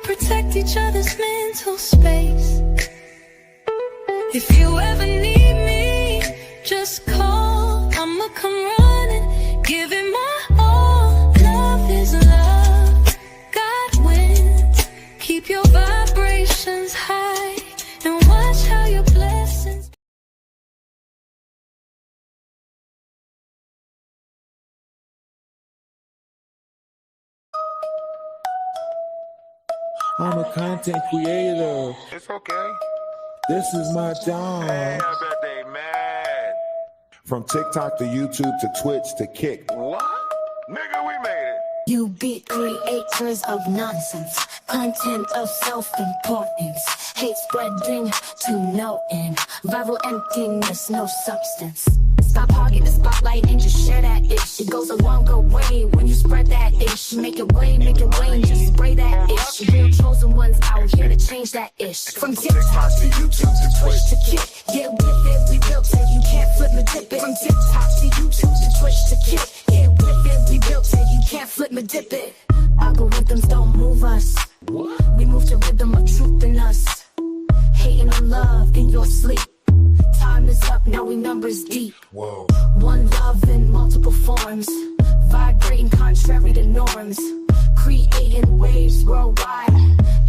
protect each other's mental space. If you ever need me, just call. I'ma come running, give it my all. Love is love, God wins. Keep your vibrations high and watch how your blessings. I'm a content creator. It's okay. This is my job. Hey, I bet they mad. From TikTok to YouTube to Twitch to Kick. What? Nigga, we made it. You be creators of nonsense, content of self-importance, hate spreading to no end, viral emptiness, no substance. Stop hogging the spotlight and just share that ish. It goes a longer way when you spread that ish. Make it way, just spray that ish. Real chosen ones out here to change that ish. From TikTok to YouTube to Twitch to Kick, get with it, we built it, you can't flip me dip it. From TikTok to YouTube to Twitch to Kick, get with it, we built it, you can't flip me dip it. Algorithms don't move us, we move to rhythm of truth in us. Hating on love in your sleep. Time is up, now we numbers deep. Whoa. One love in multiple forms, vibrating contrary to norms, creating waves worldwide,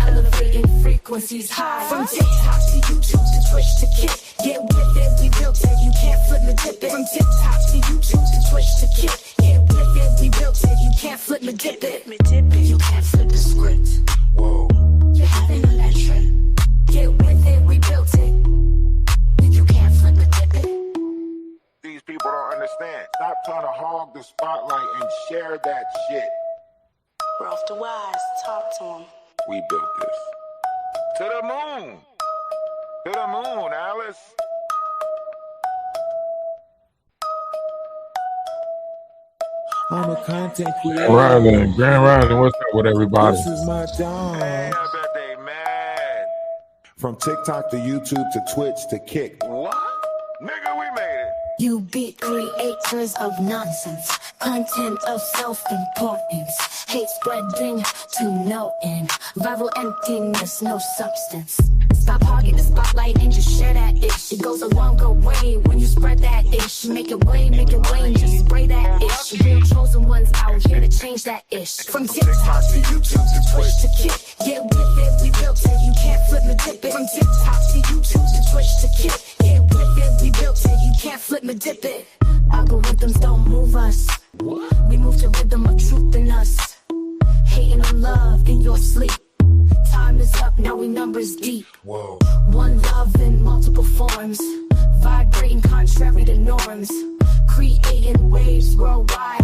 elevating frequencies high. From TikTok to YouTube to Twitch to Kick, get with it, we built it, you can't flip me dip it. From TikTok to YouTube to Twitch to Kick, get with it, we built it, you can't flip me dip it. You can't flip the script. Whoa. You're having a legend. Get with it, we built it. You can't flip me dip it. These people don't understand. Stop trying to hog the spotlight and share that shit. We're off to Dawise. Talk to him. We built this. To the moon. To the moon, Alice. I'm a content creator. Rising, Grand Rising, what's up with everybody? This is my job. Hey, I bet they mad. From TikTok to YouTube to Twitch to Kick. What? Nigga, we made it. You be creators of nonsense, content of self-importance, hate spreading to no end, viral emptiness, no substance. Stop hogging the spotlight and just share that ish. It goes a longer way when you spread that ish. Make it way, just spray that ish. Real chosen ones out here to change that ish. From TikTok to YouTube to Twitch to Kick, get with it, we built it, you can't flip me dip it. From TikTok to YouTube to Twitch to Kick, get with it, we built it, you can't flip me dip it. Algorithms don't move us, we move to rhythm of truth in us. Hating on love in your sleep. Time is up, now we numbers deep. Whoa. One love in multiple forms, vibrating contrary to norms, creating waves worldwide,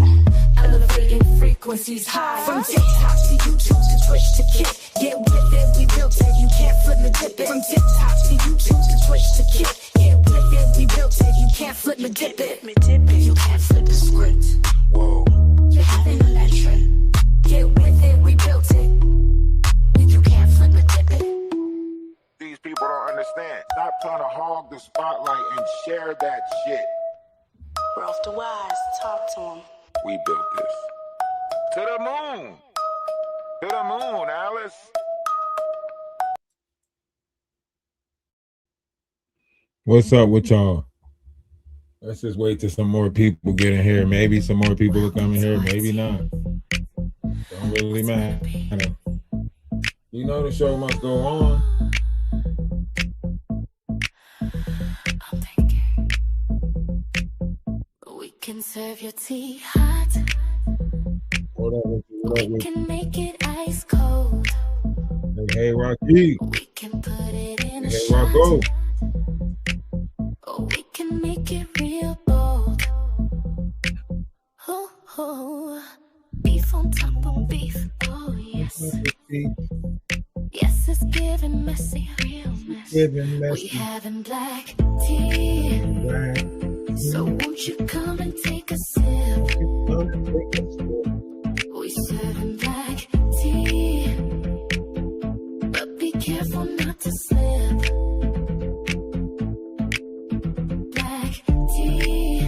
elevating frequencies high. From TikTok to YouTube to Twitch to Kick, get with it, we built it, you can't flip me dip it. From TikTok to YouTube to Twitch to Kick, get with it, we built it, you can't flip me dip it. You can't flip the script. Whoa. You're having a legend. Get with it, we built it. You can't flip me dip it. These people don't understand. Stop trying to hog the spotlight and share that shit. We're off to Dawise. Talk to him. We built this. To the moon. To the moon, Alice. What's up with y'all? Let's just wait till some more people get in here. Maybe some more people will come in here, maybe not. Don't really matter. You know the show must go on. I'm thinking we can serve your tea hot. We can make it ice cold. Hey, Rocky. We can put it in a Hey, shot. Rocco. Or we can make it real bold. Oh, oh. Beef on top of beef. Oh, yes. Yes, it's giving messy, real messy. We having black tea. So won't you come and take a sip? We serving black tea. But be careful not to slip. Black tea.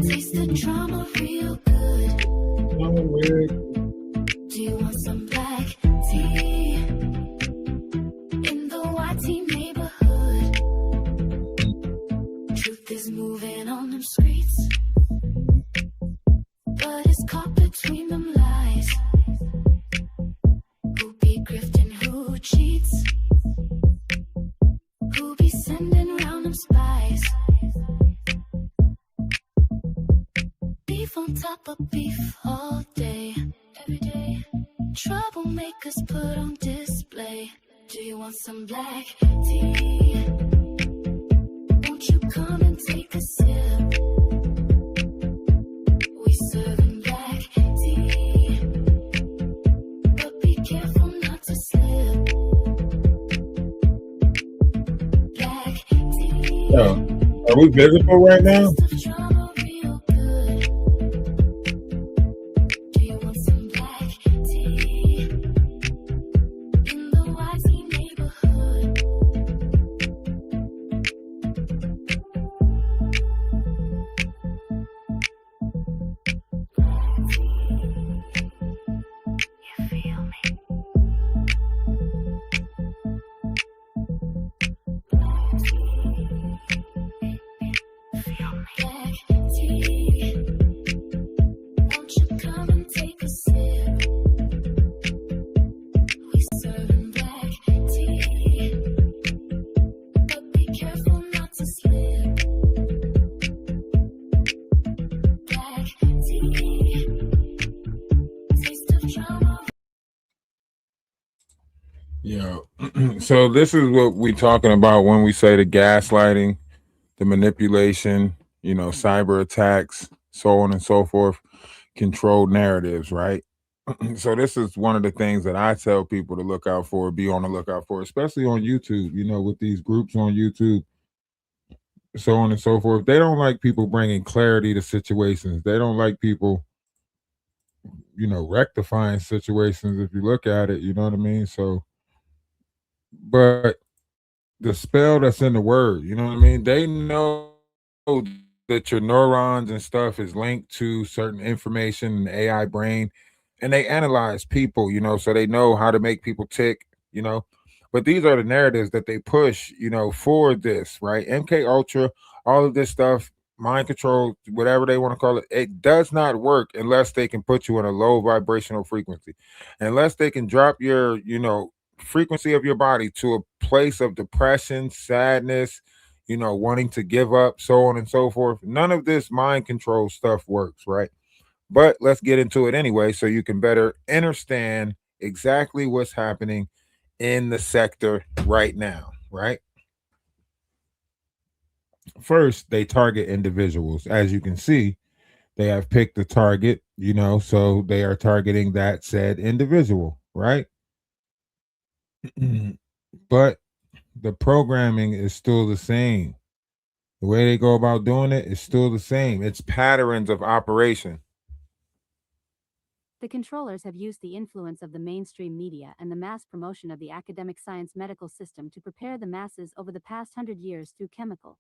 Taste the drama real good. Do you want some black tea? beef all day, every day. Troublemakers put on display. Do you want some black tea? Won't you come and take a sip? We serving black tea, but be careful not to slip. Black tea. Yo, are we visible right now? Taste of drama real good. Do you want some black tea? In the Wisey neighborhood. You feel me? Black tea. Won't you come and take a sip? We serving black tea, but be careful not to slip. Black tea. Taste of drama. Yeah. So this is what we talking about when we say the gaslighting, the manipulation, cyber attacks, so on and so forth, controlled narratives, right? So this is one of the things that I tell people to look out for, be on the lookout for, especially on YouTube, with these groups on YouTube, so on and so forth. They don't like people bringing clarity to situations. They don't like people, rectifying situations. If you look at it, you know what I mean? So, but the spell that's in the word, you know what I mean? They know that your neurons and stuff is linked to certain information in the AI brain, and they analyze people, so they know how to make people tick. But these are the narratives that they push, for this, right? MK Ultra, all of this stuff, mind control, whatever they want to call it, it does not work unless they can put you in a low vibrational frequency, unless they can drop your, frequency of your body to a place of depression, sadness, wanting to give up, so on and so forth. None of this mind control stuff works, right? But let's get into it anyway so you can better understand exactly what's happening in the sector right now, right? First, they target individuals. As you can see, they have picked the target, so they are targeting that said individual, right? But the programming is still the same. The way they go about doing it is still the same. It's patterns of operation. The controllers have used the influence of the mainstream media and the mass promotion of the academic science medical system to prepare the masses over the past 100 years through chemical,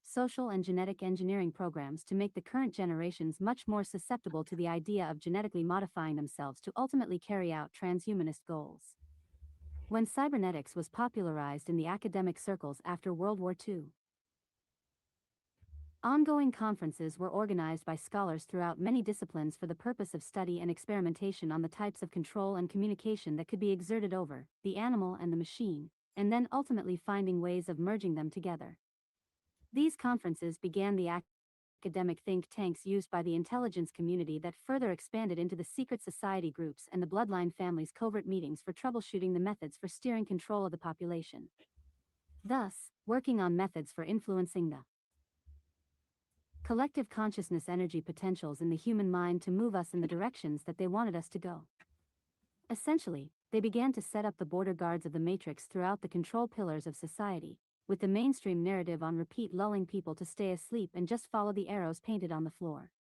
social, and genetic engineering programs to make the current generations much more susceptible to the idea of genetically modifying themselves to ultimately carry out transhumanist goals. When cybernetics was popularized in the academic circles after World War II, ongoing conferences were organized by scholars throughout many disciplines for the purpose of study and experimentation on the types of control and communication that could be exerted over the animal and the machine, and then ultimately finding ways of merging them together. These conferences began the academic think tanks used by the intelligence community that further expanded into the secret society groups and the bloodline families' covert meetings for troubleshooting the methods for steering control of the population. Thus, working on methods for influencing the collective consciousness energy potentials in the human mind to move us in the directions that they wanted us to go. Essentially, they began to set up the border guards of the matrix throughout the control pillars of society, with the mainstream narrative on repeat lulling people to stay asleep and just follow the arrows painted on the floor.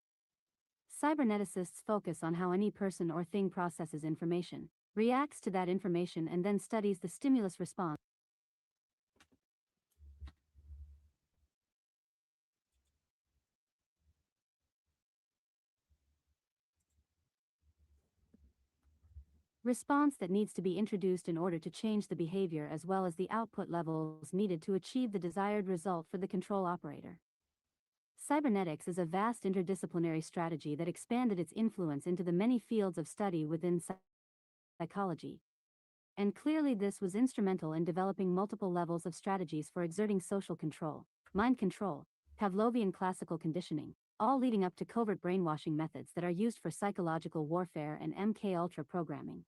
Cyberneticists focus on how any person or thing processes information, reacts to that information, and then studies the stimulus response. Response that needs to be introduced in order to change the behavior as well as the output levels needed to achieve the desired result for the control operator. Cybernetics is a vast interdisciplinary strategy that expanded its influence into the many fields of study within psychology. And clearly this was instrumental in developing multiple levels of strategies for exerting social control, mind control, Pavlovian classical conditioning, all leading up to covert brainwashing methods that are used for psychological warfare and MK Ultra programming.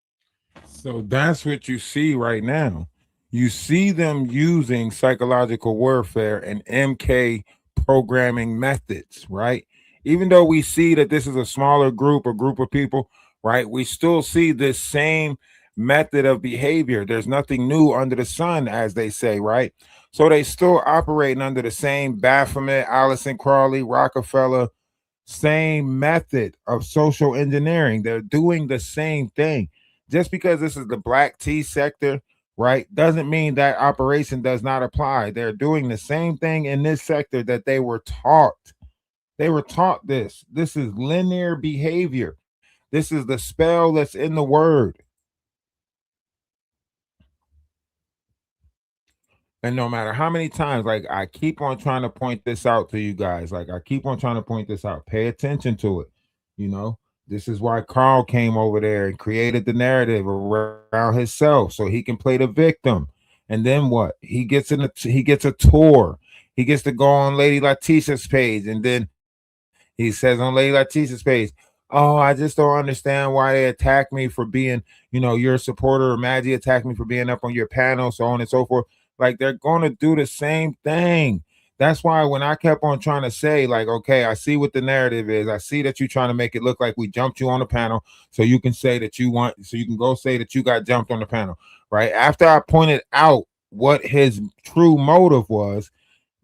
So that's what you see right now. You see them using psychological warfare and MK programming methods, right? Even though we see that this is a smaller group, a group of people, right? We still see this same method of behavior. There's nothing new under the sun, as they say, right? So they still operating under the same Baphomet, Allison Crawley, Rockefeller, same method of social engineering. They're doing the same thing. Just because this is the black tea sector, right, doesn't mean that operation does not apply. They're doing the same thing in this sector that they were taught. They were taught this. This is linear behavior. This is the spell that's in the word. And no matter how many times, like I keep on trying to point this out to you guys, like I keep on trying to point this out, pay attention to it. You know, this is why Carl came over there and created the narrative around himself so he can play the victim. And then what? He gets a tour. He gets to go on Lady Letitia's page, and then he says on Lady Letitia's page, "Oh, I just don't understand why they attack me for being, your supporter, or Maggie attacked me for being up on your panel, so on and so forth." Like they're going to do the same thing. That's why when I kept on trying to say, like, okay, I see what the narrative is. I see that you're trying to make it look like we jumped you on the panel so you can say that so you can go say that you got jumped on the panel, right? After I pointed out what his true motive was,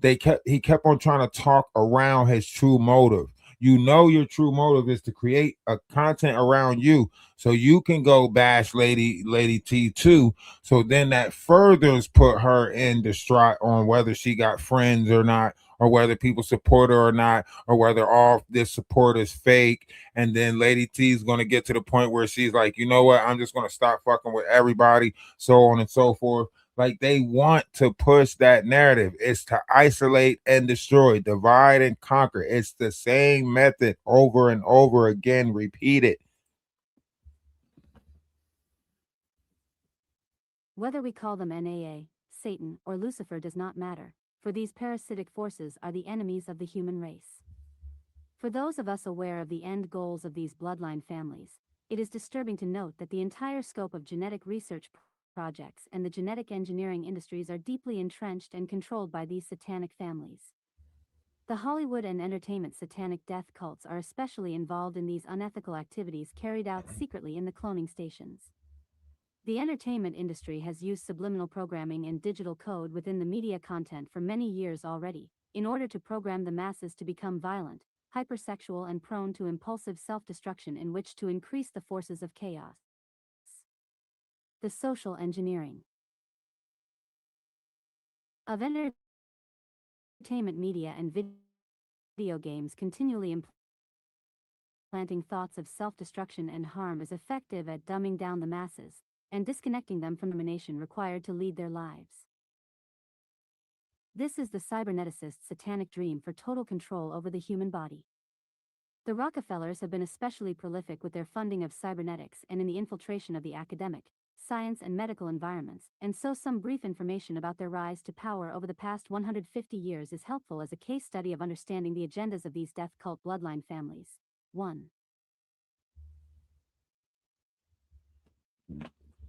he kept on trying to talk around his true motive. You know your true motive is to create a content around you so you can go bash Lady T too. So then that furthers put her in distraught on whether she got friends or not, or whether people support her or not, or whether all this support is fake. And then Lady T is going to get to the point where she's like, you know what, I'm just going to stop fucking with everybody, so on and so forth. Like they want to push that narrative. It's to isolate and destroy, divide and conquer. It's the same method over and over again, repeated. Whether we call them NAA, Satan, or Lucifer does not matter, for these parasitic forces are the enemies of the human race. For those of us aware of the end goals of these bloodline families, it is disturbing to note that the entire scope of genetic research projects and the genetic engineering industries are deeply entrenched and controlled by these satanic families. The Hollywood and entertainment satanic death cults are especially involved in these unethical activities carried out secretly in the cloning stations. The entertainment industry has used subliminal programming and digital code within the media content for many years already, in order to program the masses to become violent, hypersexual and prone to impulsive self-destruction in which to increase the forces of chaos. The social engineering of entertainment media and video games continually implanting thoughts of self-destruction and harm is effective at dumbing down the masses and disconnecting them from the determination required to lead their lives. This is the cyberneticist's satanic dream for total control over the human body. The Rockefellers have been especially prolific with their funding of cybernetics and in the infiltration of the academic, science and medical environments, and so some brief information about their rise to power over the past 150 years is helpful as a case study of understanding the agendas of these death cult bloodline families. 1.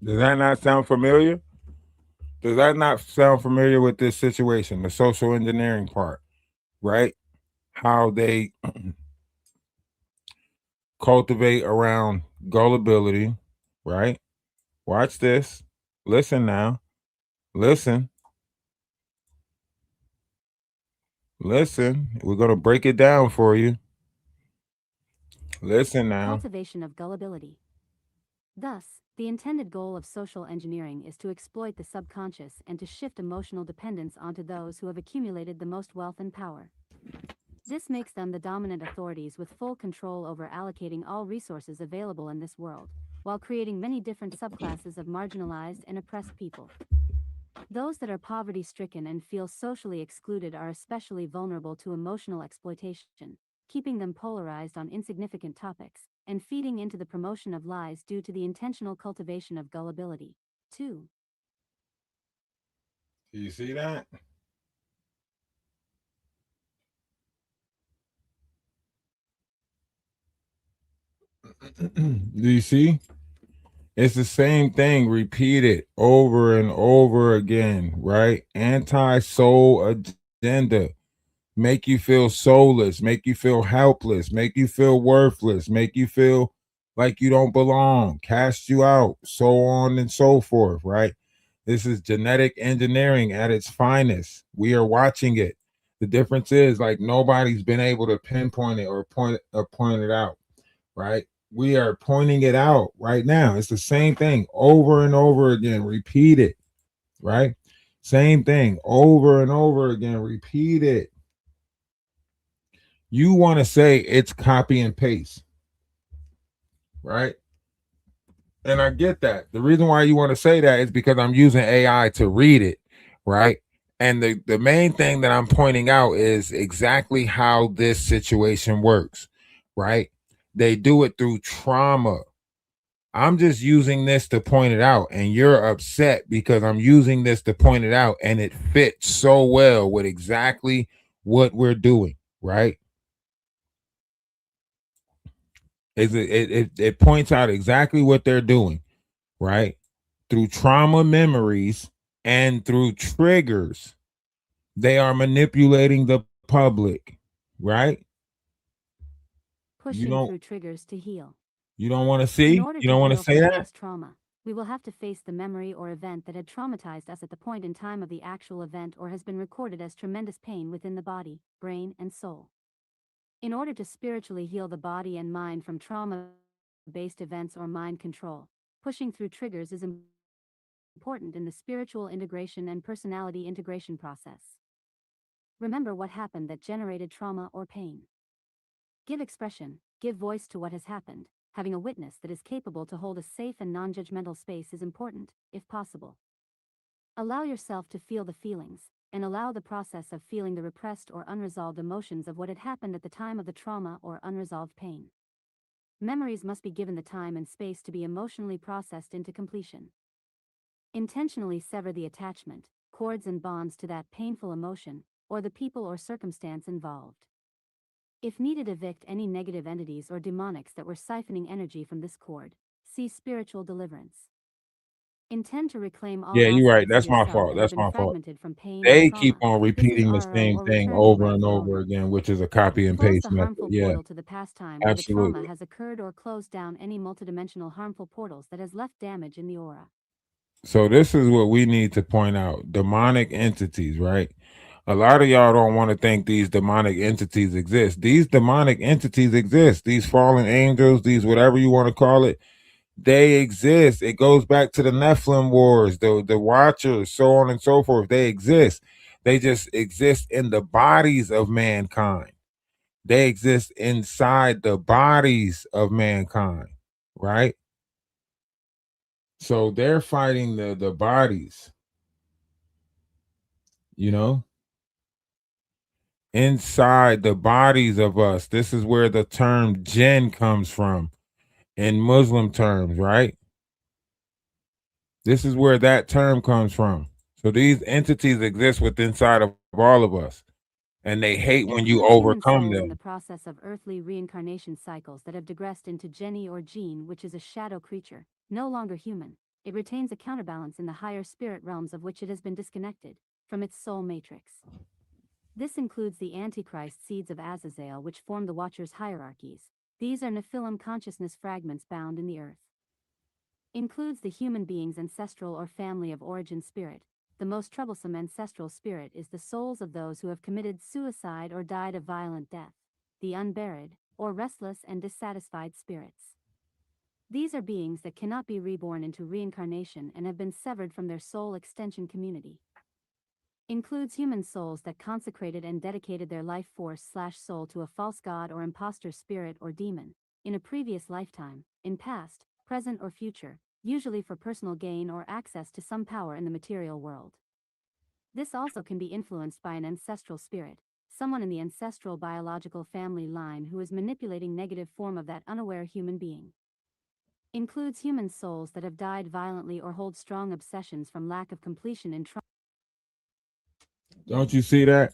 Does that not sound familiar? Does that not sound familiar with this situation, the social engineering part, right? How they cultivate around gullibility, right? Watch this. Listen now. Listen. Listen. We're going to break it down for you. Listen now. Cultivation of gullibility. Thus, the intended goal of social engineering is to exploit the subconscious and to shift emotional dependence onto those who have accumulated the most wealth and power. This makes them the dominant authorities with full control over allocating all resources available in this world, while creating many different subclasses of marginalized and oppressed people. Those that are poverty-stricken and feel socially excluded are especially vulnerable to emotional exploitation, keeping them polarized on insignificant topics, and feeding into the promotion of lies due to the intentional cultivation of gullibility. 2. Do you see that? Do you see? It's the same thing repeated over and over again, right? Anti soul agenda. Make you feel soulless, make you feel helpless, make you feel worthless, make you feel like you don't belong, cast you out, so on and so forth, right? This is genetic engineering at its finest. We are watching it. The difference is like nobody's been able to pinpoint it or point it out, right? We are pointing it out right now. It's the same thing over and over again. Repeat it, right? Same thing over and over again. Repeat it. You want to say it's copy and paste, right? And I get that. The reason why you want to say that is because I'm using AI to read it, right? And the main thing that I'm pointing out is exactly how this situation works, right? They do it through trauma. I'm just using this to point it out, and you're upset because I'm using this to point it out, and it fits so well with exactly what we're doing, right? It points out exactly what they're doing, right? Through trauma memories and through triggers, they are manipulating the public, right? You Pushing don't through triggers to heal. you don't want to In see? order You to don't want to heal say from that? past trauma, we will have to face the memory or event that had traumatized us at the point in time of the actual event or has been recorded as tremendous pain within the body, brain, and soul. In order to spiritually heal the body and mind from trauma-based events or mind control, pushing through triggers is important in the spiritual integration and personality integration process. Remember what happened that generated trauma or pain. Give expression, give voice to what has happened. Having a witness that is capable to hold a safe and non-judgmental space is important, if possible. Allow yourself to feel the feelings, and allow the process of feeling the repressed or unresolved emotions of what had happened at the time of the trauma or unresolved pain. Memories must be given the time and space to be emotionally processed into completion. Intentionally sever the attachment, cords and bonds to that painful emotion, or the people or circumstance involved. If needed, evict any negative entities or demonics that were siphoning energy from this cord. See spiritual deliverance. Intend to reclaim all Yeah, you're right. aspects of That's my yourself fault. that have That's been my fault. fragmented from pain or They keep trauma. on This is repeating the RO same or thing returning over right and over forward. again, which is a copy and Close paste the method. harmful Yeah, portal to the past time where the absolutely. trauma has occurred, or close down any multidimensional harmful portals that has left damage in the aura. So this is what we need to point out. Demonic entities, right? A lot of y'all don't want to think these demonic entities exist. These demonic entities exist. These fallen angels, these whatever you want to call it, they exist. It goes back to the Nephilim wars, the Watchers, so on and so forth. They exist. They just exist in the bodies of mankind. They exist inside the bodies of mankind, right? So they're fighting the bodies, you know, inside the bodies of us. This is where the term jinn comes from in Muslim terms, right? This is where that term comes from. So these entities exist within inside of all of us, and they hate when you Includes human overcome souls in the them. process of earthly reincarnation cycles that have digressed into Jenny or Jean, which is a shadow creature, no longer human. It retains a counterbalance in the higher spirit realms of which it has been disconnected from its soul matrix. This includes the Antichrist seeds of Azazel, which form the Watcher's hierarchies. These are Nephilim consciousness fragments bound in the earth. Includes the human being's ancestral or family of origin spirit. The most troublesome ancestral spirit is the souls of those who have committed suicide or died a violent death, the unburied, or restless and dissatisfied spirits. These are beings that cannot be reborn into reincarnation and have been severed from their soul extension community. Includes human souls that consecrated and dedicated their life force/soul to a false god or imposter spirit or demon, in a previous lifetime, in past, present or future, usually for personal gain or access to some power in the material world. This also can be influenced by an ancestral spirit, someone in the ancestral biological family line who is manipulating negative form of that unaware human being. Includes human souls that have died violently or hold strong obsessions from lack of completion in trauma. Don't you see that?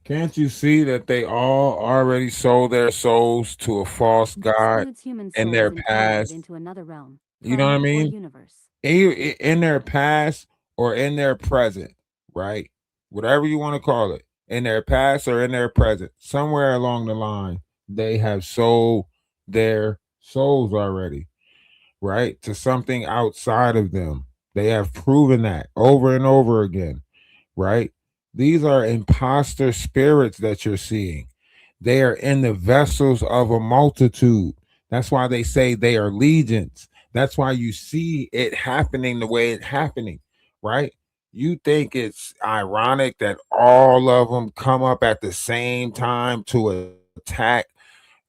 Can't you see that they all already sold their souls to a false This god includes human in souls their incarnated past? into another realm, You know what I plane, or mean? universe. In their past or in their present, right? Whatever you want to call it, in their past or in their present, somewhere along the line, they have sold their souls already, right? To something outside of them. They have proven that over and over again, right? These are imposter spirits that you're seeing. They are in the vessels of a multitude. That's why they say they are legions. That's why you see it happening the way it's happening, right? You think it's ironic that all of them come up at the same time to attack,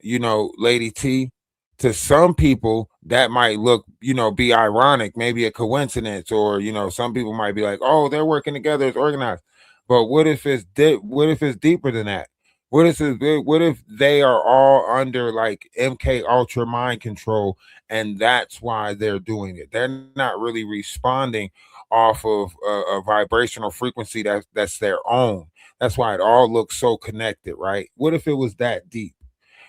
Lady T? To some people, that might look, be ironic, maybe a coincidence, or some people might be like, "Oh, they're working together, it's organized." But what if it's deeper than that? What if they are all under like MK Ultra mind control, and that's why they're doing it? They're not really responding off of a vibrational frequency that's their own. That's why it all looks so connected, right? What if it was that deep?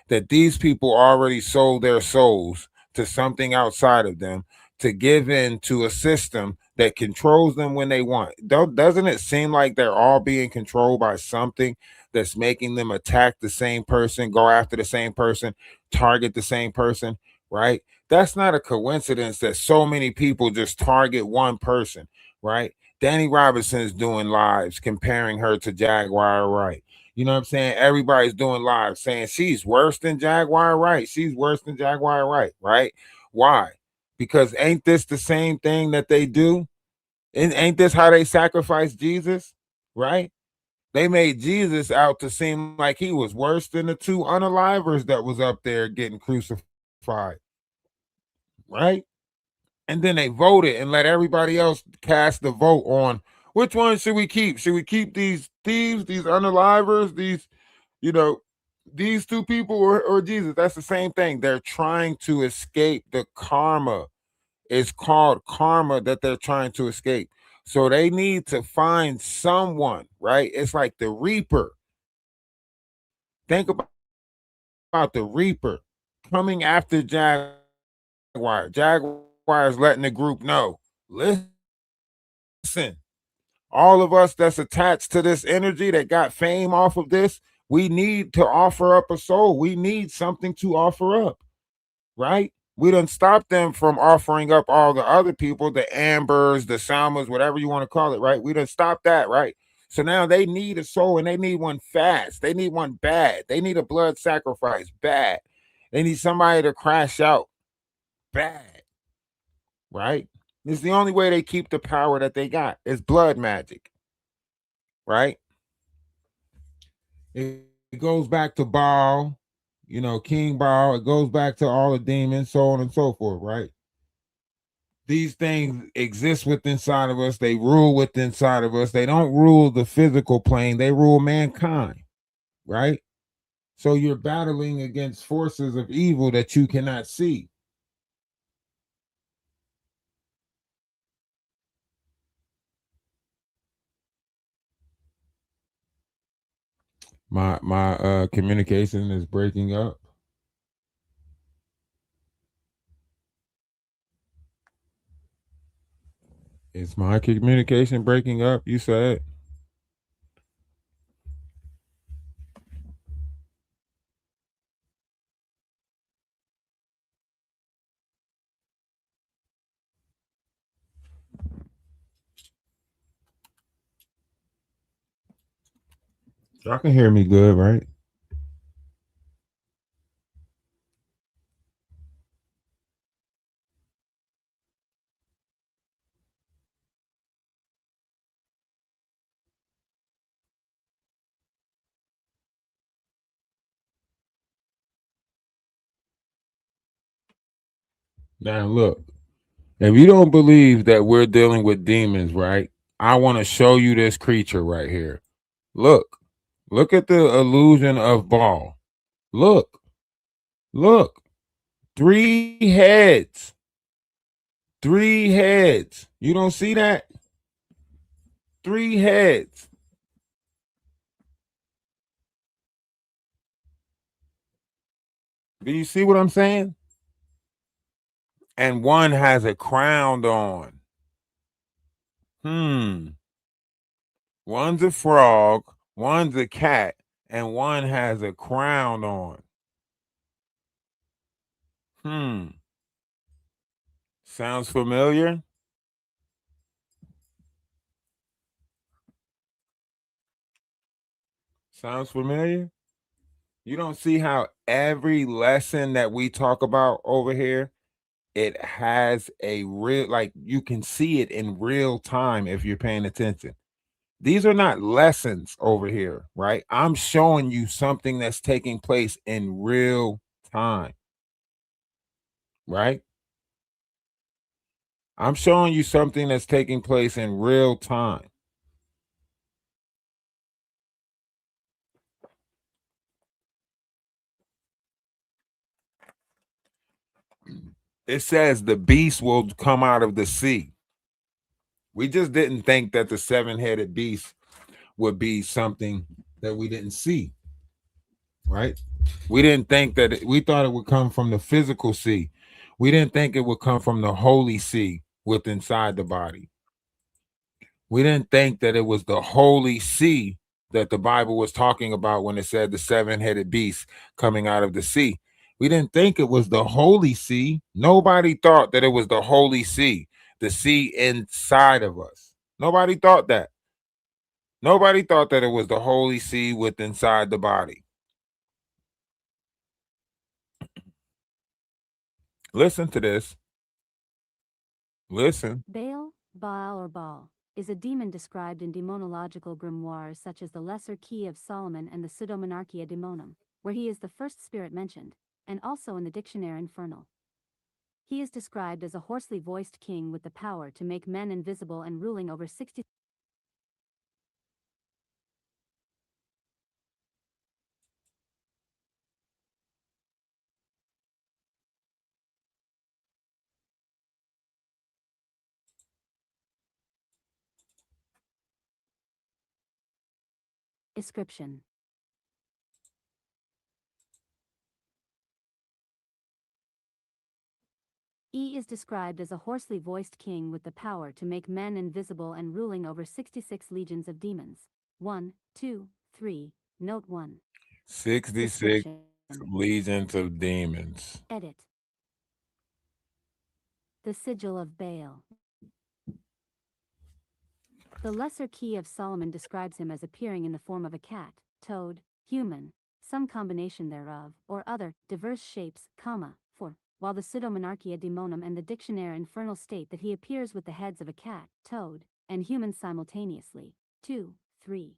That these people already sold their souls to something outside of them to give in to a system that controls them when they want. Doesn't it seem like they're all being controlled by something that's making them attack the same person, go after the same person, target the same person, right? That's not a coincidence that so many people just target one person, right? Danny Robinson's doing lives comparing her to Jaguar Wright. You know what I'm saying? Everybody's doing live saying she's worse than Jaguar Wright. She's worse than Jaguar Wright, right? Why? Because ain't this the same thing that they do? And ain't this how they sacrifice Jesus? Right? They made Jesus out to seem like he was worse than the two unalivers that was up there getting crucified. Right? And then they voted and let everybody else cast the vote on which one should we keep? Should we keep these thieves, these unalivers, you know, these two people or Jesus? That's the same thing. They're trying to escape the karma. It's called karma that they're trying to escape. So they need to find someone, right? It's like the Reaper. Think about the Reaper coming after Jaguar. Jaguar is letting the group know, listen, all of us that's attached to this energy that got fame off of this, we need to offer up a soul. We need something to offer up, right? We done stop them from offering up all the other people, the Ambers, the Salmas, whatever you want to call it, right? We done stop that, right? So now they need a soul and they need one fast. They need one bad. They need a blood sacrifice bad. They need somebody to crash out bad, right? It's the only way they keep the power that they got. It's blood magic, right? It goes back to Baal, King Baal. It goes back to all the demons, so on and so forth, right? These things exist within inside of us. They rule within inside of us. They don't rule the physical plane. They rule mankind, right? So you're battling against forces of evil that you cannot see. My communication is breaking up. Is my communication breaking up? You said. Y'all can hear me good, right? Now look, if you don't believe that we're dealing with demons, right? I want to show you this creature right here. Look, look at the illusion of Baal. Look, look, three heads, three heads. You don't see that? Three heads. Do you see what I'm saying? And one has a crown on. One's a frog, one's a cat, and one has a crown on. Sounds familiar? Sounds familiar? You don't see how every lesson that we talk about over here, it has a real, like you can see it in real time if you're paying attention. These are not lessons over here, right? I'm showing you something that's taking place in real time, right? I'm showing you something that's taking place in real time. It says the beast will come out of the sea. We just didn't think that the seven-headed beast would be something that we didn't see, right? We didn't think that we thought it would come from the physical sea. We didn't think it would come from the holy sea with inside the body. We didn't think that it was the holy sea that the Bible was talking about when it said the seven-headed beast coming out of the sea. We didn't think it was the holy sea. Nobody thought that it was the holy sea, the sea inside of us. Nobody thought that. Nobody thought that it was the holy sea with inside the body. Listen to this. Listen. Baal, Baal or Baal, is a demon described in demonological grimoires such as the Lesser Key of Solomon and the Pseudomonarchia Daemonum, where he is the first spirit mentioned, and also in the Dictionary Infernal. He is described as a hoarsely voiced king with the power to make men invisible and ruling over 60. Description. E is described as a hoarsely voiced king with the power to make men invisible and ruling over 66 legions of demons. 1, 2, 3, note 1. 66 Description. legions of demons. Edit. The Sigil of Baal. The Lesser Key of Solomon describes him as appearing in the form of a cat, toad, human, some combination thereof, or other, diverse shapes, 4, while the Pseudomonarchia Daemonum and the Dictionary Infernal state that he appears with the heads of a cat, toad, and human simultaneously. 2, 3.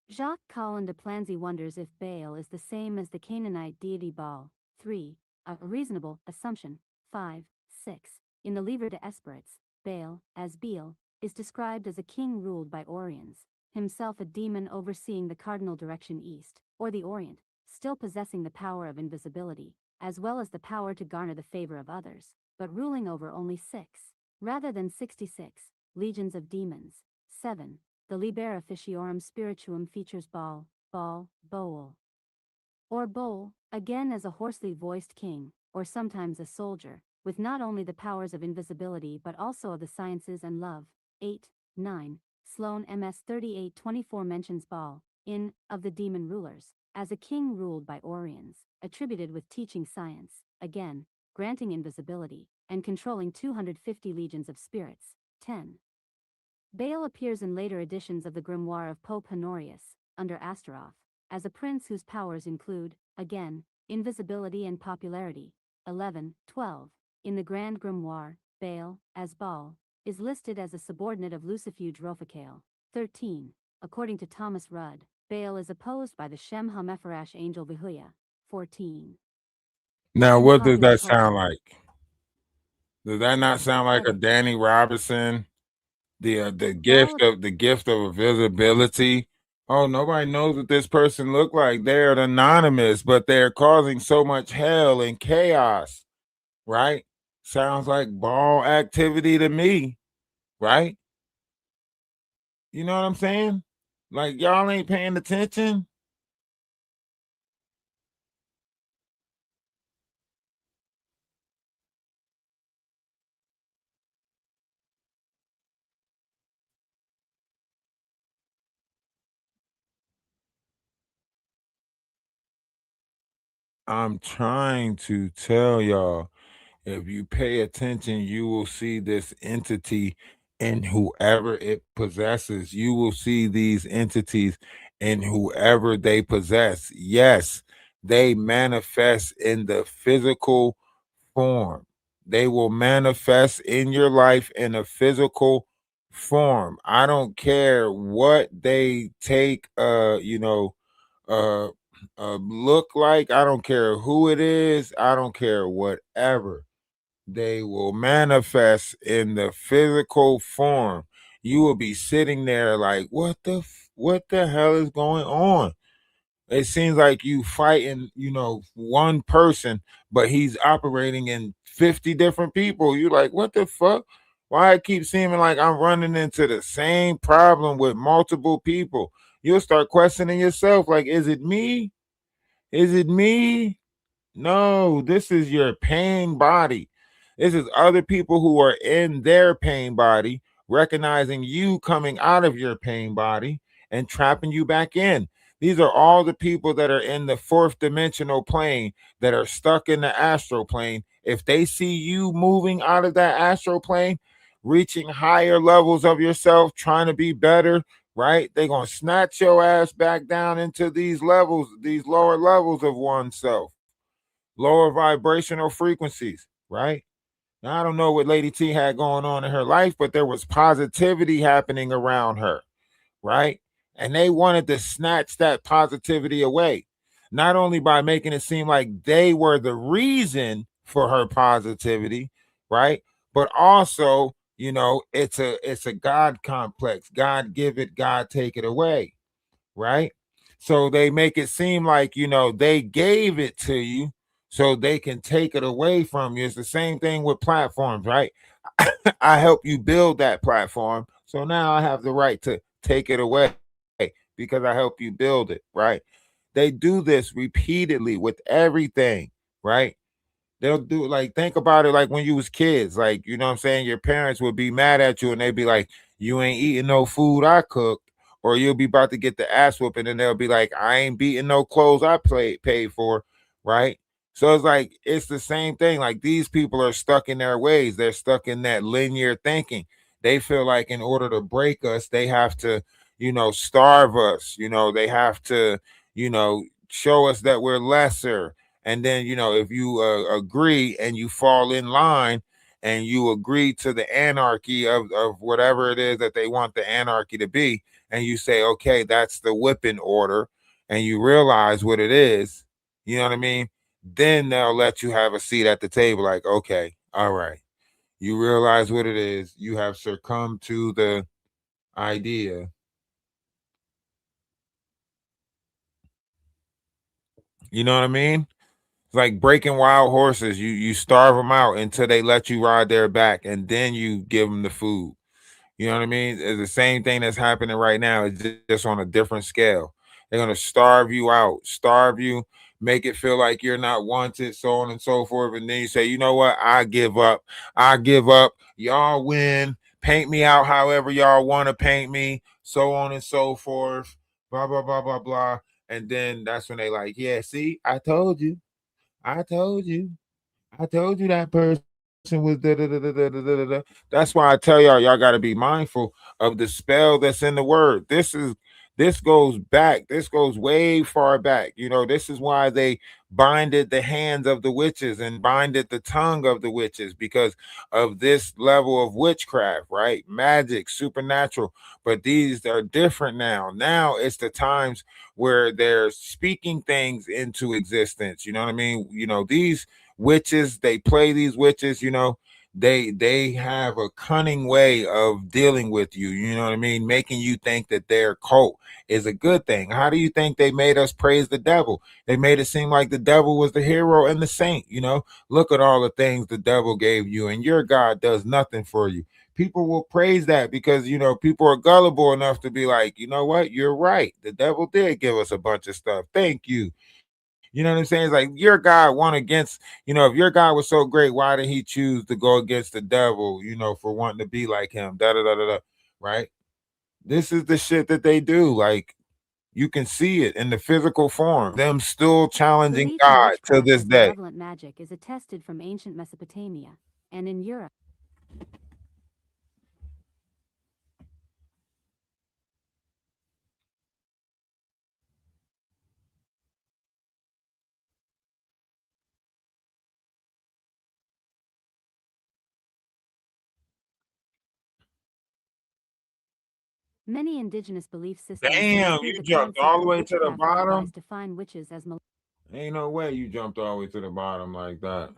Jacques Collin de Planzy wonders if Baal is the same as the Canaanite deity Baal. 3. A reasonable assumption. 5, 6. In the Livre de Espérits, Baal, as Beel, is described as a king ruled by Orions, himself a demon overseeing the cardinal direction east, or the Orient, still possessing the power of invisibility, as well as the power to garner the favor of others, but ruling over only 6, rather than 66, legions of demons. 7. The Liber Officiorum Spirituum features Baal, Bowl, or Bowl, again as a hoarsely voiced king, or sometimes a soldier, with not only the powers of invisibility but also of the sciences and love. 8, 9. Sloane MS 3824 mentions Baal, in Of the Demon Rulers, as a king ruled by Orions, attributed with teaching science, again, granting invisibility, and controlling 250 legions of spirits. 10. Baal appears in later editions of the grimoire of Pope Honorius, under Astaroth, as a prince whose powers include, again, invisibility and popularity. 11, 12. In the Grand Grimoire, Baal, as Baal, is listed as a subordinate of Lucifuge Rophicael. 13. According to Thomas Rudd, Baal is opposed by the Shem HaMepharash angel Vihuya. 14. Now, In what does popular that sound culture. like? Does that not sound like a Edit. Danny Robinson? The Baal gift of invisibility. Oh, nobody knows what this person look like. They're anonymous, but they're causing so much hell and chaos. Right? Sounds like ball activity to me. Right? You know what I'm saying? Like y'all ain't paying attention. I'm trying to tell y'all, if you pay attention, you will see this entity in whoever it possesses. You will see these entities in whoever they possess. Yes, they manifest in the physical form. They will manifest in your life in a physical form. I don't care what they take, uh, look like. I don't care who it is. I don't care whatever. They will manifest in the physical form. You will be sitting there like, what the hell is going on? It seems like you fighting, one person, but he's operating in 50 different people. You're like, what the fuck? Why it keeps seeming like I'm running into the same problem with multiple people? You'll start questioning yourself, like, is it me? Is it me? No, this is your pain body. This is other people who are in their pain body, recognizing you coming out of your pain body and trapping you back in. These are all the people that are in the fourth dimensional plane that are stuck in the astral plane. If they see you moving out of that astral plane, reaching higher levels of yourself, trying to be better, right? They're going to snatch your ass back down into these levels, these lower levels of oneself, lower vibrational frequencies, right? Now, I don't know what Lady T had going on in her life, but there was positivity happening around her, right? And they wanted to snatch that positivity away, not only by making it seem like they were the reason for her positivity, right? But also, it's a God complex. God give it, God take it away, right? So they make it seem like, they gave it to you so they can take it away from you. It's the same thing with platforms, right? I help you build that platform. So now I have the right to take it away because I help you build it, right? They do this repeatedly with everything, right? They'll do, like, think about it, like when you was kids, like, you know what I'm saying? Your parents would be mad at you and they'd be like, you ain't eating no food I cooked. Or you'll be about to get the ass whooping and they'll be like, I ain't beating no clothes I paid for, right? So it's like, it's the same thing. Like, these people are stuck in their ways. They're stuck in that linear thinking. They feel like in order to break us, they have to, starve us. They have to, show us that we're lesser. And then, if you agree and you fall in line and you agree to the anarchy of whatever it is that they want the anarchy to be, and you say, okay, that's the whipping order, and you realize what it is, you know what I mean? Then they'll let you have a seat at the table, like, okay, all right. You realize what it is. You have succumbed to the idea. You know what I mean? It's like breaking wild horses. You starve them out until they let you ride their back, and then you give them the food. You know what I mean? It's the same thing that's happening right now. It's just on a different scale. They're gonna starve you out, starve you, make it feel like you're not wanted, so on and so forth. And then you say, you know what? I give up. I give up. Y'all win. Paint me out however y'all want to paint me, so on and so forth. Blah blah blah blah blah. And then that's when they like, yeah, see, I told you. I told you. I told you that person was da da da da da da da da. That's why I tell y'all got to be mindful of the spell that's in the word. This goes back. This goes way far back. This is why they binded the hands of the witches and binded the tongue of the witches, because of this level of witchcraft, right? Magic, supernatural. But these are different now. Now it's the times where they're speaking things into existence. You know what I mean? These witches, they play these witches, they have a cunning way of dealing with you, you know what I mean, making you think that their cult is a good thing. How do you think they made us praise the devil? They made it seem like the devil was the hero and the saint. Look at all the things the devil gave you and your God does nothing for you. People will praise that because people are gullible enough to be like, you know what, you're right, the devil did give us a bunch of stuff, thank you. You know what I'm saying? It's like your God won against, if your God was so great, why did he choose to go against the devil, for wanting to be like him? Da da da da da. Right? This is the shit that they do. Like, You can see it in the physical form. Them still challenging Belief in God to witchcraft this as day. malevolent magic is attested from ancient Mesopotamia and in Europe. Many indigenous belief systems Damn, include you the jumped concept all the of way to the witchcraft, whereby bottom. define witches as Ain't no way you jumped all the way to the bottom like that.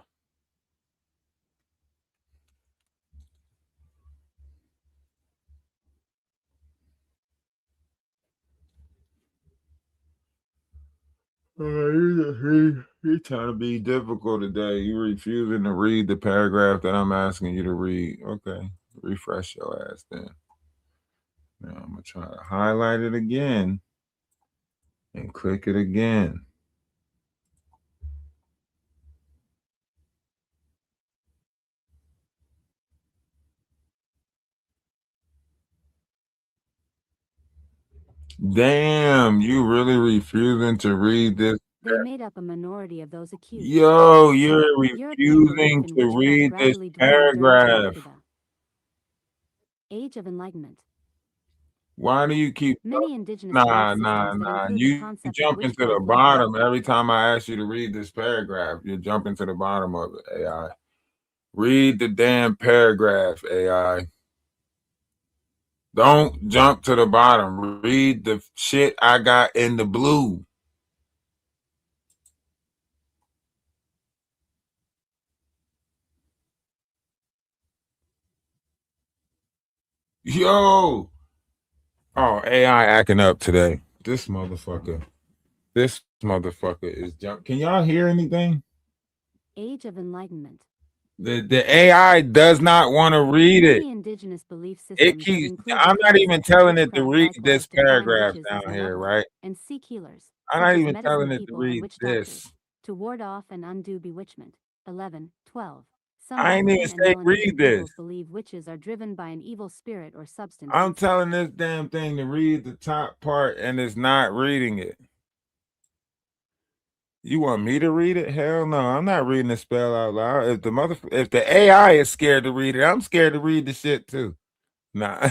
You're trying to be difficult today. You refusing to read the paragraph that I'm asking you to read. Okay, refresh your ass then. Now I'm gonna try to highlight it again and click it again. Damn, you really refusing to read this? they made up a minority of those accused. Yo, you're European belief refusing in to witchcraft read this gradually dwindled during and after paragraph. the Age of Enlightenment. Why do you keep Many indigenous nah, belief nah, systems that nah? include the You concept of jumping to the witchcraft led bottom every time I ask you to read this paragraph. You're jumping to the bottom of it, AI. Read the damn paragraph, AI. Don't jump to the bottom. Read the shit I got in the blue. Yo. Oh, AI acting up today. This motherfucker. This motherfucker is jump. Can y'all hear anything? Age of Enlightenment. The AI does not want to read it. Many indigenous belief It systems that keeps. include I'm the not even concept of telling it to witchcraft read likewise this define paragraph witches as down here, malevolent right? and seek healers, I'm such not as even medicine telling it to people and read witch doctors, this. to ward off and undo bewitchment. 11, 12. Some I ain't even African and say Melanesian read this. peoples believe witches are driven by an evil spirit or substance. I'm telling this damn thing to read the top part and it's not reading it. You want me to read it? Hell no, I'm not reading the spell out loud. If the AI is scared to read it, I'm scared to read the shit too. Nah.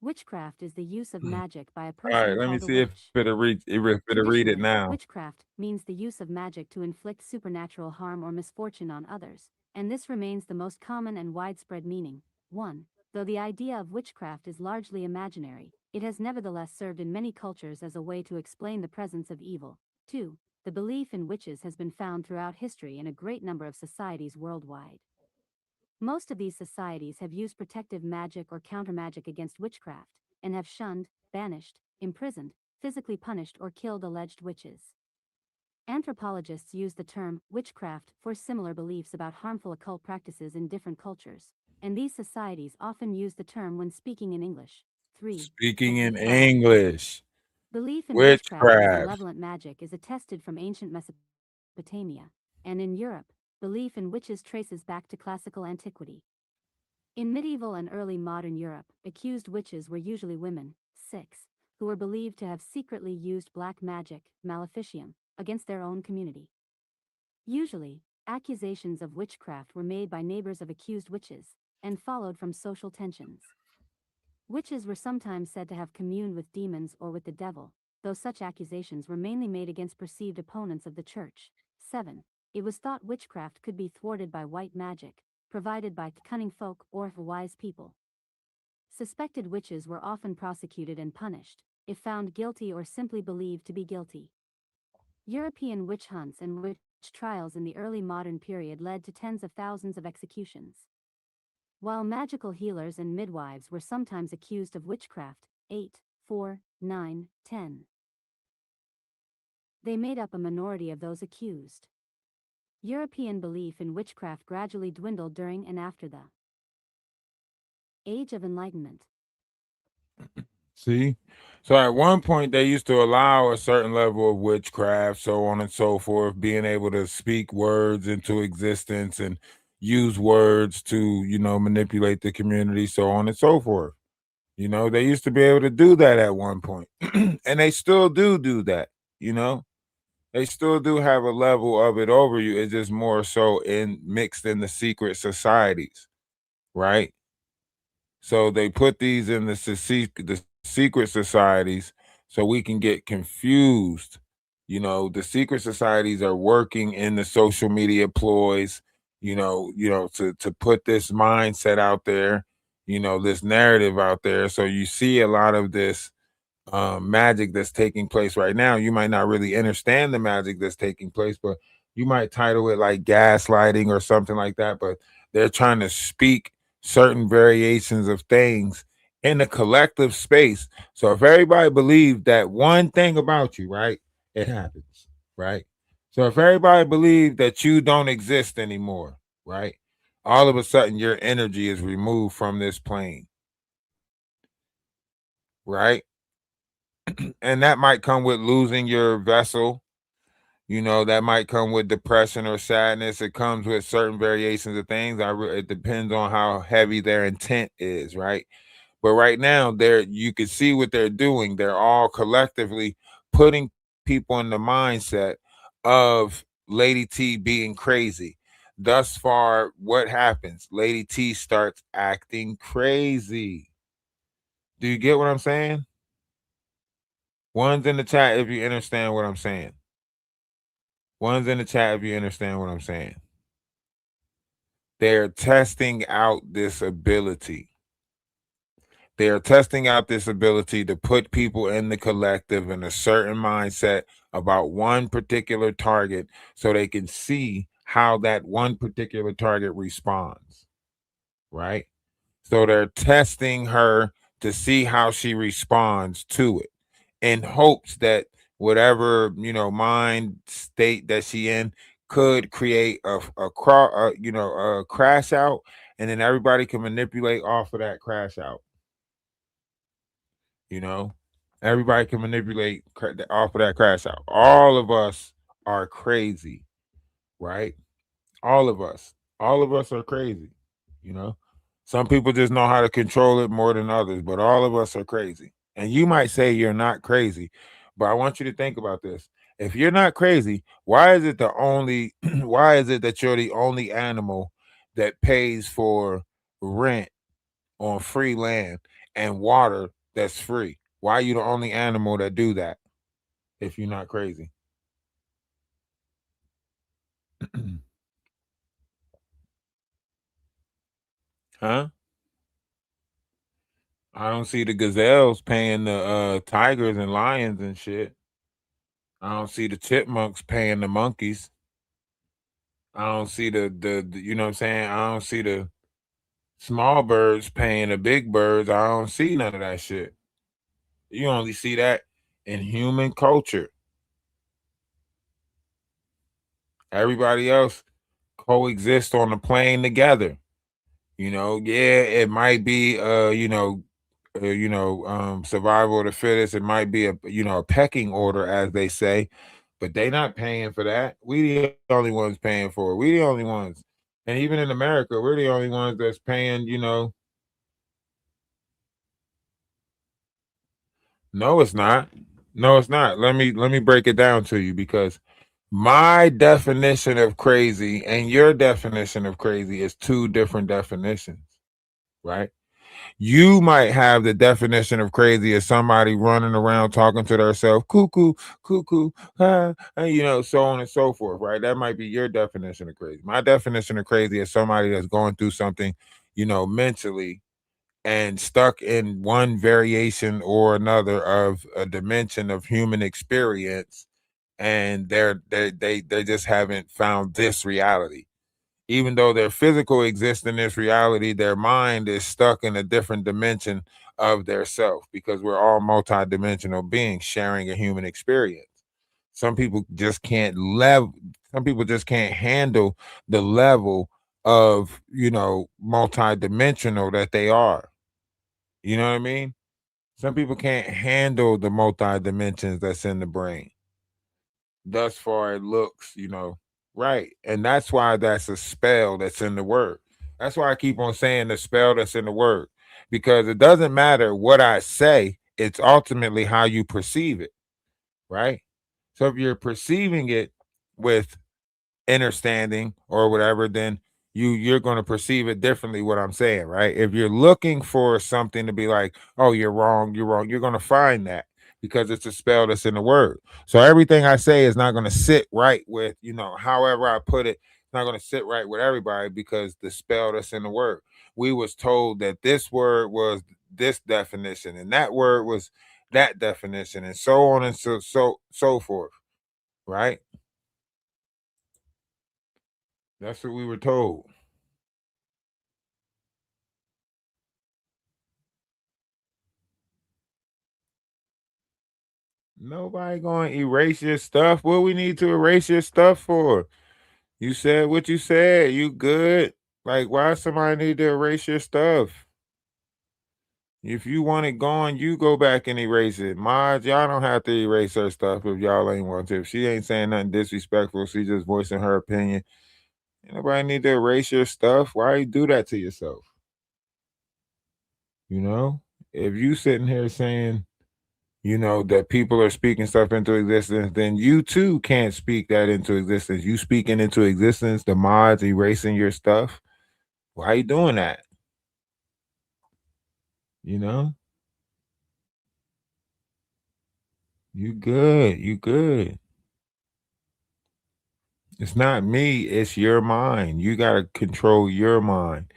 Witchcraft is the use of magic by a All person right, let me called a see if witch. it'll read it Traditionally, now. witchcraft means the use of magic to inflict supernatural harm or misfortune on others, and this remains the most common and widespread meaning. 1. Though the idea of witchcraft is largely imaginary, it has nevertheless served in many cultures as a way to explain the presence of evil. 2. The belief in witches has been found throughout history in a great number of societies worldwide. Most of these societies have used protective magic or countermagic against witchcraft, and have shunned, banished, imprisoned, physically punished or killed alleged witches. Anthropologists use the term witchcraft for similar beliefs about harmful occult practices in different cultures, and these societies often use the term when speaking in English. 3. Speaking in Technique 5. English. Belief in witchcraft as Witchcraft. malevolent magic is attested from ancient Mesopotamia, and in Europe, belief in witches traces back to classical antiquity. In medieval and early modern Europe, accused witches were usually women, 6, who were believed to have secretly used black magic, maleficium, against their own community. Usually, accusations of witchcraft were made by neighbors of accused witches, and followed from social tensions. Witches were sometimes said to have communed with demons or with the devil, though such accusations were mainly made against perceived opponents of the church. 7. It was thought witchcraft could be thwarted by white magic, provided by cunning folk or wise people. Suspected witches were often prosecuted and punished, if found guilty or simply believed to be guilty. European witch hunts and witch trials in the early modern period led to tens of thousands of executions. While magical healers and midwives were sometimes accused of witchcraft, 8, 4, 9, 10. They made up a minority of those accused. European belief in witchcraft gradually dwindled during and after the Age of Enlightenment. See? So at one point they used to allow a certain level of witchcraft, so on and so forth, being able to speak words into existence and use words to, manipulate the community, so on and so forth. You know, they used to be able to do that at one point, and they still do that. You know, they still do have a level of it over you. It's just more so in mixed in the secret societies, right? So they put these in the secret societies so we can get confused. You know, the secret societies are working in the social media ploys, to put this mindset out there, this narrative out there. So you see a lot of this magic that's taking place right now. You might not really understand the magic that's taking place, but you might title it like gaslighting or something like that. But they're trying to speak certain variations of things in the collective space. So if everybody believed that one thing about you, right, it happens, right? So if everybody believed that you don't exist anymore, right, all of a sudden your energy is removed from this plane, right? And that might come with losing your vessel. That might come with depression or sadness. It comes with certain variations of things. It depends on how heavy their intent is, right? But right now, you can see what they're doing. They're all collectively putting people in the mindset of Lady T being crazy. Thus far, what happens? Lady T starts acting crazy. Do you get what I'm saying? One's in the chat if you understand what I'm saying. One's in the chat if you understand what I'm saying. They're testing out this ability. They are testing out this ability to put people in the collective in a certain mindset about one particular target so they can see how that one particular target responds, right? So they're testing her to see how she responds to it in hopes that whatever, mind state that she in could create a crash out, and then everybody can manipulate off of that crash out. You know, everybody can manipulate off of that crash out. All of us are crazy, right? All of us. All of us are crazy, you know. Some people just know how to control it more than others, but all of us are crazy. And you might say you're not crazy, but I want you to think about this. If you're not crazy, why is it why is it that you're the only animal that pays for rent on free land and water that's free? Why are you the only animal that do that if you're not crazy? Huh? I don't see the gazelles paying the tigers and lions and shit. I don't see the chipmunks paying the monkeys. I don't see the you know what I'm saying? I don't see the small birds paying the big birds. I don't see none of that shit. You only see that in human culture. Everybody else coexist on the plane together. Yeah, it might be survival of the fittest. It might be a pecking order, as they say, but they not paying for that. We the only ones paying for it. We the only ones. And even in America, we're the only ones that's paying, No, it's not. No, it's not. Let me break it down to you, because my definition of crazy and your definition of crazy is two different definitions, right? You might have the definition of crazy as somebody running around talking to themselves, cuckoo, cuckoo, so on and so forth, right? That might be your definition of crazy. My definition of crazy is somebody that's going through something, mentally, and stuck in one variation or another of a dimension of human experience, and they just haven't found this reality. Even though their physical exists in this reality, their mind is stuck in a different dimension of their self, because we're all multidimensional beings sharing a human experience. Some people just can't some people just can't handle the level of, multidimensional that they are. You know what I mean? Some people can't handle the multi dimensions that's in the brain. Thus far, it looks, right. And that's why that's a spell that's in the word. That's why I keep on saying the spell that's in the word. because it doesn't matter what I say, it's ultimately how you perceive it, right? So if you're perceiving it with understanding or whatever, then you're going to perceive it differently, what I'm saying, right? If you're looking for something to be like, oh, you're wrong, you're going to find that, because it's a spell that's in the word. So everything I say is not going to sit right with, however I put it, it's not going to sit right with everybody, because the spell that's in the word. We was told that this word was this definition and that word was that definition, and so on and so forth, right? That's what we were told. Nobody going to erase your stuff. What we need to erase your stuff for? You said what you said. You good? Like, why somebody need to erase your stuff? If you want it gone, you go back and erase it. Mods, y'all don't have to erase her stuff if y'all ain't want to. If she ain't saying nothing disrespectful, she just voicing her opinion. Ain't nobody need to erase your stuff. Why you do that to yourself? If you sitting here saying, that people are speaking stuff into existence, then you too can't speak that into existence. You speaking into existence, the mods erasing your stuff. Why are you doing that? You know? You good. You good. It's not me, it's your mind. You got to control your mind.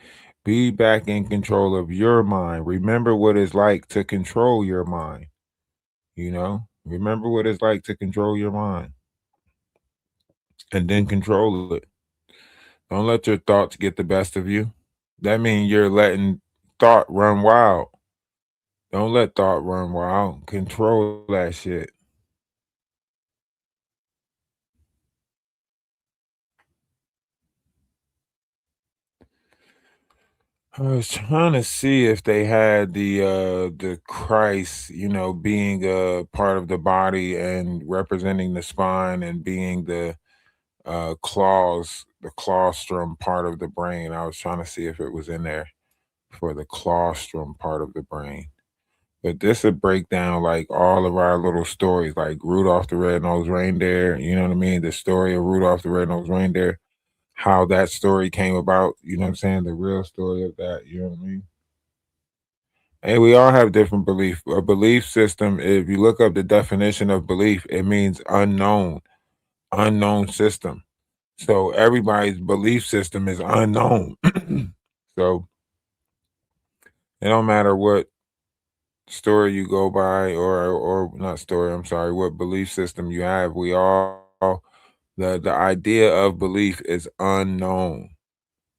Be back in control of your mind. Remember what it's like to control your mind. Remember what it's like to control your mind, and then control it. Don't let your thoughts get the best of you. That means you're letting thought run wild. Don't let thought run wild. Control that shit. I was trying to see if they had the Christ, being a part of the body and representing the spine and being the claws, the claustrum part of the brain. I was trying to see if it was in there for the claustrum part of the brain. But this would break down like all of our little stories, like Rudolph the Red-Nosed Reindeer. You know what I mean? The story of Rudolph the Red-Nosed Reindeer, how that story came about. You know what I'm saying? The real story of that. You know what I mean? And we all have different belief. A belief system, if you look up the definition of belief, it means unknown system. So everybody's belief system is unknown. So it don't matter what story you go by, or not story, I'm sorry, what belief system you have. We all, the idea of belief is unknown.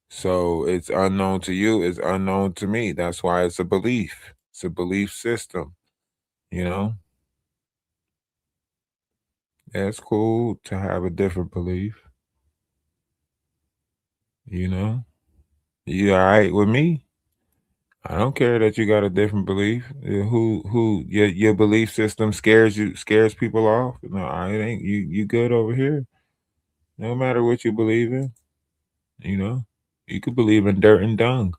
So it's unknown to you, it's unknown to me. That's why it's a belief. It's a belief system, you know? Yeah, it's cool to have a different belief, you know? You all right with me? I don't care that you got a different belief. Who your belief system scares people off? No, I ain't. You good over here. No matter what you believe in, you know, you could believe in dirt and dung.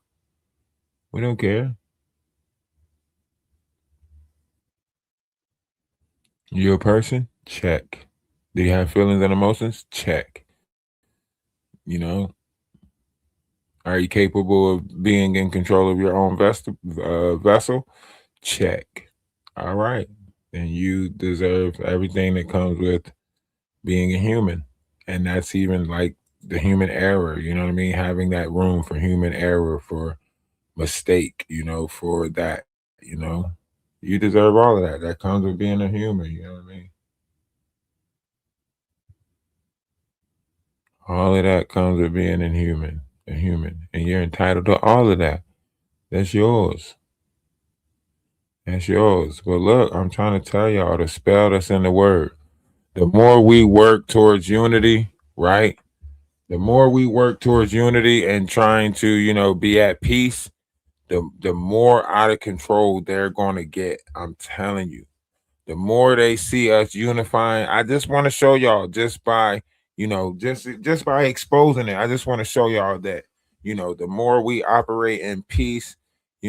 We don't care. You a person? Check. Do you have feelings and emotions? Check. You know, are you capable of being in control of your own vessel? Check. All right. Then you deserve everything that comes with being a human. And that's even like the human error, you know what I mean? Having that room for human error, for mistake, for that, you know. You deserve all of that. That comes with being a human, you know what I mean? All of that comes with being a human. And you're entitled to all of that. That's yours. That's yours. But look, I'm trying to tell y'all the spell that's in the word. The more we work towards unity, right? The more we work towards unity and trying to, be at peace, the more out of control they're going to get. I'm telling you. The more they see us unifying, I just want to show y'all, just by, just by exposing it. I just want to show y'all that, the more we operate in peace,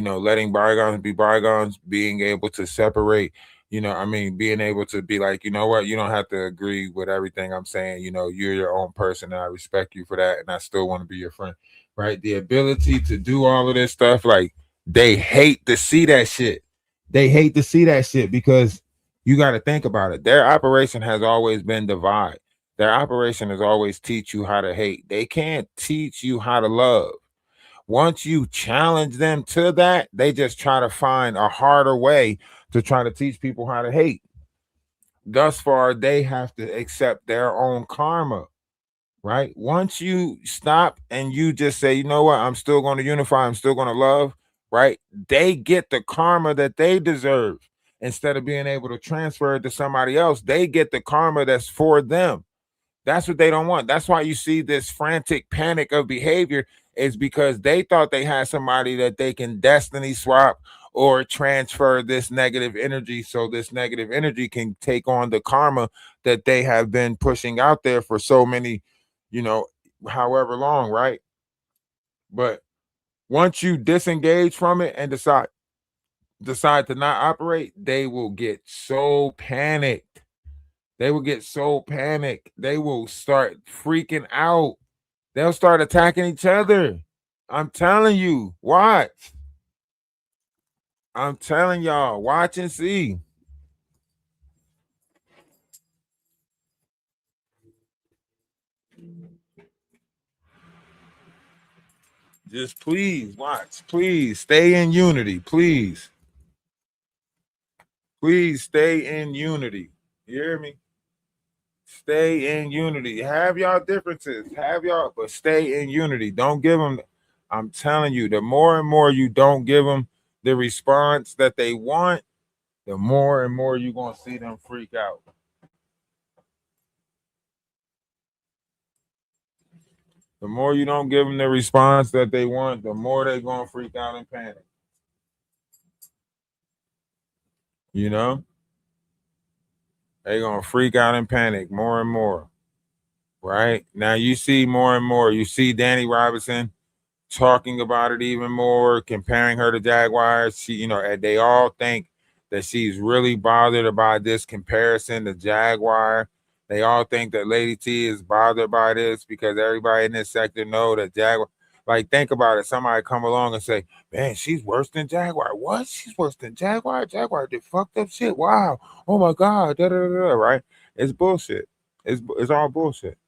letting bygones be bygones, being able to separate, being able to be like, you know what, you don't have to agree with everything I'm saying. You're your own person and I respect you for that. And I still want to be your friend, right? The ability to do all of this stuff, like they hate to see that shit. They hate to see that shit because you got to think about it. Their operation has always been divide. Their operation is always teach you how to hate. They can't teach you how to love. Once you challenge them to that, they just try to find a harder way to try to teach people how to hate. Thus far, they have to accept their own karma, right? Once you stop and you just say, you know what, I'm still going to unify, I'm still going to love, right? They get the karma that they deserve. Instead of being able to transfer it to somebody else, they get the karma that's for them. That's what they don't want. That's why you see this frantic panic of behavior is because they thought they had somebody that they can destiny swap or transfer this negative energy so this negative energy can take on the karma that they have been pushing out there for so many, you know, however long, right? But once you disengage from it and decide to not operate, they will get so panicked. They will get so panicked. They will start freaking out. They'll start attacking each other. I'm telling you, watch. I'm telling y'all, watch and see. Just please watch. Please stay in unity. Please. Please stay in unity. You hear me? Stay in unity. Have y'all differences. Have y'all, but stay in unity. Don't give them. I'm telling you, the more and more you don't give them the response that they want, the more and more you're going to see them freak out. The more you don't give them the response that they want, the more they're going to freak out and panic. You know? They're going to freak out and panic more and more. Right? Now you see more and more. You see Danny Robinson talking about it even more, comparing her to Jaguars. She, and they all think that she's really bothered about this comparison to Jaguar. They all think that Lady T is bothered by this because everybody in this sector know that Jaguar. Like, think about it. Somebody come along and say, "Man, she's worse than Jaguar." What? She's worse than Jaguar? Jaguar did fucked up shit. Wow. Oh my God. Da, da, da, da, right? It's bullshit. It's all bullshit.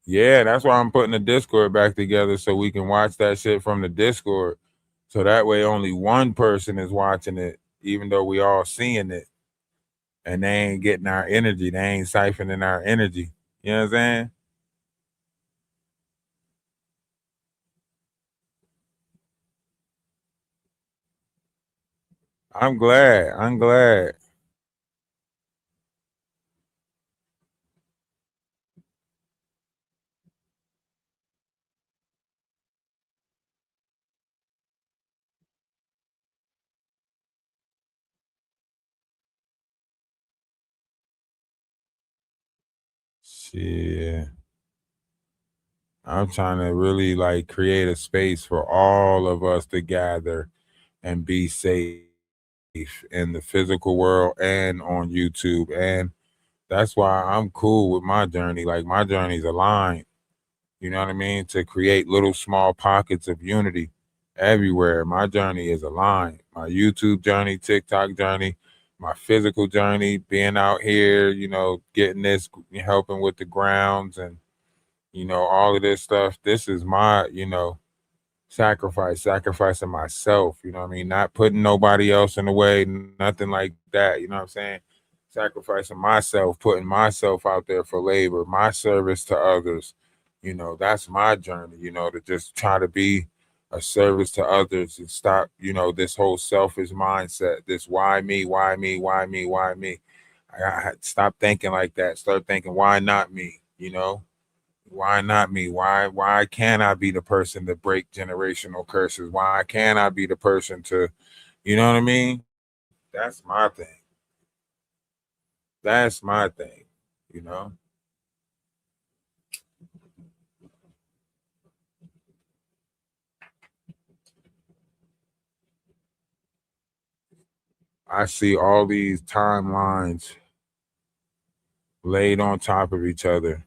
Yeah, that's why I'm putting the Discord back together so we can watch that shit from the Discord. So that way only one person is watching it, even though we all seeing it. And they ain't getting our energy. They ain't siphoning our energy. You know what I'm saying? I'm glad. I'm glad. Shit. I'm trying to really like create a space for all of us to gather and be safe in the physical world and on YouTube. And that's why I'm cool with my journey. Like my journey's aligned. You know what I mean? To create little small pockets of unity everywhere. My journey is aligned. My YouTube journey, TikTok journey, my physical journey, being out here, getting this, helping with the grounds and, all of this stuff. This is my, sacrificing myself, you know what I mean? Not putting nobody else in the way, nothing like that, you know what I'm saying? Sacrificing myself, putting myself out there for labor, my service to others. That's my journey, to just try to be a service to others and stop, this whole selfish mindset, this why me, why me, why me, why me. I stop thinking like that. Start thinking, why not me? Why not me? Why can't I be the person to break generational curses? Why can't I be the person to, you know what I mean? That's my thing. That's my thing, you know? I see all these timelines laid on top of each other,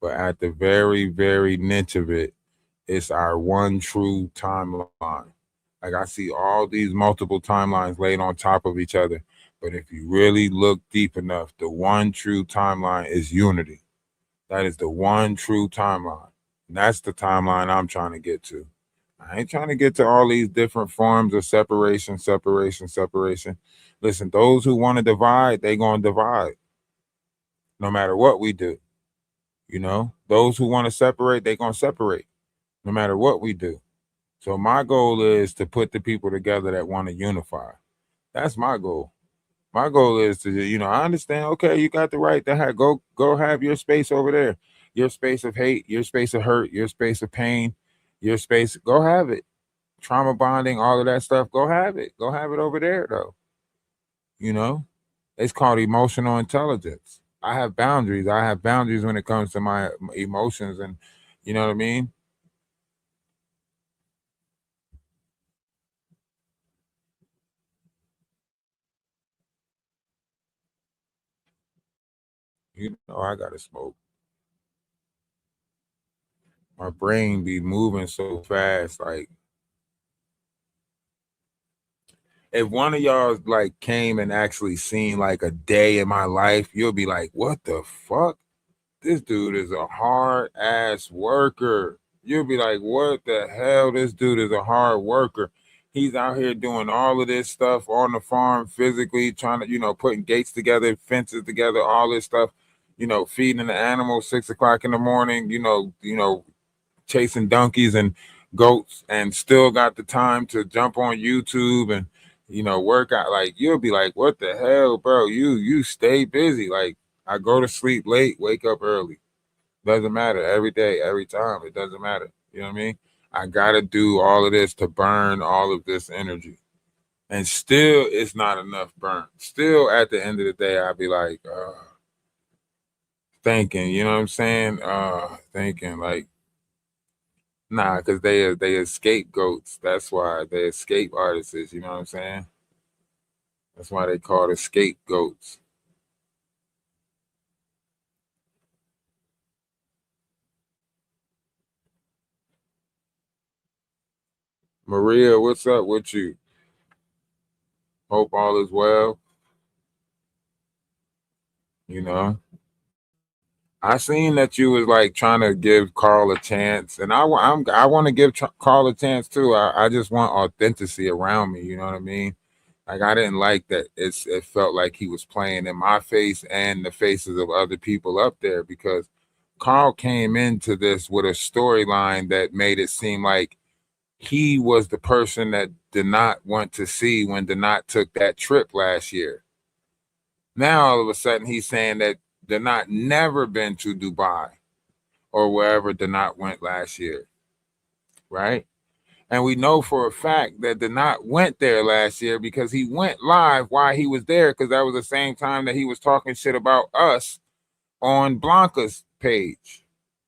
but at the very, very niche of it, it's our one true timeline. Like I see all these multiple timelines laid on top of each other, but if you really look deep enough, the one true timeline is unity. That is the one true timeline. And that's the timeline I'm trying to get to. I ain't trying to get to all these different forms of separation, separation, separation. Listen, those who want to divide, they going to divide no matter what we do. You know, those who want to separate, they going to separate no matter what we do. So my goal is to put the people together that want to unify. That's my goal. My goal is to, I understand. Okay, you got the right to go have your space over there, your space of hate, your space of hurt, your space of pain, your space. Go have it. Trauma bonding, all of that stuff. Go have it. Go have it over there, though. You know, it's called emotional intelligence. I have boundaries. I have boundaries when it comes to my emotions, and you know what I mean. You know, I gotta smoke. My brain be moving so fast. Like if one of y'all like came and actually seen like a day in my life, you'll be like, "What the fuck? This dude is a hard ass worker." You'll be like, "What the hell? This dude is a hard worker. He's out here doing all of this stuff on the farm, physically trying to, putting gates together, fences together, all this stuff." Feeding the animals 6 o'clock in the morning. Chasing donkeys and goats and still got the time to jump on YouTube and work out. Like you'll be like, what the hell, bro? You stay busy. Like I go to sleep late, wake up early. Doesn't matter. Every day, every time. It doesn't matter. You know what I mean? I gotta do all of this to burn all of this energy. And still it's not enough burn. Still at the end of the day, I'll be like, thinking, you know what I'm saying? Thinking like nah, because they are scapegoats. That's why they escape artists. You know what I'm saying? That's why they call it scapegoats. Maria, what's up with you? Hope all is well. You know, I seen that you was like trying to give Carl a chance, and I want to give Carl a chance too. I just want authenticity around me. You know what I mean? Like I didn't like that. It felt like he was playing in my face and the faces of other people up there because Carl came into this with a storyline that made it seem like he was the person that did not want to see when Denat took that trip last year. Now all of a sudden he's saying that Denat never been to Dubai or wherever Denat went last year, right? And we know for a fact that Denat went there last year because he went live while he was there because that was the same time that he was talking shit about us on Blanca's page,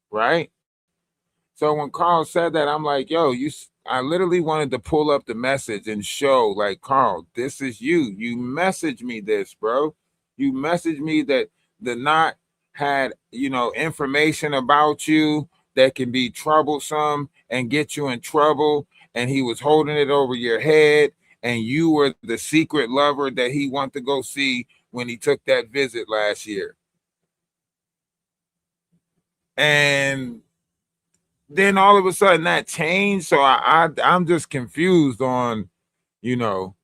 right? So when Carl said that, I'm like, yo, I literally wanted to pull up the message and show, like, Carl, this is you. You messaged me this, bro. You messaged me that the knot had, information about you that can be troublesome and get you in trouble. And he was holding it over your head. And you were the secret lover that he wanted to go see when he took that visit last year. And then all of a sudden that changed. So I'm just confused on, you know,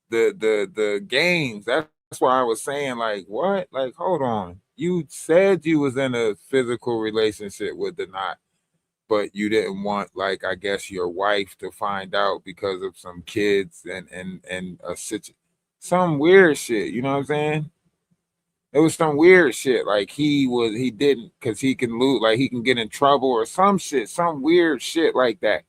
the games. That's why I was saying, like, what? Like, hold on. You said you was in a physical relationship with the knot, but you didn't want, like, I guess your wife to find out because of some kids and a some weird shit. You know what I'm saying? It was some weird shit. Like he didn't because he can lose, like he can get in trouble or some shit, some weird shit like that.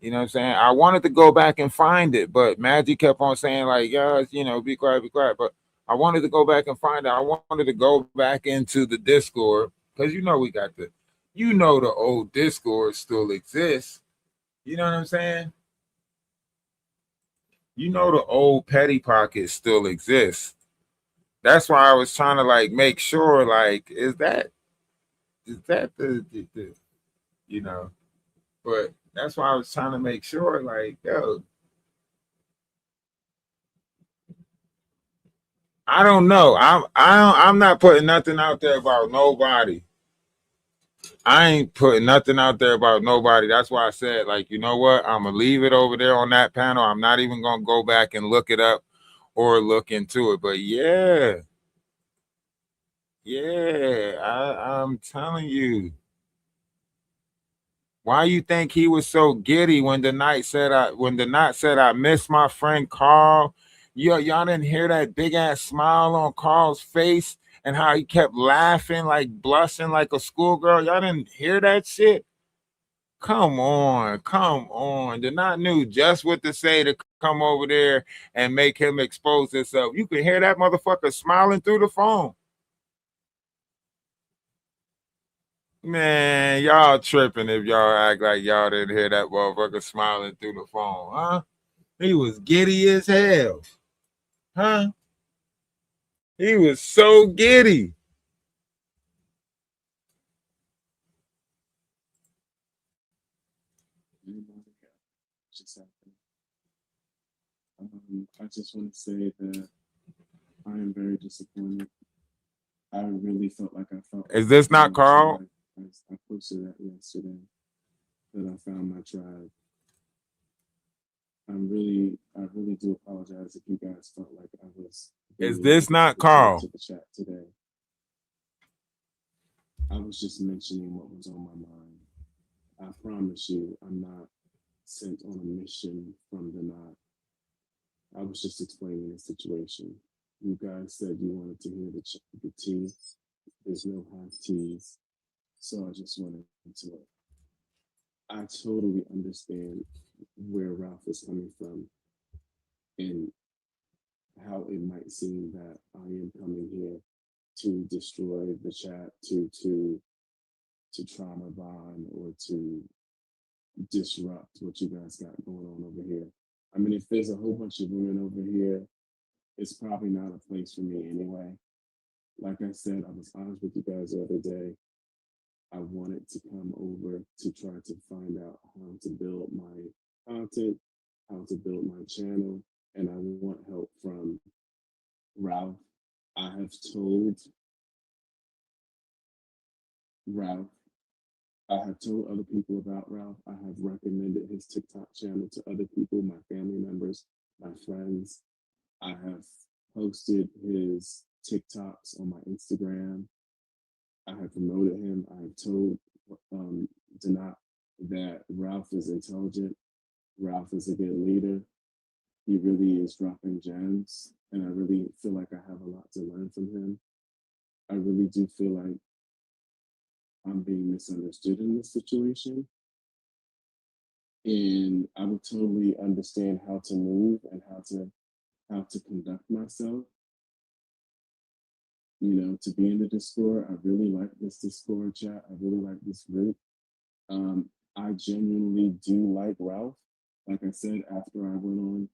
You know what I'm saying? I wanted to go back and find it, but Magic kept on saying like, yeah, be quiet, be quiet. But I wanted to go back and find it. I wanted to go back into the Discord because we got the old Discord still exists. You know what I'm saying? The old Petty Pocket still exists. That's why I was trying to like make sure, like, is that the you know? But that's why I was trying to make sure, like, yo, I don't know. I'm not putting nothing out there about nobody. I ain't putting nothing out there about nobody. That's why I said, like, you know what? I'm gonna leave it over there on that panel. I'm not even gonna go back and look it up or look into it. But yeah, yeah, I'm telling you. Why you think he was so giddy when the night said I miss my friend Carl? Y'all didn't hear that big ass smile on Carl's face and how he kept laughing, like blushing like a schoolgirl. Y'all didn't hear that shit? Come on, come on. The not knew just what to say to come over there and make him expose himself. You could hear that motherfucker smiling through the phone. Man, y'all tripping if y'all act like y'all didn't hear that motherfucker smiling through the phone, huh? He was giddy as hell, huh? He was so giddy. Just happened. I just want to say that I am very disappointed. I really felt like I felt. Is this not Carl? I posted that yesterday that I found my tribe. I really do apologize if you guys felt like I was. Is this not Carl? To the chat today. I was just mentioning what was on my mind. I promise you, I'm not sent on a mission from the knot. I was just explaining the situation. You guys said you wanted to hear the tea. There's no half teas. So I just wanted to. I totally understand where Ralph is coming from and how it might seem that I am coming here to destroy the chat, to trauma bond or to disrupt what you guys got going on over here. I mean, if there's a whole bunch of women over here, it's probably not a place for me anyway. Like I said, I was honest with you guys the other day. I wanted to come over to try to find out how to build my content, how to build my channel, and I want help from Ralph. I have told Ralph, I have told other people about Ralph. I have recommended his TikTok channel to other people, my family members, my friends. I have posted his TikToks on my Instagram. I have promoted him. I have told Danat that Ralph is intelligent. Ralph is a good leader. He really is dropping gems. And I really feel like I have a lot to learn from him. I really do feel like I'm being misunderstood in this situation. And I would totally understand how to move and how to conduct myself. To be in the Discord. I really like this Discord chat. I really like this group. I genuinely do like Ralph. Like I said, after I went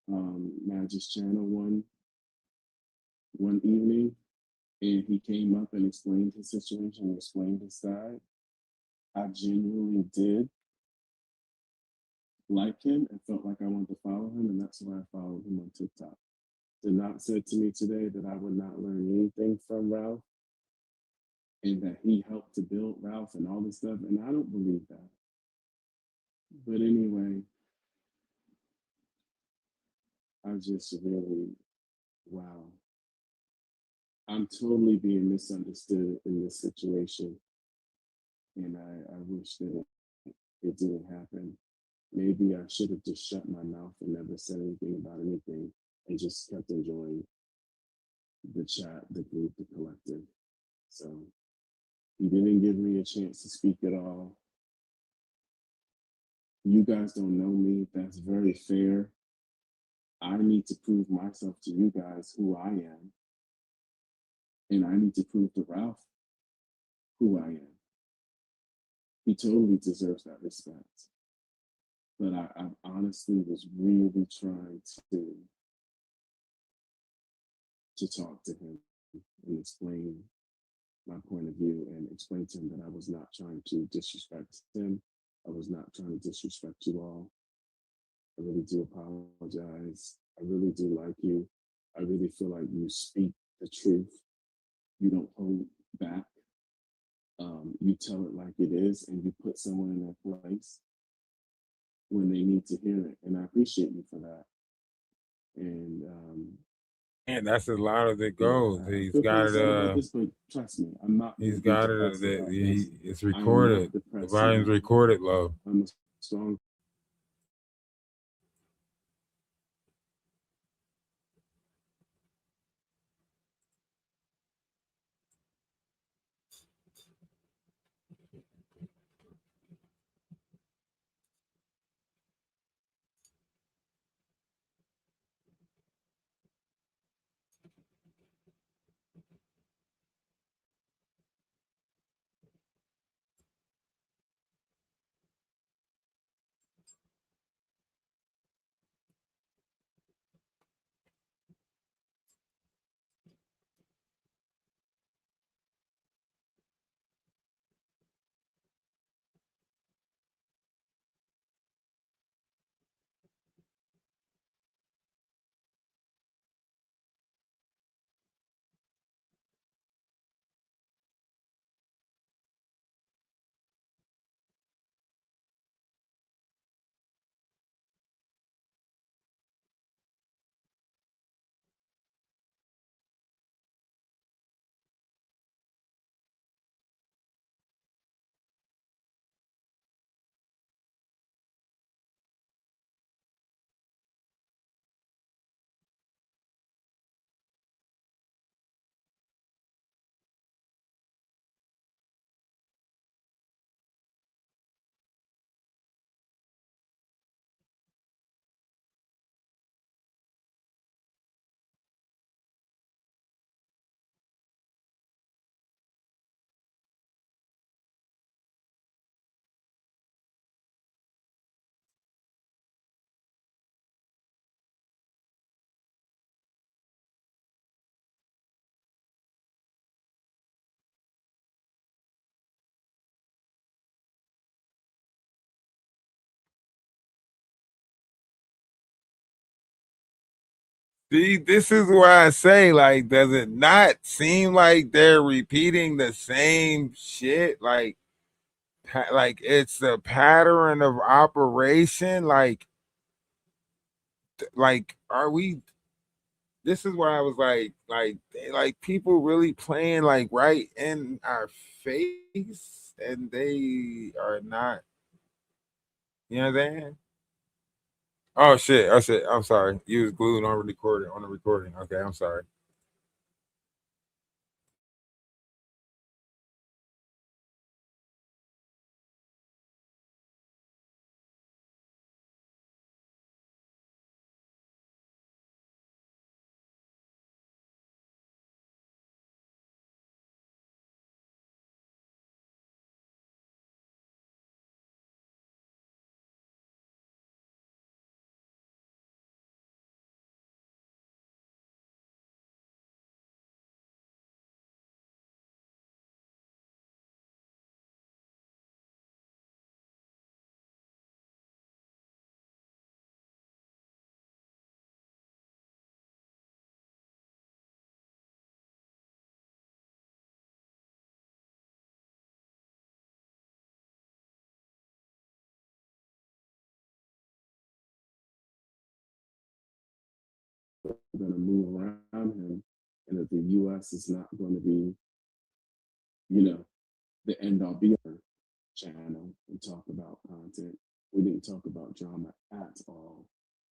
on Magic's channel one evening, and he came up and explained his situation, explained his side, I genuinely did like him and felt like I wanted to follow him, and that's why I followed him on TikTok. Denat said to me today that I would not learn anything from Ralph and that he helped to build Ralph and all this stuff, and I don't believe that. But anyway, I just really, wow. I'm totally being misunderstood in this situation, and I wish that it didn't happen. Maybe I should have just shut my mouth and never said anything about anything and just kept enjoying the chat, the group, the collective. So he didn't give me a chance to speak at all. You guys don't know me. That's very fair. I need to prove myself to you guys who I am. And I need to prove to Ralph who I am. He totally deserves that respect. But I honestly was really trying to talk to him and explain my point of view and explain to him that I was not trying to disrespect him. I was not trying to disrespect you all. I really do apologize. I really do like you. I really feel like you speak the truth. You don't hold back. You tell it like it is, and you put someone in their place when they need to hear it. And I appreciate you for that. And And that's as loud as it yeah, goes. I He's feel kind got of it. sad about this, but trust me, I'm not going He's to be got it. depressed about this. It's I am not recorded. The depressed volume's now. recorded, love. I'm a strong. See, this is why I say, like, does it not seem like they're repeating the same shit? Like it's a pattern of operation. Like, are we? This is why I was like people really playing like right in our face, and they are not. You know what I'm saying? Oh shit! Oh shit! I'm sorry. You was glued on recording on the recording. Okay, I'm sorry. Going to move around him, and that the U.S. is not going to be, the end all be all channel and talk about content. We didn't talk about drama at all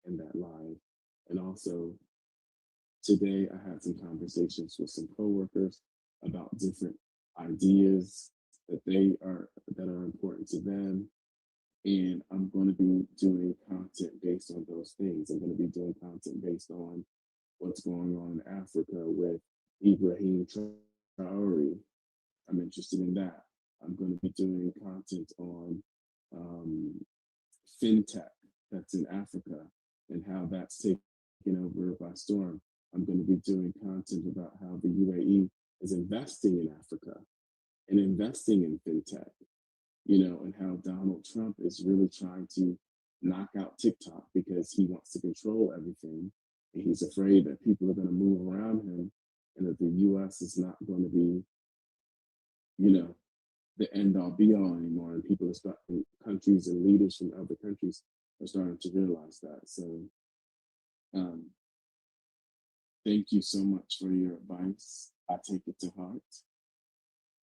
in that live, and also Today, I had some conversations with some coworkers about different ideas that are important to them, and I'm going to be doing content based on those things. I'm going to be doing content based on what's going on in Africa with Ibrahim Traore. I'm interested in that. I'm going to be doing content on um, fintech that's in Africa and how that's taken over by storm. I'm going to be doing content about how the UAE is investing in Africa and investing in fintech, and how Donald Trump is really trying to knock out TikTok because he wants to control everything. And he's afraid that people are going to move around him and that the US is not going to be, the end all be all anymore. And people are starting, countries and leaders from other countries are starting to realize that. So um, thank you so much for your advice. I take it to heart.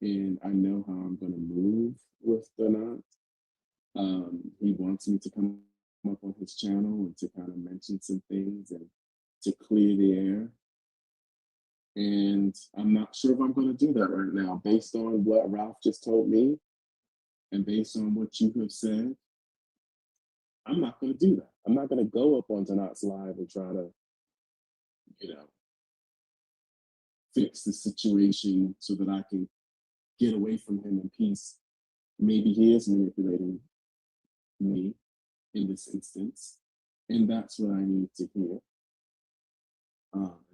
And I know how I'm going to move with Donat. He wants me to come up on his channel and to kind of mention some things and to clear the air. And I'm not sure if I'm going to do that right now, based on what Ralph just told me and based on what you have said. I'm not going to do that. I'm not going to go up on Donat's live and try to, fix the situation so that I can get away from him in peace. Maybe he is manipulating me in this instance, and that's what I need to hear.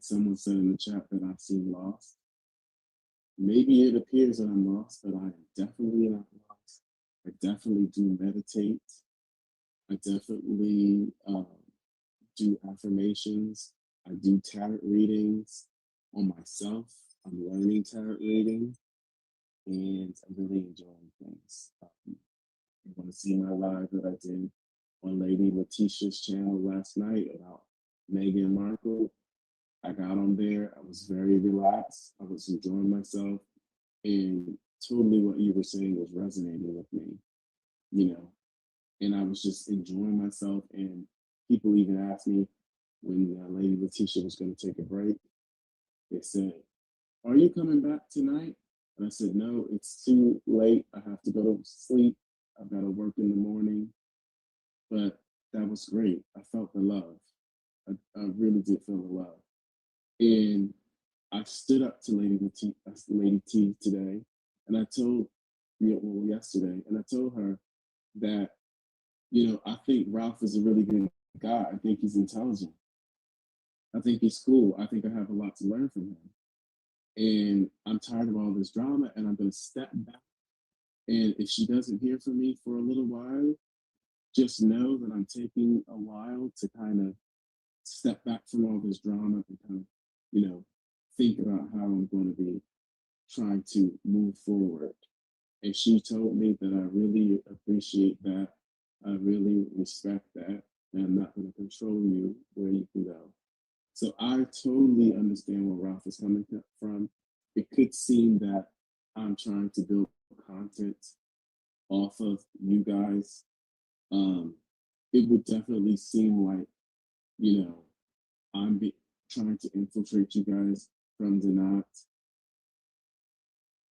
Someone said in the chat that I seem lost. Maybe it appears that I'm lost, but I am definitely not lost. I definitely do meditate. I definitely do affirmations. I do tarot readings on myself. I'm learning tarot reading, and I'm really enjoying things. You want to see my live that I did on Lady Letitia's channel last night about Meghan Markle? I got on there. I was very relaxed. I was enjoying myself, and totally what you were saying was resonating with me, and I was just enjoying myself. And people even asked me when Lady Letitia was going to take a break. They said, "Are you coming back tonight?" And I said, "No, it's too late. I have to go to sleep. I've got to work in the morning." But that was great. I felt the love. I really did feel the love. And I stood up to Lady T today, and I told, yesterday, and I told her that, I think Ralph is a really good guy. I think he's intelligent. I think he's cool. I think I have a lot to learn from him. And I'm tired of all this drama, and I'm going to step back. And if she doesn't hear from me for a little while, just know that I'm taking a while to kind of step back from all this drama and kind of, think about how I'm going to be trying to move forward. And she told me that I really appreciate that. I really respect that. And I'm not going to control you where you can go. So I totally understand where Ralph is coming from. It could seem that I'm trying to build content off of you guys. It would definitely seem like, I'm trying to infiltrate you guys from the knot.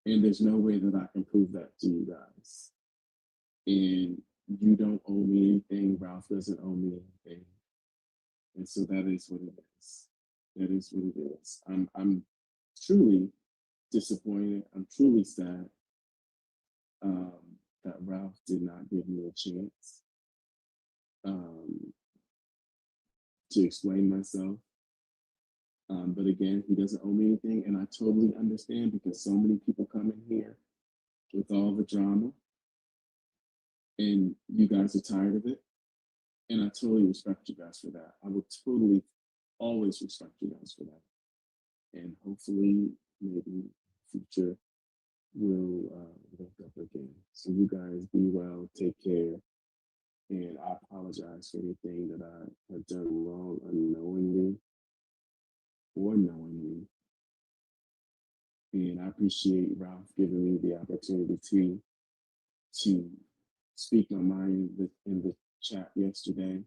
And there's no way that I can prove that to you guys. And you don't owe me anything. Ralph doesn't owe me anything. And so that is what it is. That is what it is. I'm truly disappointed. I'm truly sad that Ralph did not give me a chance to explain myself. But again, he doesn't owe me anything, and I totally understand because so many people come in here with all the drama, and you guys are tired of it. And I totally respect you guys for that. I will totally always respect you guys for that. And hopefully, maybe future will link up again. So you guys be well, take care. And I apologize for anything that I have done wrong unknowingly or knowingly. And I appreciate Ralph giving me the opportunity to speak my mind in the chat yesterday.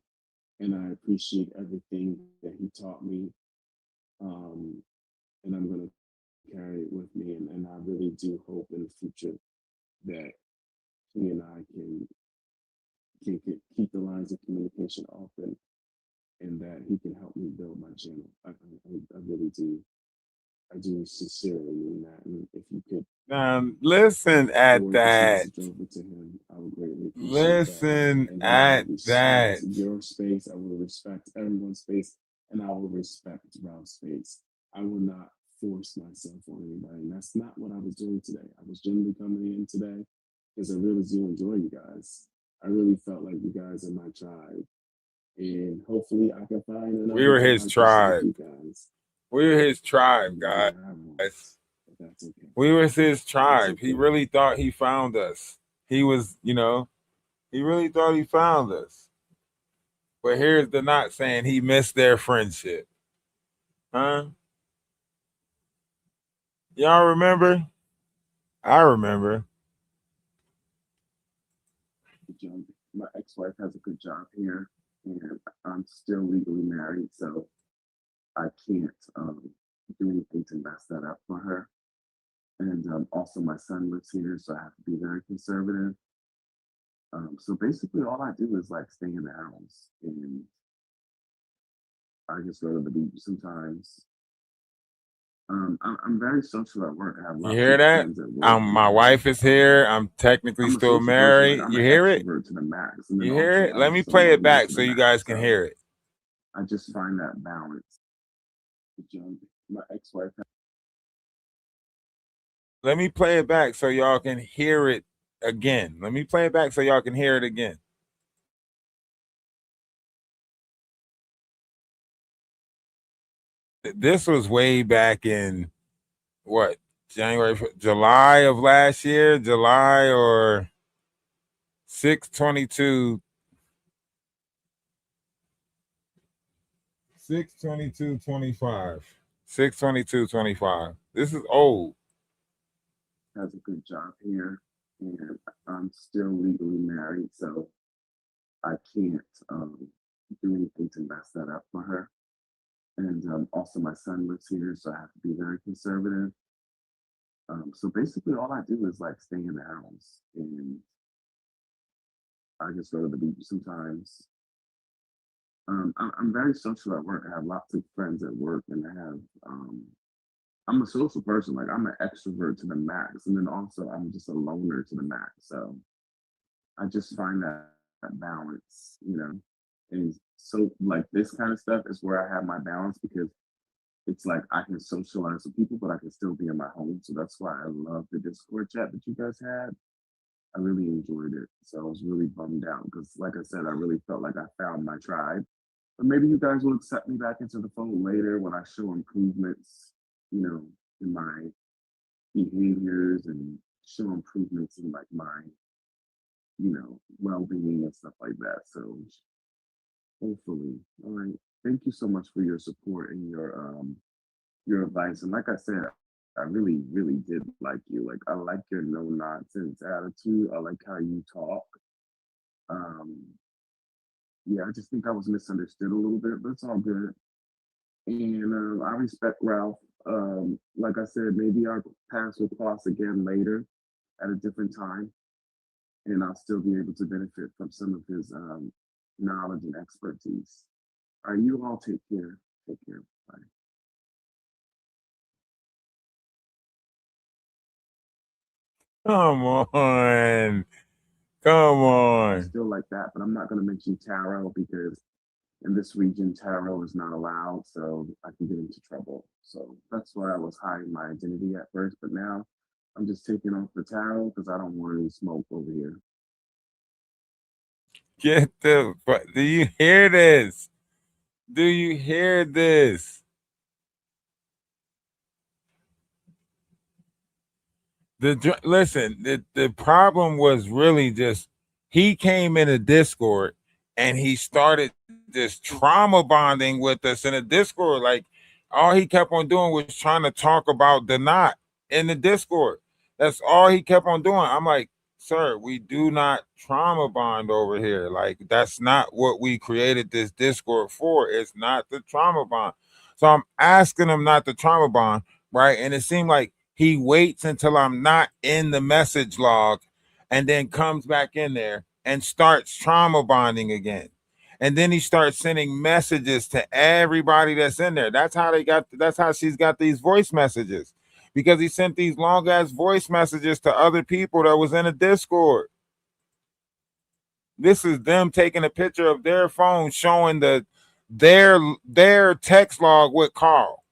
And I appreciate everything that he taught me and I'm going to carry it with me. And I really do hope in the future that he and I can keep the lines of communication open, and that he can help me build my channel. I really do. I do sincerely mean that. And if you could Listen at forward this that. message over to him, I would greatly appreciate that. Listen And then I at will respect that. your space. I will respect everyone's space, and I will respect Ralph's space. I will not force myself on anybody. And that's not what I was doing today. I was genuinely coming in today because I really do enjoy you guys. I really felt like you guys are my tribe. And hopefully I can find We another were his tribe just like tribe. you guys. We were his tribe, Yeah, guys. I was. But that's okay. We was his That's tribe. He okay. really thought he found us. He was, he really thought he found us. But here's the not saying he missed their friendship. Huh? Y'all remember? I remember. Job. My ex-wife has a good job here, and I'm still legally married, so I can't do anything to mess that up for her. And also, my son lives here, so I have to be very conservative. So basically, all I do is like stay in the house, and I just go to the beach sometimes. I'm very social at work. I have You lots hear of that? friends at work, and My I have wife is here. I'm technically I'm a still social person. Like married. I'm You an hear it? extrovert to the max, and then You hear also it? Let I'm me just a play it loner back to so the you max. guys can So hear it. I just find that balance. My ex-wife. Let me play it back so y'all can hear it again. Let me play it back so y'all can hear it again. This was way back in what? July of last year, July or 6/22, 6/22/25, 6/22/25. This is old. Has a good job here, and I'm still legally married, so I can't do anything to mess that up for her. And also, my son lives here, so I have to be very conservative. So basically, all I do is like stay in the house, and I just go to the beach sometimes. I'm very social at work. I have lots of friends at work, and I have I'm a social person. Like I'm an extrovert to the max, and then also I'm just a loner to the max. So I just find that balance, And so like this kind of stuff is where I have my balance because it's like I can socialize with people, but I can still be in my home. So that's why I love the Discord chat that you guys had. I really enjoyed it. So I was really bummed out because, like I said, I really felt like I found my tribe. But maybe you guys will accept me back into the fold later when I show improvements, in my behaviors and show improvements in like my, well-being and stuff like that. So hopefully, all right. Thank you so much for your support and your advice. And like I said, I really, really did like you. Like I like your no nonsense attitude. I like how you talk. Um, yeah, I just think I was misunderstood a little bit, but it's all good. And I respect Ralph. Like I said, maybe our paths will cross again later at a different time, and I'll still be able to benefit from some of his knowledge and expertise. All right, you all take care. Take care. Bye. Come on. Come on. Still like that, but I'm not going to mention tarot because in this region, tarot is not allowed, so I can get into trouble. So that's why I was hiding my identity at first, but now I'm just taking off the tarot because I don't want any smoke over here. Do you hear this? Do you hear this? Listen, the problem was really just he came in a Discord and he started this trauma bonding with us in a Discord. Like all he kept on doing was trying to talk about the knot in the Discord. That's all he kept on doing. I'm like, sir, we do not trauma bond over here. Like that's not what we created this Discord for. It's not the trauma bond. So I'm asking him not to trauma bond, right? And it seemed like he waits until I'm not in the message log and then comes back in there and starts trauma bonding again. And then he starts sending messages to everybody that's in there. That's how she's got these voice messages. Because he sent these long ass voice messages to other people that was in a Discord. This is them taking a picture of their phone showing their text log with Carl,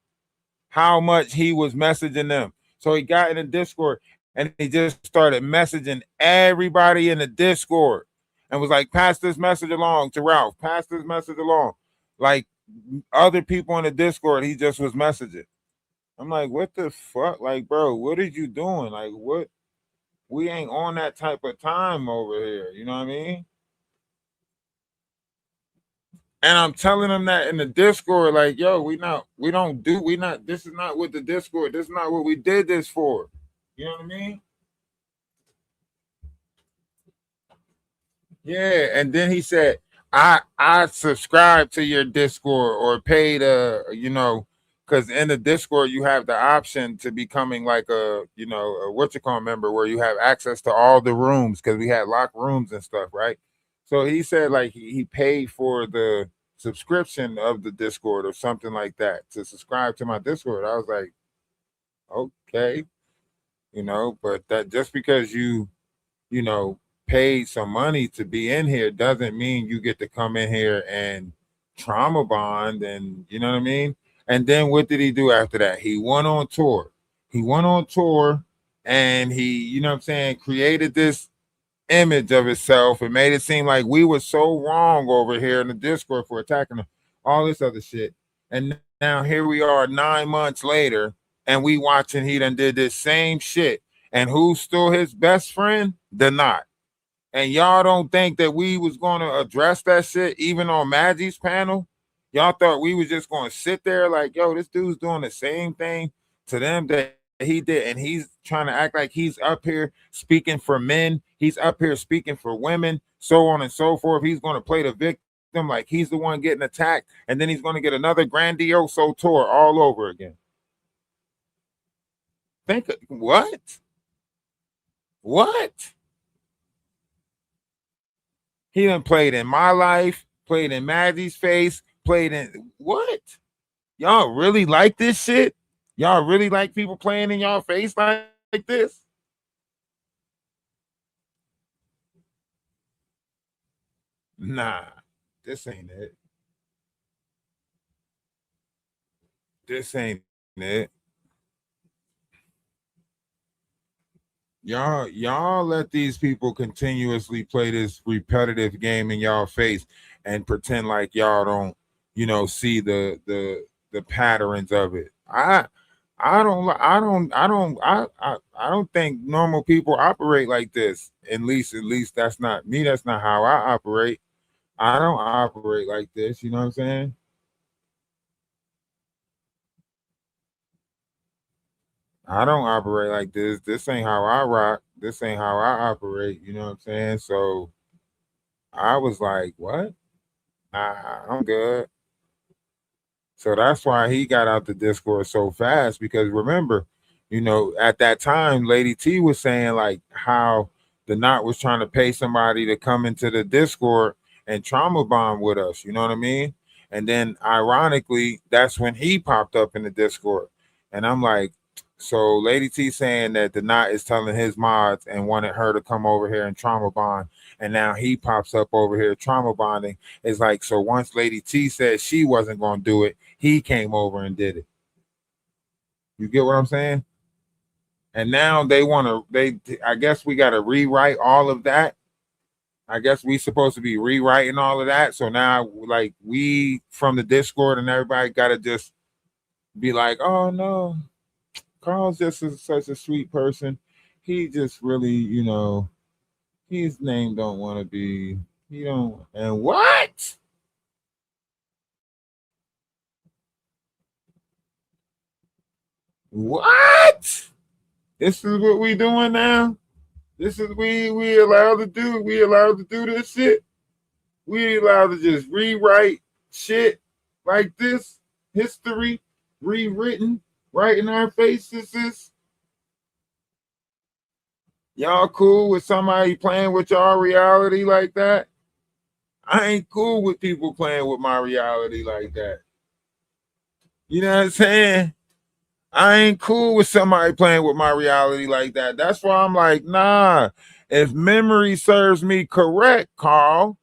how much he was messaging them. So he got in the Discord and he just started messaging everybody in the Discord and was like, pass this message along to Ralph, pass this message along. Like other people in the Discord, he just was messaging. I'm like, what the fuck? Like, bro, what are you doing? Like, what? We ain't on that type of time over here. You know what I mean? And I'm telling them that in the Discord, like, yo, we not, this is not what the Discord, this is not what we did this for. You know what I mean? Yeah. And then he said, I subscribe to your Discord or paid because in the Discord you have the option to becoming like a what you call member where you have access to all the rooms because we had locked rooms and stuff, right? So he said like he paid for the subscription of the Discord or something like that to subscribe to my Discord. I was like, okay, but that just because you know, paid some money to be in here doesn't mean you get to come in here and trauma bond and you know what I mean? And then what did he do after that? He went on tour. He went on tour and he, you know what I'm saying, created this image of himself and made it seem like we were so wrong over here in the Discord for attacking him, all this other shit. And now here we are 9 months later, and we watching he done did this same shit. And who's still his best friend? The Knot. And y'all don't think that we was going to address that shit even on Maggie's panel? Y'all thought we was just going to sit there like, yo, this dude's doing the same thing to them that he did, and he's trying to act like he's up here speaking for men. He's up here speaking for women, so on and so forth. He's going to play the victim like he's the one getting attacked, and then he's going to get another grandiose tour all over again. Think what? What? He done played in my life, played in Maggie's face, played in what? Y'all really like this shit? Y'all really like people playing in y'all face like this? Nah, this ain't it. This ain't it. Y'all let these people continuously play this repetitive game in y'all face and pretend like y'all don't, see the patterns of it. I don't think normal people operate like this. At least that's not me. That's not how I operate. I don't operate like this. You know what I'm saying? I don't operate like this. This ain't how I rock. This ain't how I operate. You know what I'm saying? So I was like, what? I'm good. So that's why he got out the Discord so fast because remember, at that time, Lady T was saying like how the Knot was trying to pay somebody to come into the Discord and trauma bond with us. You know what I mean? And then ironically, that's when he popped up in the Discord. And I'm like, so Lady T saying that the Knot is telling his mods and wanted her to come over here and trauma bond. And now he pops up over here trauma bonding. It's like, so once Lady T said she wasn't going to do it, he came over and did it. You get what I'm saying? And now I guess we got to rewrite all of that. I guess we supposed to be rewriting all of that. So now, like, we from the Discord and everybody got to just be like, oh no, Carl's just such a sweet person. He just really, his name don't want to be, he don't, and what? What? This is what we doing now? This is we allowed to do. We allowed to do this shit. We allowed to just rewrite shit like this. history rewritten right in our faces? Y'all cool with somebody playing with y'all reality like that? I ain't cool with people playing with my reality like that. You know what I'm saying? I ain't cool with somebody playing with my reality like that. That's why I'm like, nah. If memory serves me correct, Carl,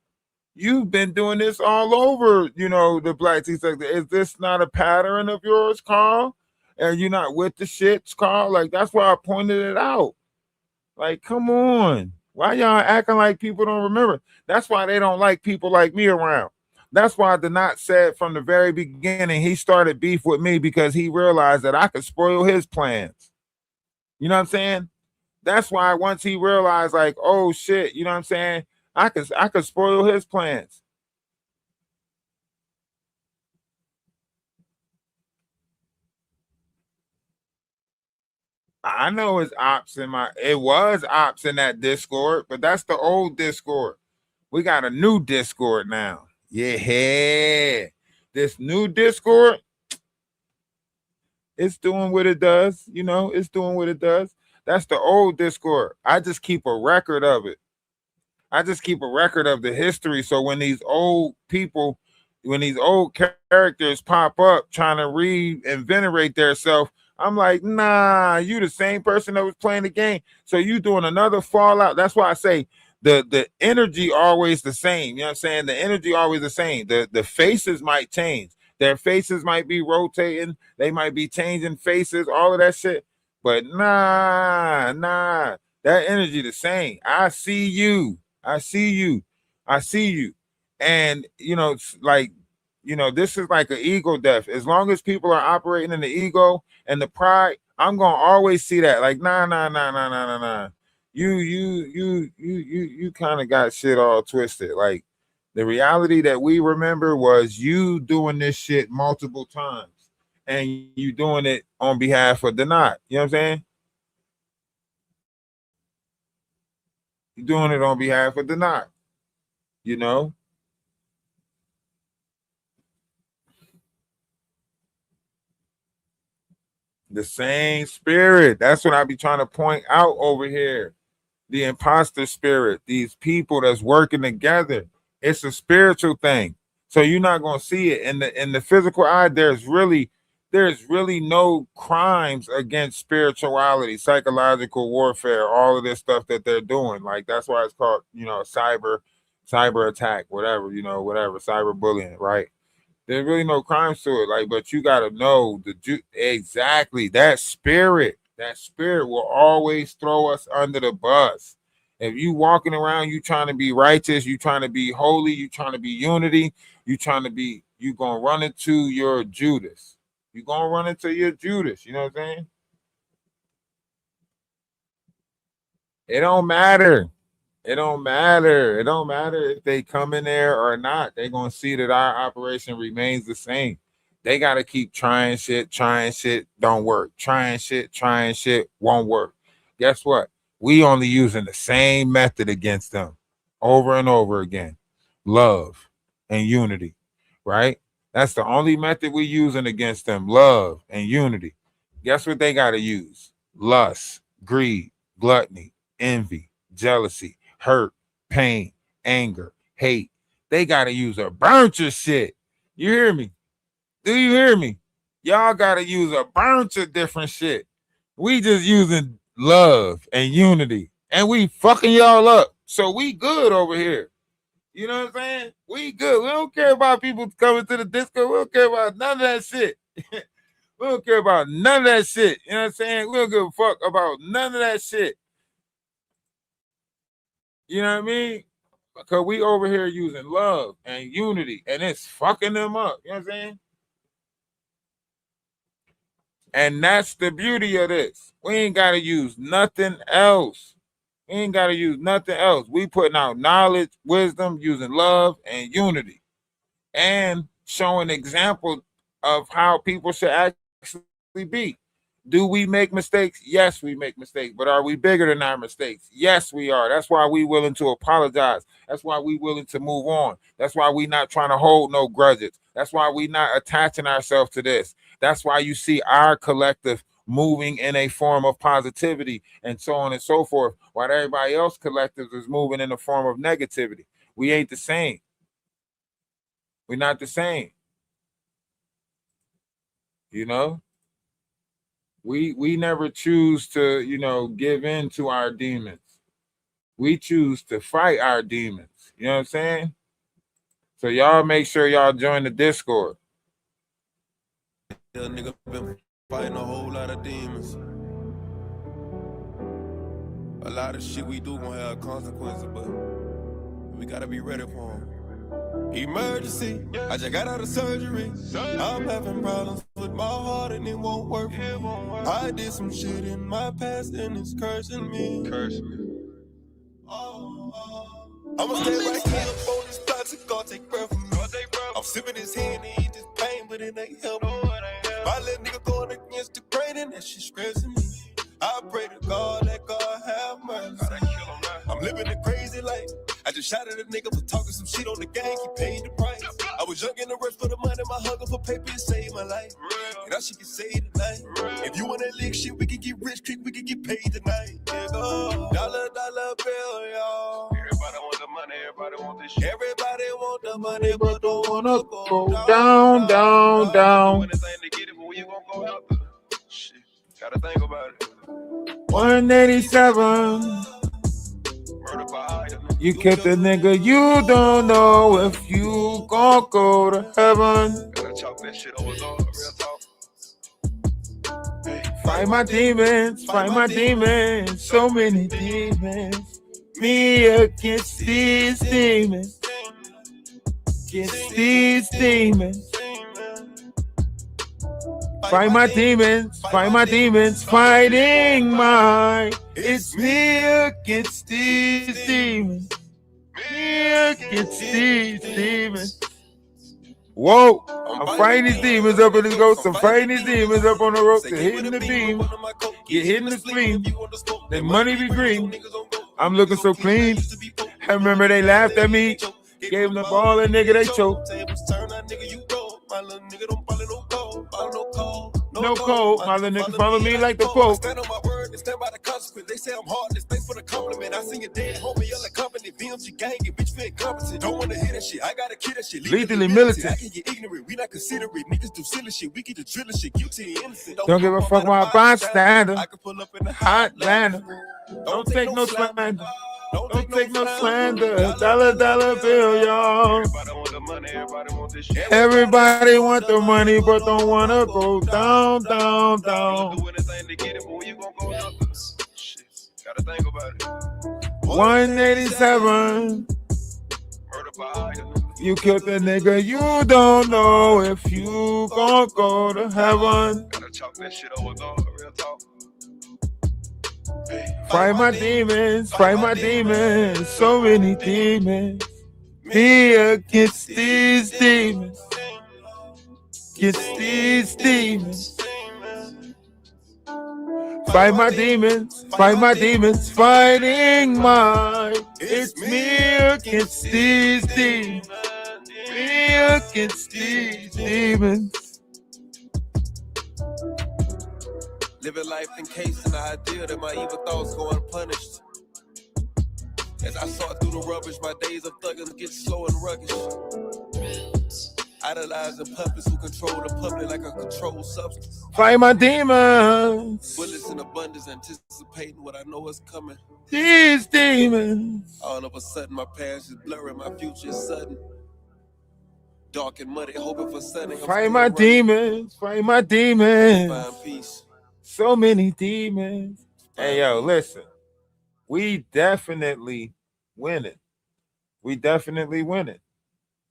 you've been doing this all over, the black tea sector. Is this not a pattern of yours, Carl? And you're not with the shits, Carl? Like, that's why I pointed it out. Like, come on. Why y'all acting like people don't remember? That's why they don't like people like me around. That's why Denat said from the very beginning he started beef with me because he realized that I could spoil his plans. You know what I'm saying? That's why once he realized, like, oh shit, you know what I'm saying? I could spoil his plans. I know it's ops it was ops in that Discord, but that's the old Discord. We got a new Discord now. Yeah. This new Discord, it's doing what it does. It's doing what it does. That's the old Discord. I just keep a record of it. I just keep a record of the history. So when these old people, when these old characters pop up trying to reinvigorate themselves, I'm like, nah, you the same person that was playing the game. So you doing another Fallout. That's why I say the energy always the same. You know what I'm saying? The energy always the same. The faces might change. Their faces might be rotating. They might be changing faces, all of that shit. But nah. That energy the same. I see you. I see you. I see you. And this is like an ego death. As long as people are operating in the ego and the pride, I'm gonna always see that. Like, nah. You kind of got shit all twisted. Like, the reality that we remember was you doing this shit multiple times. And you doing it on behalf of the not. You know what I'm saying? You're doing it on behalf of the not. You know? The same spirit. That's what I be trying to point out over here. The imposter spirit, these people that's working together. It's a spiritual thing. So you're not gonna see it in the physical eye. There's really no crimes against spirituality, psychological warfare, all of this stuff that they're doing. Like, that's why it's called, cyber attack, whatever, whatever, cyber bullying, right? There's really no crimes to it. Like, but you gotta know exactly that spirit. That spirit will always throw us under the bus. If you walking around, you trying to be righteous, you trying to be holy, you trying to be unity, you gonna run into your Judas. You gonna run into your Judas. You know what I'm saying? It don't matter. It don't matter. It don't matter if they come in there or not. They're gonna see that our operation remains the same. They gotta keep trying shit, don't work. Trying shit, won't work. Guess what? We only using the same method against them over and over again. Love and unity, right? That's the only method we using against them. Love and unity. Guess what they gotta use? Lust, greed, gluttony, envy, jealousy, hurt, pain, anger, hate. They gotta use a bunch of shit. You hear me? Do you hear me? Y'all gotta use a bunch of different shit. We just using love and unity, and we fucking y'all up. So we good over here. You know what I'm saying? We good. We don't care about people coming to the disco. We don't care about none of that shit. We don't care about none of that shit. You know what I'm saying? We don't give a fuck about none of that shit. You know what I mean? Because we over here using love and unity, and it's fucking them up. You know what I'm saying? And that's the beauty of this. We ain't got to use nothing else. We ain't got to use nothing else. We putting out knowledge, wisdom, using love and unity, and showing example of how people should actually be. Do we make mistakes? Yes, we make mistakes. But are we bigger than our mistakes? Yes, we are. That's why we willing to apologize. That's why we willing to move on. That's why we not trying to hold no grudges. That's why we not attaching ourselves to this. That's why you see our collective moving in a form of positivity and so on and so forth, while everybody else collectives is moving in a form of negativity. We ain't the same. We're not the same. You know, we never choose to, give in to our demons. We choose to fight our demons. You know what I'm saying? So y'all make sure y'all join the Discord. Yeah, nigga been fighting a whole lot of demons. A lot of shit we do gonna have consequences, but we gotta be ready for them. Emergency, I just got out of surgery. I'm having problems with my heart and it won't work. I did some shit in my past and it's cursing me. I'ma stay right here on this block to God take breath from me. I'm sipping his hand and eat this pain, but it ain't helping. My little nigga going against the grain and that shit stressing me. I pray to God, let God have mercy. I'm living a crazy life. I just shot at a nigga for talking some shit on the gang, he paid the price. I was young in the rush for the money, my hunger for paper, it saved my life. And I shit can say tonight. If you want that lick shit, we can get rich quick, we can get paid tonight. Nigga, dollar bill, y'all. Everybody want the money, everybody want this shit. Everybody want the money, but don't wanna go down. Anything to get it, but when you gonna go out there? Shit, gotta think about it. 187. You kept the nigga, you don't know if you gon' go to heaven. Gotta chalk that shit over, real talk. Fight my demons, so many demons. Me against these demons. Against these demons. Fight my demons, fighting mine. It's me against these demons. Me against these demons. Whoa, I'm fighting these demons up in the ghost. I'm fighting these demons up on the rope. They're hitting the beam. You're hitting the spleen. Then money be green. I'm looking so clean. I remember they laughed at me. Gave them the ball and nigga they choked. My little nigga don't follow no code, No code, my little nigga follow me like the Pope. Stand on my word and stand by the consequence. They say I'm heartless, thanks for the compliment. I seen your dead homie, yelling company, VMG gang, and bitch feel incompetent. Don't wanna hear that shit, I gotta kill that shit. Lethally militant. I can get ignorant, we not considerate. Niggas do silly shit, we get the drilling shit, guilty and innocent. Don't give a fuck about a bystander. I can pull up in the Hotlander. Don't take no slander. Don't take no slander. Dollar bill, y'all. Everybody want the money, everybody want this shit. Everybody want the money, but don't wanna go down. Do anything to get it, but when you gonna go out there? Shit, gotta think about it. 187. Murder by You killed the nigga, you don't know if you gon' go to heaven. Gotta chalk that shit over, real talk. Fight my demons, so many demons. Me against these demons. Against these demons. Fight my demons, fighting mine. It's me against these demons. Me against these demons. Living life encased in the idea that my evil thoughts go unpunished. As I sort through the rubbish, my days of thugging get slow and ruggish. Idolizing puppets who control the public like a controlled substance. Fight my demons. Bullets in abundance, anticipating what I know is coming. These demons. All of a sudden, my past is blurring, my future is sudden. Dark and muddy, hoping for sunny. Fight my demons. Find peace. So many demons. Hey, yo, listen. We definitely winning.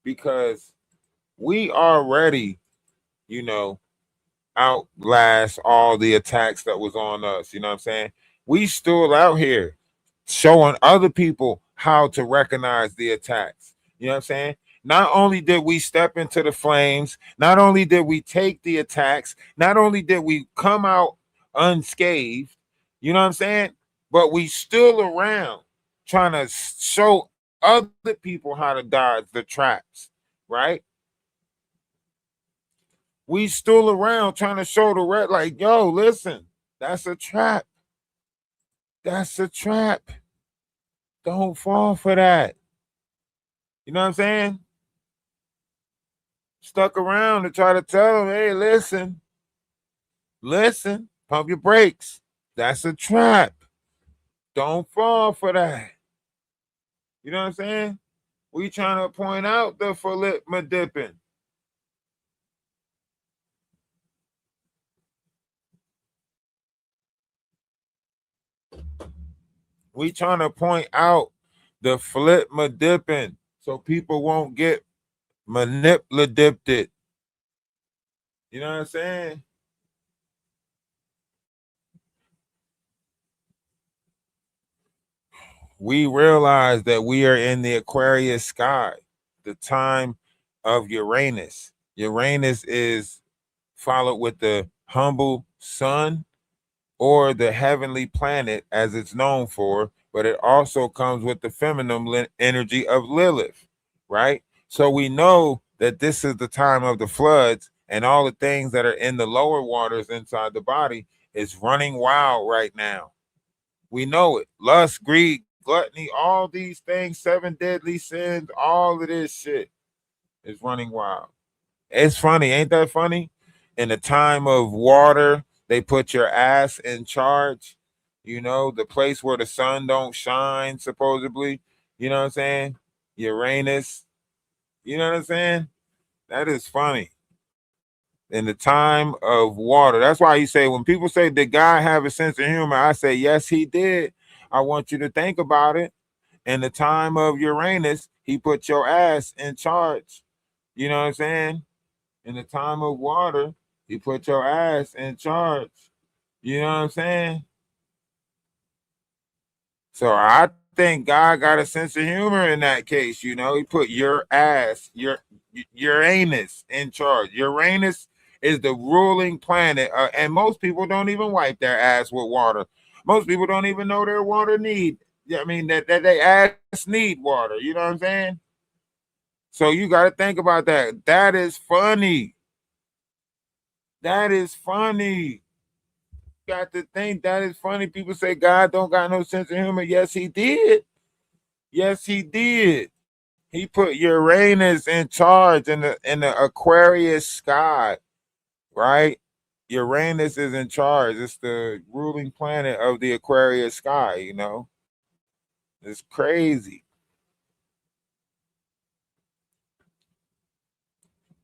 Because we already, outlast all the attacks that was on us. You know what I'm saying? We still out here showing other people how to recognize the attacks. You know what I'm saying? Not only did we step into the flames, not only did we take the attacks, not only did we come out unscathed, you know what I'm saying? But we still around trying to show other people how to dodge the traps, right? We still around trying to show the red, like, yo, listen, that's a trap. That's a trap. Don't fall for that. You know what I'm saying? Stuck around to try to tell them, hey, listen, pump your brakes. That's a trap. Don't fall for that. You know what I'm saying? We trying to point out the philipma dipping. We trying to point out the philipma dipping so people won't get manipulated. You know what I'm saying? We realize that we are in the Aquarius sky, the time of Uranus. Uranus is followed with the humble sun or the heavenly planet, as it's known for, but it also comes with the feminine energy of Lilith, right? So we know that this is the time of the floods, and all the things that are in the lower waters inside the body is running wild right now. We know it. Lust, greed, gluttony, all these things, 7 deadly sins, all of this shit is running wild. It's funny, ain't that funny? In the time of water, they put your ass in charge. You know, the place where the sun don't shine, supposedly. You know what I'm saying? Uranus. You know what I'm saying? That is funny. In the time of water. That's why you say, when people say, did God have a sense of humor? I say, yes, he did. I want you to think about it. In the time of Uranus, he put your ass in charge. You know what I'm saying? In the time of water, he put your ass in charge. You know what I'm saying? So I think God got a sense of humor in that case. You know, he put your ass, your Uranus in charge. Uranus is the ruling planet, and most people don't even wipe their ass with water. Most people don't even know their water need. I mean, that they ass need water. You know what I'm saying? So you got to think about that. That is funny. That is funny. Got to think that is funny. People say God don't got no sense of humor. Yes, he did. Yes, he did. He put Uranus in charge in the Aquarius sky, right? Uranus is in charge. It's the ruling planet of the Aquarius sky, you know. It's crazy.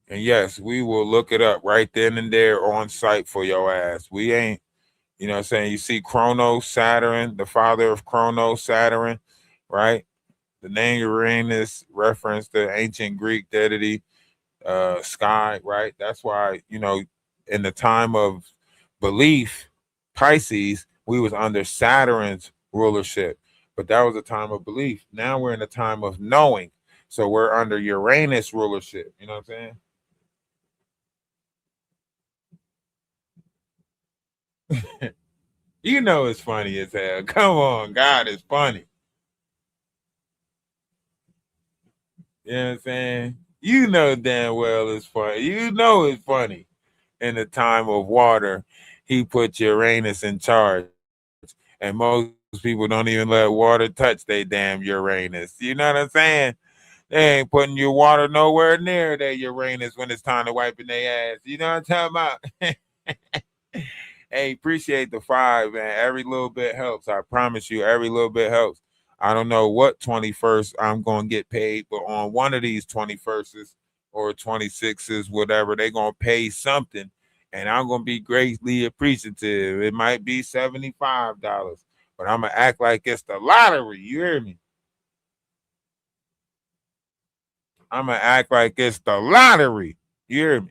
And yes, we will look it up right then and there on site for your ass. We ain't, you know what I'm saying? You see Chronos, Saturn, the father of Chronos, Saturn, right? The name Uranus referenced the ancient Greek deity, sky, right? That's why, you know, in the time of belief, Pisces, we was under Saturn's rulership, but that was a time of belief. Now we're in a time of knowing, so we're under Uranus rulership. You know what I'm saying? You know it's funny as hell. Come on, God is funny. You know what I'm saying? You know damn well it's funny. You know it's funny. In the time of water, he put Uranus in charge. And most people don't even let water touch they damn Uranus. You know what I'm saying? They ain't putting your water nowhere near their Uranus when it's time to wiping their ass. You know what I'm talking about? Hey, appreciate the 5, man. Every little bit helps. I promise you, every little bit helps. I don't know what 21st I'm going to get paid, but on one of these 21sts or 26s, whatever, they're going to pay something, and I'm going to be greatly appreciative. It might be $75, but I'm going to act like it's the lottery. You hear me? I'm going to act like it's the lottery. You hear me?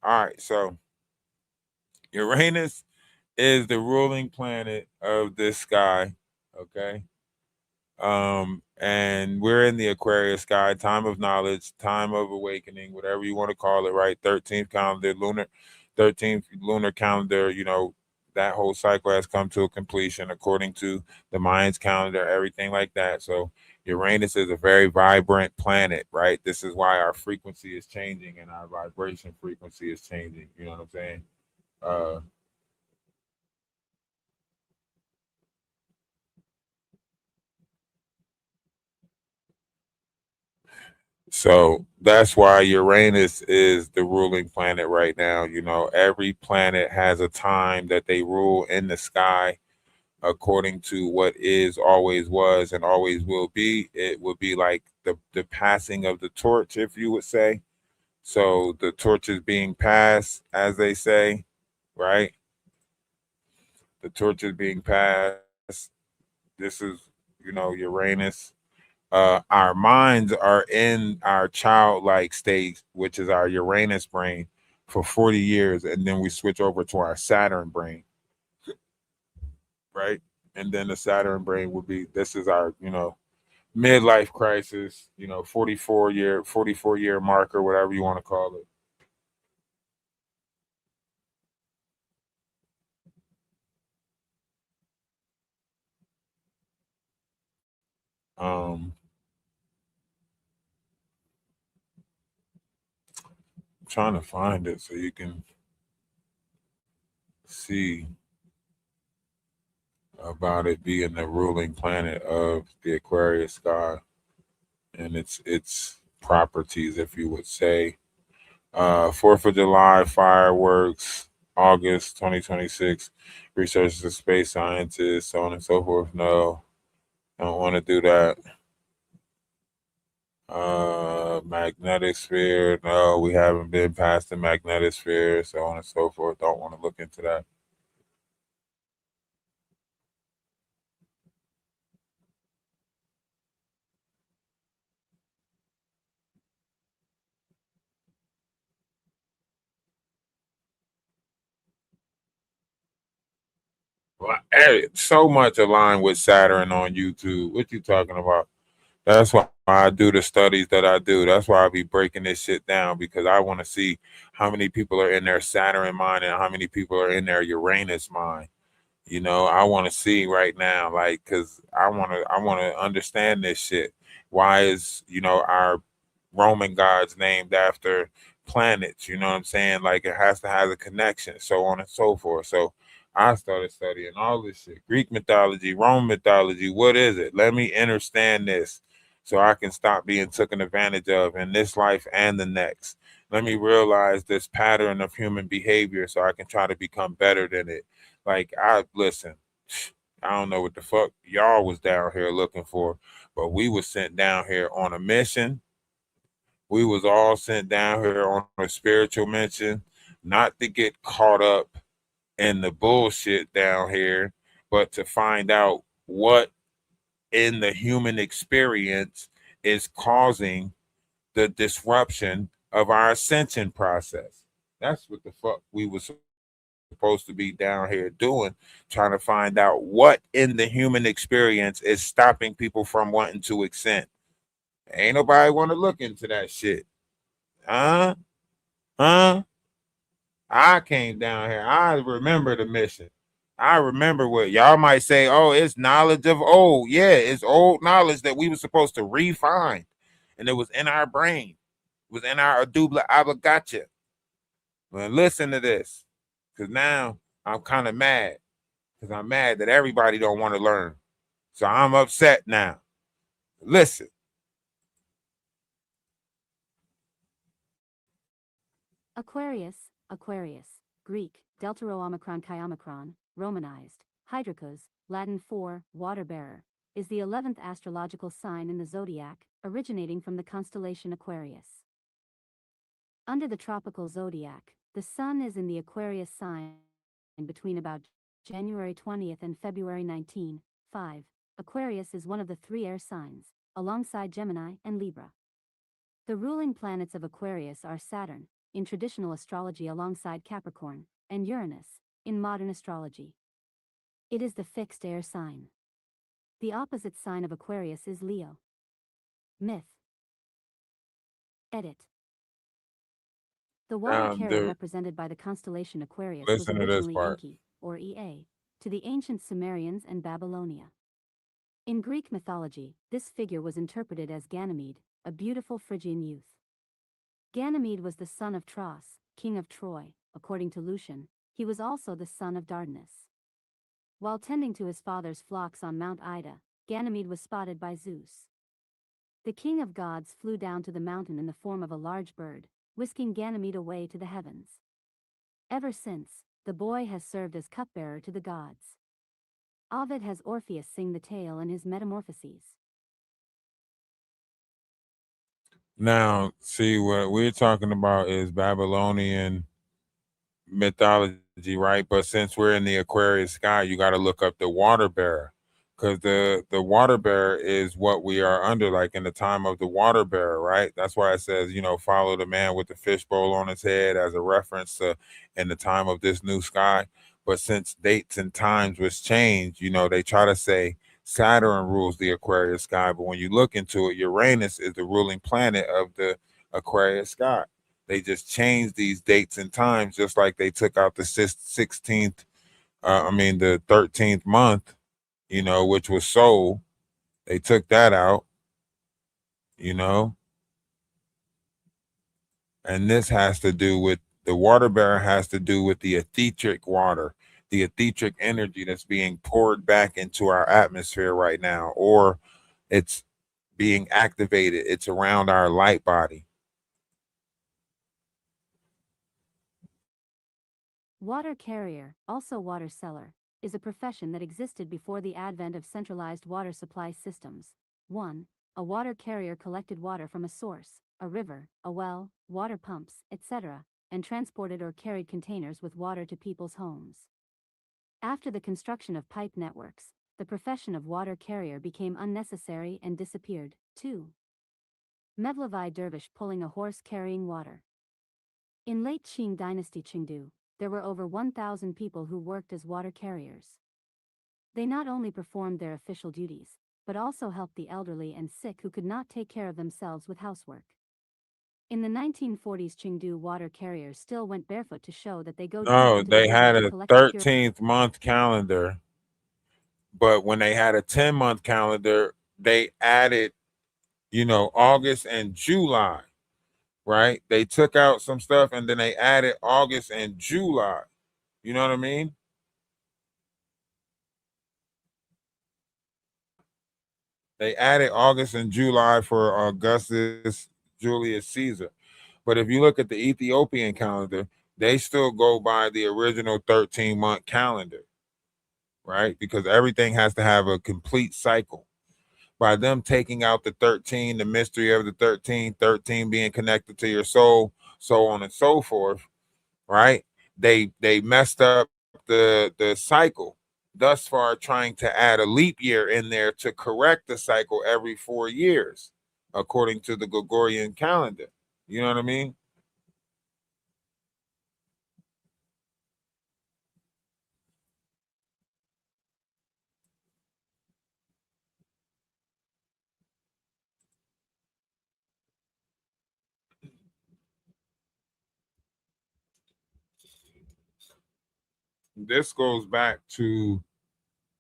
All right, so Uranus is the ruling planet of this sky. Okay. And we're in the Aquarius sky, time of knowledge, time of awakening, whatever you want to call it, right? 13th lunar calendar, you know, that whole cycle has come to a completion according to the Mayans calendar, everything like that. So Uranus is a very vibrant planet, right? This is why our frequency is changing and our vibration frequency is changing. You know what I'm saying? Uh, so that's why Uranus is the ruling planet right now. You know, every planet has a time that they rule in the sky according to what is, always was, and always will be. It would be like the passing of the torch, if you would say. So the torch is being passed, as they say, right? The torch is being passed. This is, Uranus. Our minds are in our childlike state, which is our Uranus brain, for 40 years, and then we switch over to our Saturn brain, right? And then the Saturn brain would be, this is our, midlife crisis, 44-year marker, whatever you want to call it. Um, I'm trying to find it so you can see about it being the ruling planet of the Aquarius sky and its properties, if you would say. 4th of July fireworks, August 2026. Researchers of space scientists, so on and so forth. No, don't want to do that. Magnetic sphere. No, we haven't been past the magnetic sphere, so on and so forth. Don't want to look into that. Well, so much aligned with Saturn on YouTube. What you talking about? That's why I do the studies that I do. That's why I be breaking this shit down because I want to see how many people are in their Saturn mind and how many people are in their Uranus mind. I want to see right now, like, cause I want to understand this shit. Why is our Roman gods named after planets? You know what I'm saying? Like, it has to have a connection, so on and so forth. So I started studying all this shit: Greek mythology, Roman mythology. What is it? Let me understand this, so I can stop being taken advantage of in this life and the next. Let me realize this pattern of human behavior, so I can try to become better than it. Like, I listen, I don't know what the fuck y'all was down here looking for, but we was sent down here on a mission. We was all sent down here on a spiritual mission, not to get caught up in the bullshit down here, but to find out what in the human experience is causing the disruption of our ascension process. That's what the fuck we was supposed to be down here doing, trying to find out what in the human experience is stopping people from wanting to ascend. Ain't nobody want to look into that shit. Huh? Huh? I came down here. I remember the mission. I remember what y'all might say, oh, it's knowledge of old. Yeah, it's old knowledge that we were supposed to refine. And it was in our brain. It was in our adubla abagacha. Well, listen to this. Cause now I'm kind of mad. Because I'm mad that everybody don't want to learn. So I'm upset now. Listen. Aquarius, Aquarius, Greek, Deltaro Omicron Chi Omicron, Romanized, Hydrocos, Latin for water bearer, is the 11th astrological sign in the zodiac, originating from the constellation Aquarius. Under the tropical zodiac, the sun is in the Aquarius sign between about January 20th and February 19, 5. Aquarius is one of the three air signs, alongside Gemini and Libra. The ruling planets of Aquarius are Saturn, in traditional astrology alongside Capricorn, and Uranus, in modern astrology. It is the fixed air sign. The opposite sign of Aquarius is Leo. Myth. Edit. The water carrier Dude, represented by the constellation Aquarius was listen to this originally part. Enki, or Ea, to the ancient Sumerians and Babylonia. In Greek mythology, this figure was interpreted as Ganymede, a beautiful Phrygian youth. Ganymede was the son of Tros, king of Troy. According to Lucian, he was also the son of Dardanus. While tending to his father's flocks on Mount Ida, Ganymede was spotted by Zeus. The king of gods flew down to the mountain in the form of a large bird, whisking Ganymede away to the heavens. Ever since, the boy has served as cupbearer to the gods. Ovid has Orpheus sing the tale in his Metamorphoses. Now, see, what we're talking about is Babylonian mythology, right? But since we're in the Aquarius sky, you got to look up the water bearer, because the water bearer is what we are under, like in the time of the water bearer, right? That's why it says, follow the man with the fishbowl on his head as a reference to in the time of this new sky. But since dates and times was changed, they try to say Saturn rules the Aquarius sky, but when you look into it, Uranus is the ruling planet of the Aquarius sky. They just changed these dates and times, just like they took out the 16th, the 13th month, which was Sol. They took that out, you know, and this has to do with the water bearer, has to do with the etheric water, the etheric energy that's being poured back into our atmosphere right now, or it's being activated. It's around our light body. Water carrier, also water seller, is a profession that existed before the advent of centralized water supply systems. 1. A water carrier collected water from a source, a river, a well, water pumps, etc., and transported or carried containers with water to people's homes. After the construction of pipe networks, the profession of water carrier became unnecessary and disappeared. 2. Mevlevi dervish pulling a horse carrying water. In late Qing dynasty Chengdu, there were over 1,000 people who worked as water carriers. They not only performed their official duties, but also helped the elderly and sick who could not take care of themselves with housework. In the 1940s, Chengdu water carriers still went barefoot to show that they go deep No, into the they river had to a collect the pure 13th month calendar, but when they had a 10-month calendar, they added, August and July, right? They took out some stuff and then they added August and July. You know what I mean? They added August and July for Augustus Julius Caesar. But if you look at the Ethiopian calendar, they still go by the original 13-month calendar, right? Because everything has to have a complete cycle. By them taking out the 13, the mystery of the 13, 13 being connected to your soul, so on and so forth, right? They messed up the cycle, thus far trying to add a leap year in there to correct the cycle every 4 years, according to the Gregorian calendar. You know what I mean? This goes back to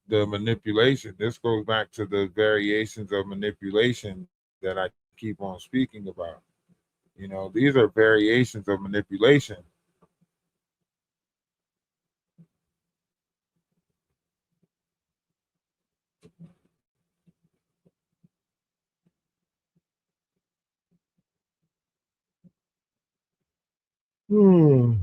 the manipulation. This goes back to the variations of manipulation that I keep on speaking about. These are variations of manipulation. Hmm.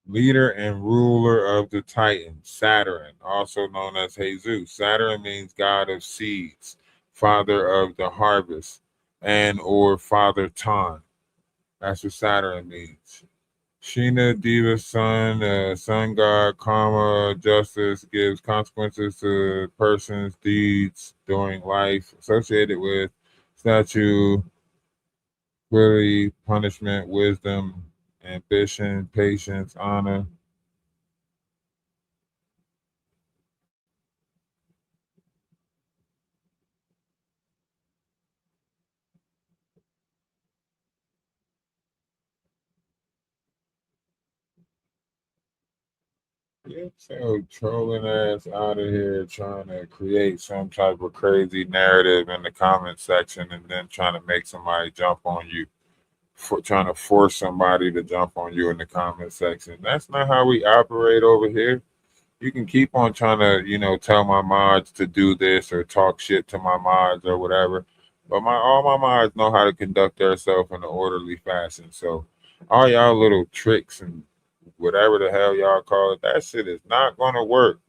Leader and ruler of the Titans, Saturn, also known as Jesus. Saturn means god of seeds, father of the harvest, and or father time. That's what Saturn means. Sheena, Diva, sun god, karma, justice, gives consequences to persons' deeds during life, associated with statue, really, punishment, wisdom, ambition, patience, honor. Get your trolling ass out of here trying to create some type of crazy narrative in the comment section and then trying to make somebody jump on you for trying to force somebody to jump on you in the comment section. That's not how we operate over here. You can keep on trying to, tell my mods to do this or talk shit to my mods or whatever. But all my mods know how to conduct themselves in an orderly fashion. So all y'all little tricks and whatever the hell y'all call it, that shit is not gonna work.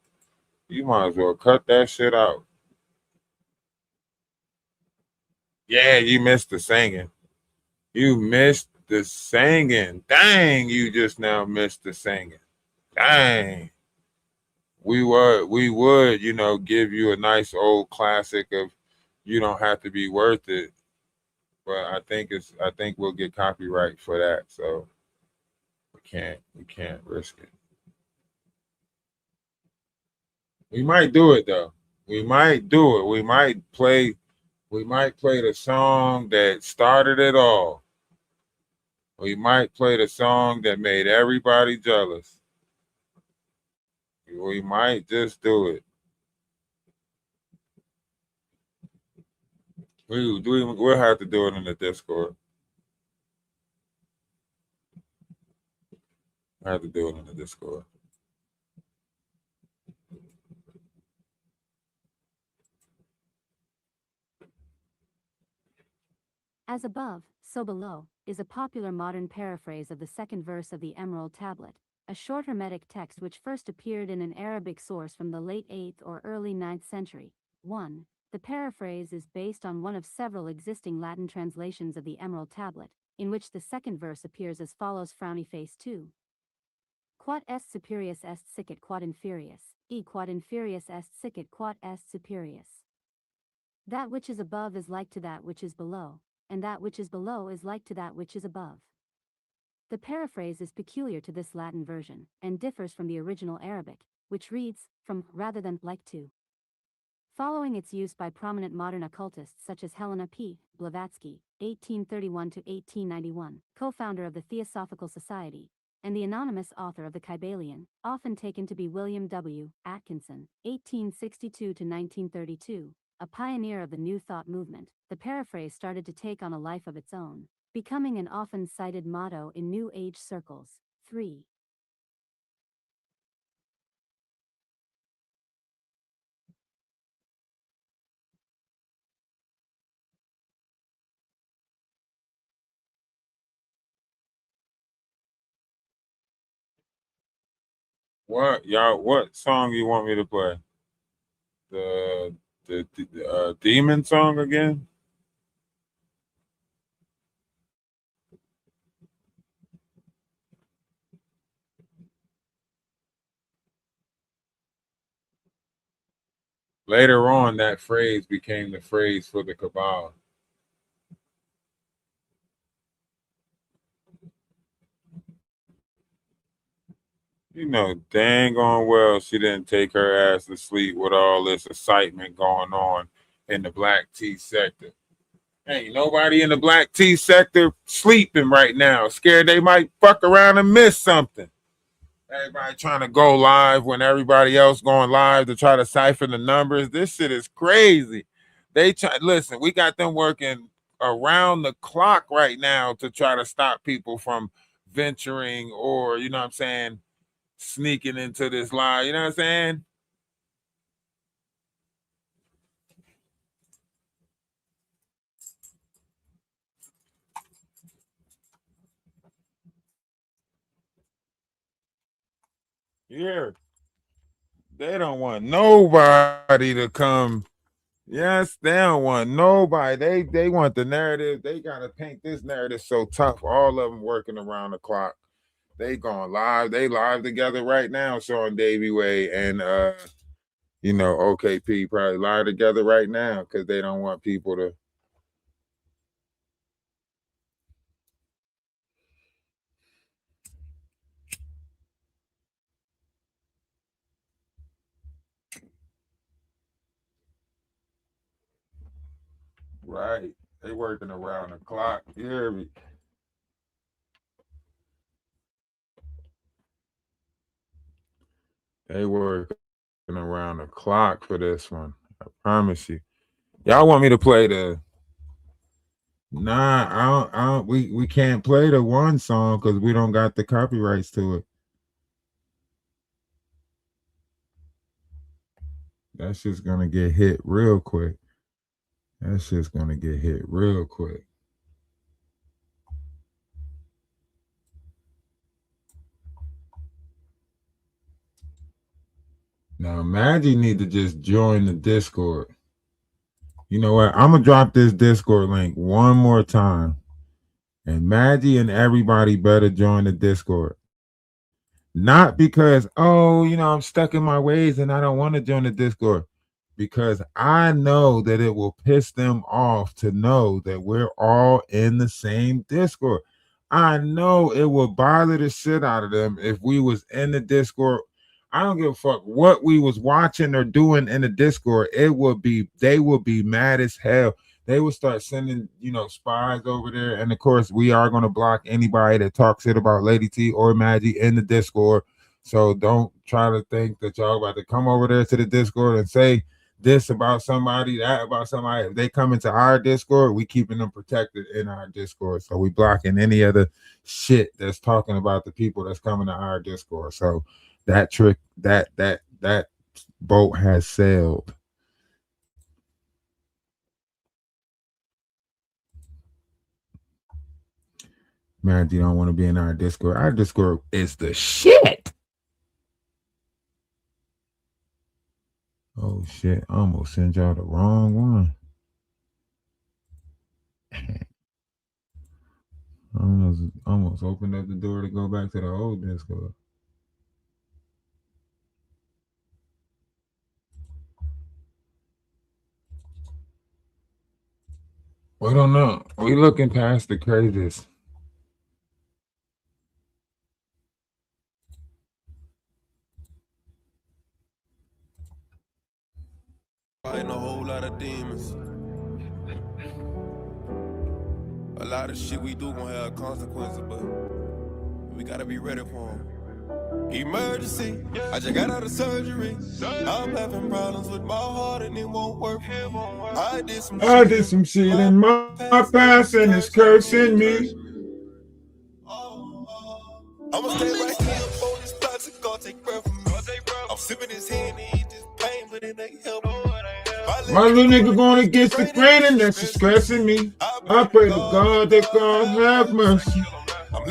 You might as well cut that shit out. Yeah, you missed the singing. You missed the singing. Dang, you just now missed the singing. Dang. We would, give you a nice old classic of You Don't Have to Be Worth It. But I think we'll get copyright for that. So we can't risk it. We might do it though. We might do it. We might play the song that started it all. We might play the song that made everybody jealous. We might just do it. We'll have to do it in the Discord. I have to do it in the Discord. As above, so below, is a popular modern paraphrase of the second verse of the Emerald Tablet, a short Hermetic text which first appeared in an Arabic source from the late 8th or early 9th century. 1. The paraphrase is based on one of several existing Latin translations of the Emerald Tablet, in which the second verse appears as follows: frowny face 2. Quod est superius est sicut quod inferius, quod inferius est sicut quod est superius. That which is above is like to that which is below, and that which is below is like to that which is above. The paraphrase is peculiar to this Latin version, and differs from the original Arabic, which reads, from, rather than, like to. Following its use by prominent modern occultists such as Helena P. Blavatsky, 1831–1891, co-founder of the Theosophical Society, and the anonymous author of the Kybalion, often taken to be William W. Atkinson, 1862–1932, a pioneer of the New Thought movement, the paraphrase started to take on a life of its own, becoming an often cited motto in New Age circles. 3. What song you want me to play? The demon song again? Later on, that phrase became the phrase for the cabal. You know dang on well she didn't take her ass to sleep with all this excitement going on in the black tea sector. Ain't nobody in the black tea sector sleeping right now, scared they might fuck around and miss something. Everybody trying to go live when everybody else going live to try to cipher the numbers. This shit is crazy. Listen, we got them working around the clock right now to try to stop people from venturing or, you know what I'm saying, sneaking into this live. You know what I'm saying? Yeah. They don't want nobody to come. Yes, they don't want nobody. They want the narrative. They gotta paint this narrative so tough. All of them working around the clock. They going live. They live together right now. Sean Davy Way and OKP probably live together right now because they don't want people to. Right. They working around the clock. You hear me? They working around the clock for this one. I promise you. Y'all want me to play the? Nah, I don't. We can't play the one song because we don't got the copyrights to it. That's just gonna get hit real quick. That's just gonna get hit real quick. Now, Maggie need to just join the Discord. You know what? I'm gonna drop this Discord link one more time, and Maggie and everybody better join the Discord. Not because, oh, I'm stuck in my ways and I don't want to join the Discord. Because I know that it will piss them off to know that we're all in the same Discord. I know it will bother the shit out of them if we was in the Discord. I don't give a fuck what we was watching or doing in the Discord. They would be mad as hell. They would start sending, spies over there. And of course, we are going to block anybody that talks shit about Lady T or Maggie in the Discord. So don't try to think that y'all about to come over there to the Discord and say this about somebody, that about somebody. If they come into our Discord, we keeping them protected in our Discord. So we blocking any other shit that's talking about the people that's coming to our Discord. So that trick, that boat has sailed. Man, you don't want to be in our Discord. Our Discord is the shit. Oh shit! I almost sent y'all the wrong one. almost opened up the door to go back to the old Discord. We don't know. We looking past the craziest. Fighting a whole lot of demons. A lot of shit we do gonna have consequences, but we gotta be ready for them. Emergency, I just got out of surgery. I'm having problems with my heart and it won't work. I did some shit in my past and it's cursing me. I'ma stay right here on this plot to go take breath from me. I'm sipping his hand and eat this pain, but it ain't helping. My little nigga going against the grain and that's just stressing me. I pray to God that God have mercy.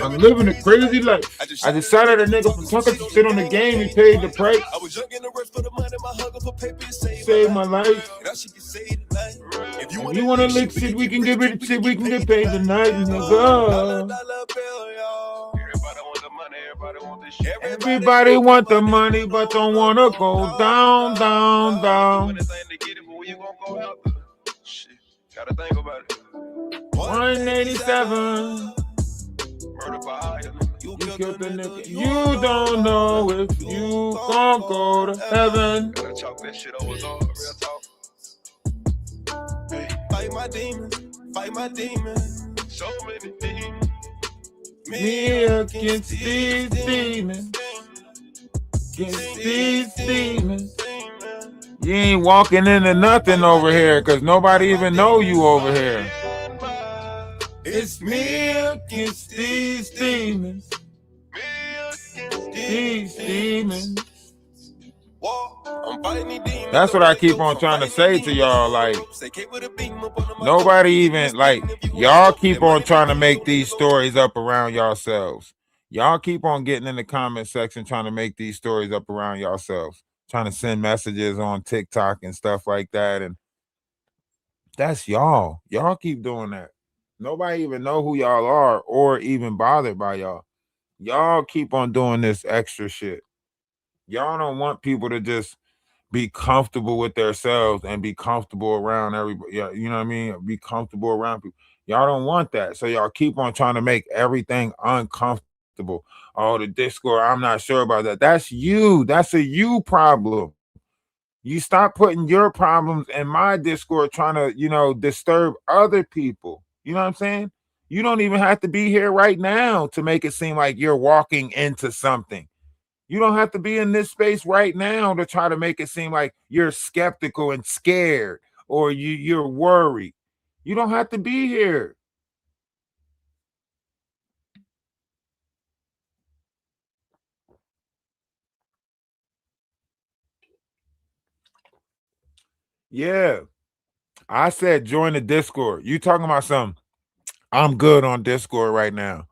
I'm living a crazy life. I decided a nigga from talking some shit on the game, he paid the price. I was young in the rush for the money, my hunger for paper saved my life. If you want to lick shit, we can get rid of shit, we can get paid tonight, nigga. Everybody want the money, but don't want to go down, down, down. Gotta think about it. 187. You killed the nigga. You don't know if you gon' go to heaven. Gotta chalk that shit over, real talk. Hey, fight my demons, fight my demons. So many demons. Me against these demons. Against these demons. You ain't walking into nothing over here because nobody even know you over here. It's me against these demons. These demons. That's what I keep on trying to say to y'all. Like, nobody even, like, y'all keep on trying to make these stories up around yourselves. Y'all keep on getting in the comment section trying to make these stories up around yourselves. Trying to send messages on TikTok and stuff like that. And that's y'all. Y'all keep doing that. Nobody even know who y'all are or even bothered by y'all. Y'all keep on doing this extra shit. Y'all don't want people to just be comfortable with themselves and be comfortable around everybody. Yeah, you know what I mean? Be comfortable around people. Y'all don't want that. So y'all keep on trying to make everything uncomfortable. Oh, the Discord, I'm not sure about that. That's you. That's a you problem. You stop putting your problems in my Discord trying to, disturb other people. You know what I'm saying? You don't even have to be here right now to make it seem like you're walking into something. You don't have to be in this space right now to try to make it seem like you're skeptical and scared or you're worried. You don't have to be here. Yeah. I said join the Discord. You talking about something? I'm good on Discord right now.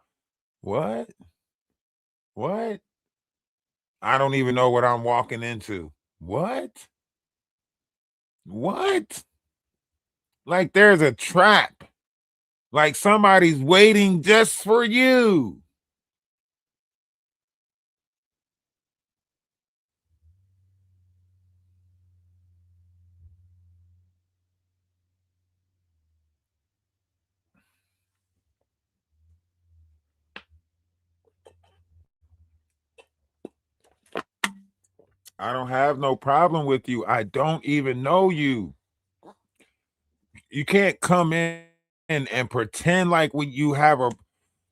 What? What? I don't even know what I'm walking into. What? What? Like there's a trap. Like somebody's waiting just for you. I don't have no problem with you. I don't even know you. You can't come in and pretend like when you have a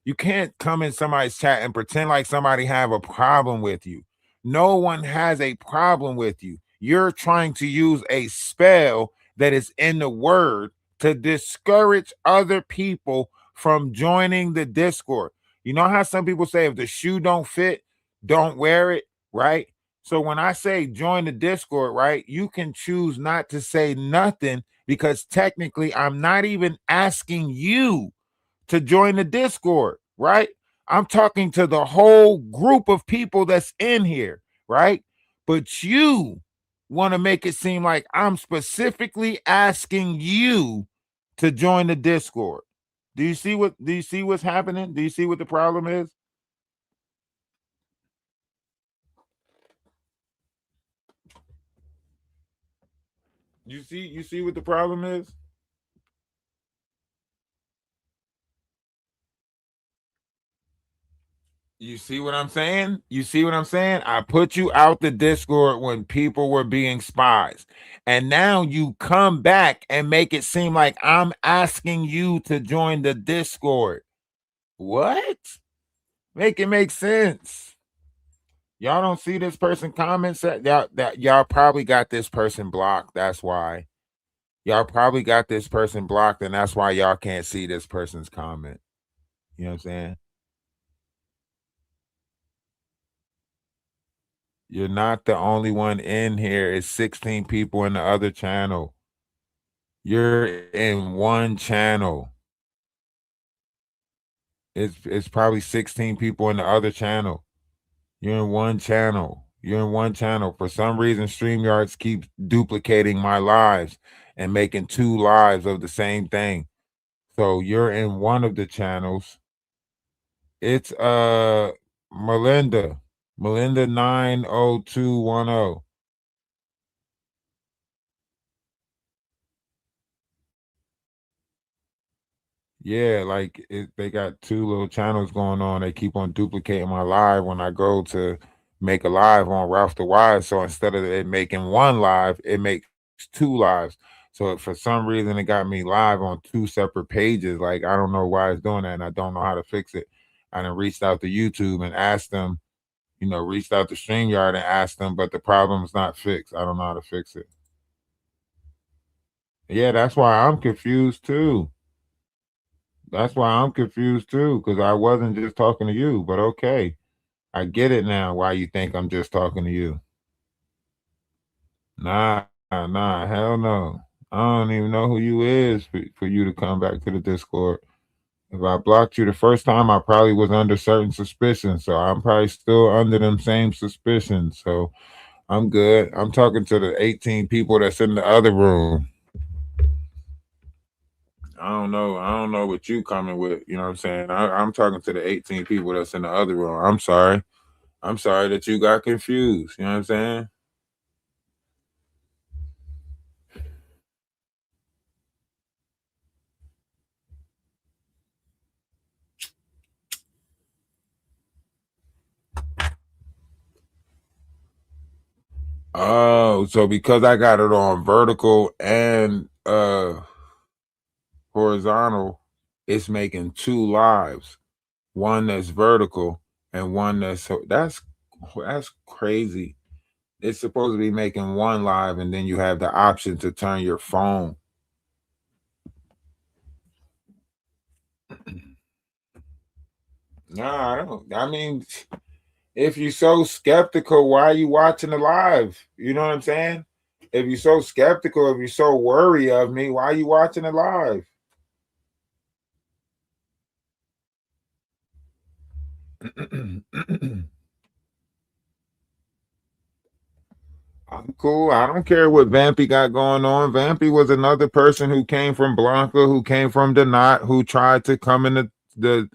you can't come in somebody's chat and pretend like somebody have a problem with you. No one has a problem with you. You're trying to use a spell that is in the word to discourage other people from joining the Discord. You know how some people say if the shoe don't fit, don't wear it, right? So when I say join the Discord, right, you can choose not to say nothing because technically I'm not even asking you to join the Discord, right? I'm talking to the whole group of people that's in here, right? But you want to make it seem like I'm specifically asking you to join the Discord. Do you see what's happening? Do you see what the problem is? You see what the problem is? You see what I'm saying? You see what I'm saying? I put you out the Discord when people were being spies. And now you come back and make it seem like I'm asking you to join the Discord. What? Make it make sense. Y'all don't see this person comments that y'all probably got this person blocked. That's why. Y'all probably got this person blocked, and that's why y'all can't see this person's comment. You know what I'm saying? You're not the only one in here. It's 16 people in the other channel. You're in one channel. It's probably 16 people in the other channel. You're in one channel. You're in one channel. For some reason, StreamYards keeps duplicating my lives and making two lives of the same thing. So you're in one of the channels. It's Melinda. Melinda 90210. Yeah, like they got two little channels going on. They keep on duplicating my live when I go to make a live on Ralph the Wise. So instead of it making one live, it makes two lives. So for some reason, it got me live on two separate pages. Like I don't know why it's doing that, and I don't know how to fix it. I then reached out to YouTube and asked them, reached out to StreamYard and asked them, but the problem's not fixed. I don't know how to fix it. Yeah, that's why I'm confused too. That's why I'm confused too, because I wasn't just talking to you, but okay. I get it now why you think I'm just talking to you. Nah, hell no. I don't even know who you is for you to come back to the Discord. If I blocked you the first time, I probably was under certain suspicions. So I'm probably still under them same suspicions. So I'm good. I'm talking to the 18 people that's in the other room. I don't know. I don't know what you coming with. You know what I'm saying? I'm talking to the 18 people that's in the other room. I'm sorry. I'm sorry that you got confused. You know what I'm saying? Oh, so because I got it on vertical and horizontal, it's making two lives. One that's vertical and one that's That's crazy. It's supposed to be making one live, and then you have the option to turn your phone. Nah, I don't. I mean, if you're so skeptical, why are you watching the live? You know what I'm saying? If you're so skeptical, if you're so worried of me, why are you watching it live? I'm cool. I don't care what Vampy got going on. Vampy was another person who came from Blanca, who came from the knot, who tried to come in the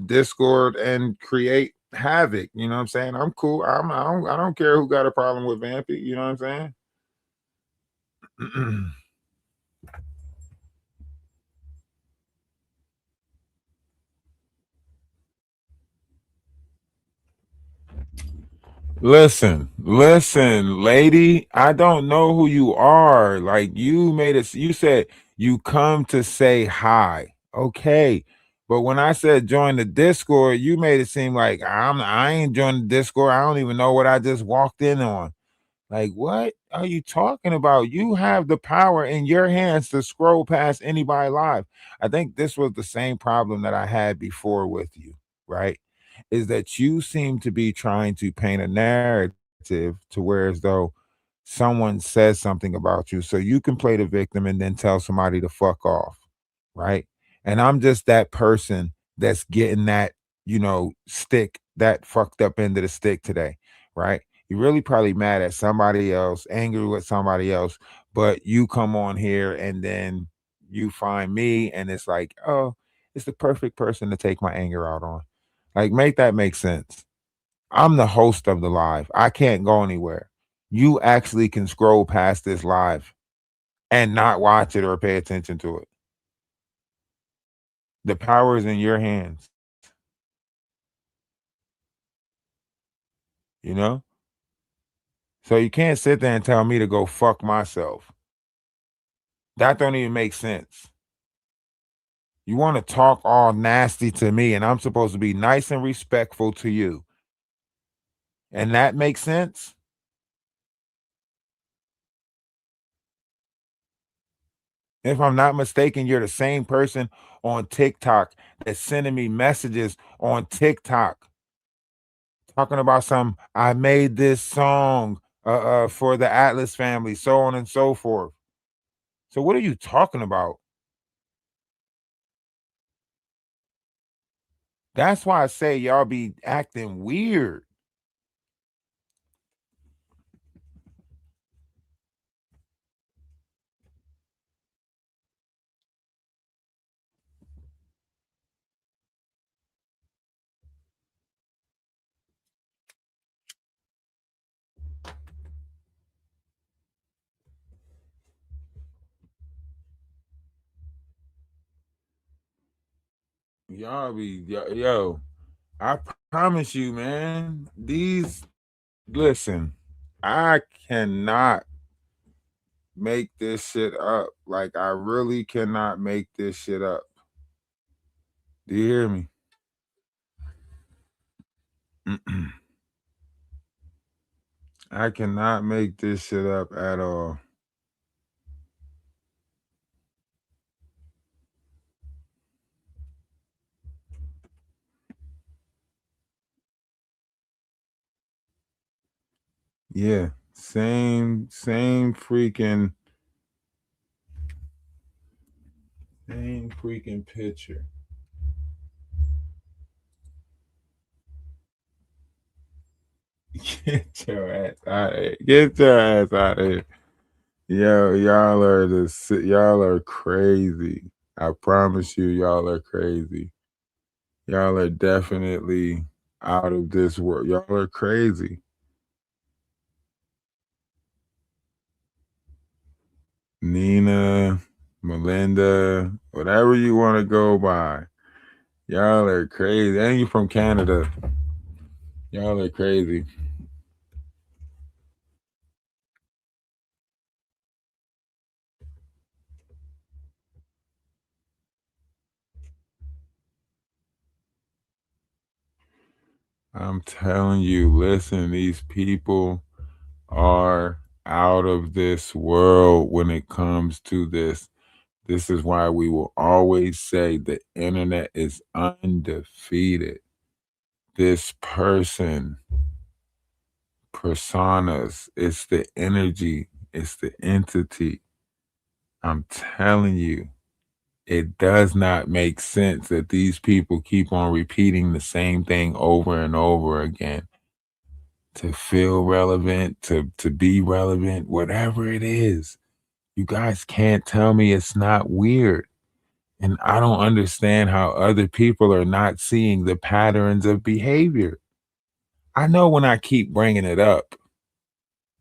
Discord and create havoc. You know what I'm saying? I'm cool. I don't care who got a problem with Vampy. You know what I'm saying? Listen, lady. I don't know who you are. Like you made it. You said you come to say hi. Okay. But when I said join the Discord, you made it seem like I ain't joined the Discord. I don't even know what I just walked in on. Like, what are you talking about? You have the power in your hands to scroll past anybody live. I think this was the same problem that I had before with you, right? Is that you seem to be trying to paint a narrative to where as though someone says something about you so you can play the victim and then tell somebody to fuck off, right? And I'm just that person that's getting that, stick, that fucked up end of the stick today, right? You're really probably mad at somebody else, angry with somebody else, but you come on here and then you find me, and it's like, oh, it's the perfect person to take my anger out on. Like, make that make sense. I'm the host of the live. I can't go anywhere. You actually can scroll past this live and not watch it or pay attention to it. The power is in your hands, you know? So you can't sit there and tell me to go fuck myself. That don't even make sense. You want to talk all nasty to me, and I'm supposed to be nice and respectful to you. And that makes sense? If I'm not mistaken, you're the same person on TikTok that's sending me messages on TikTok talking about some, I made this song for the Atlas family, so on and so forth. So what are you talking about? That's why I say y'all be acting weird. Y'all be yo. I promise you, man. These listen. I cannot make this shit up. Like I really cannot make this shit up. Do you hear me? I cannot make this shit up at all. Yeah. Same freaking picture. Get your ass out of here. Get your ass out of here. Yo, y'all are crazy. I promise you, y'all are crazy. Y'all are definitely out of this world. Y'all are crazy. Nina, Melinda, whatever you want to go by. Y'all are crazy. And you from Canada. Y'all are crazy. I'm telling you, listen, these people are out of this world when it comes to this. This is why we will always say the internet is undefeated. This person, personas, it's the energy, it's the entity. I'm telling you, it does not make sense that these people keep on repeating the same thing over and over again to feel relevant, to be relevant, whatever it is. You guys can't tell me it's not weird. And I don't understand how other people are not seeing the patterns of behavior. I know when I keep bringing it up,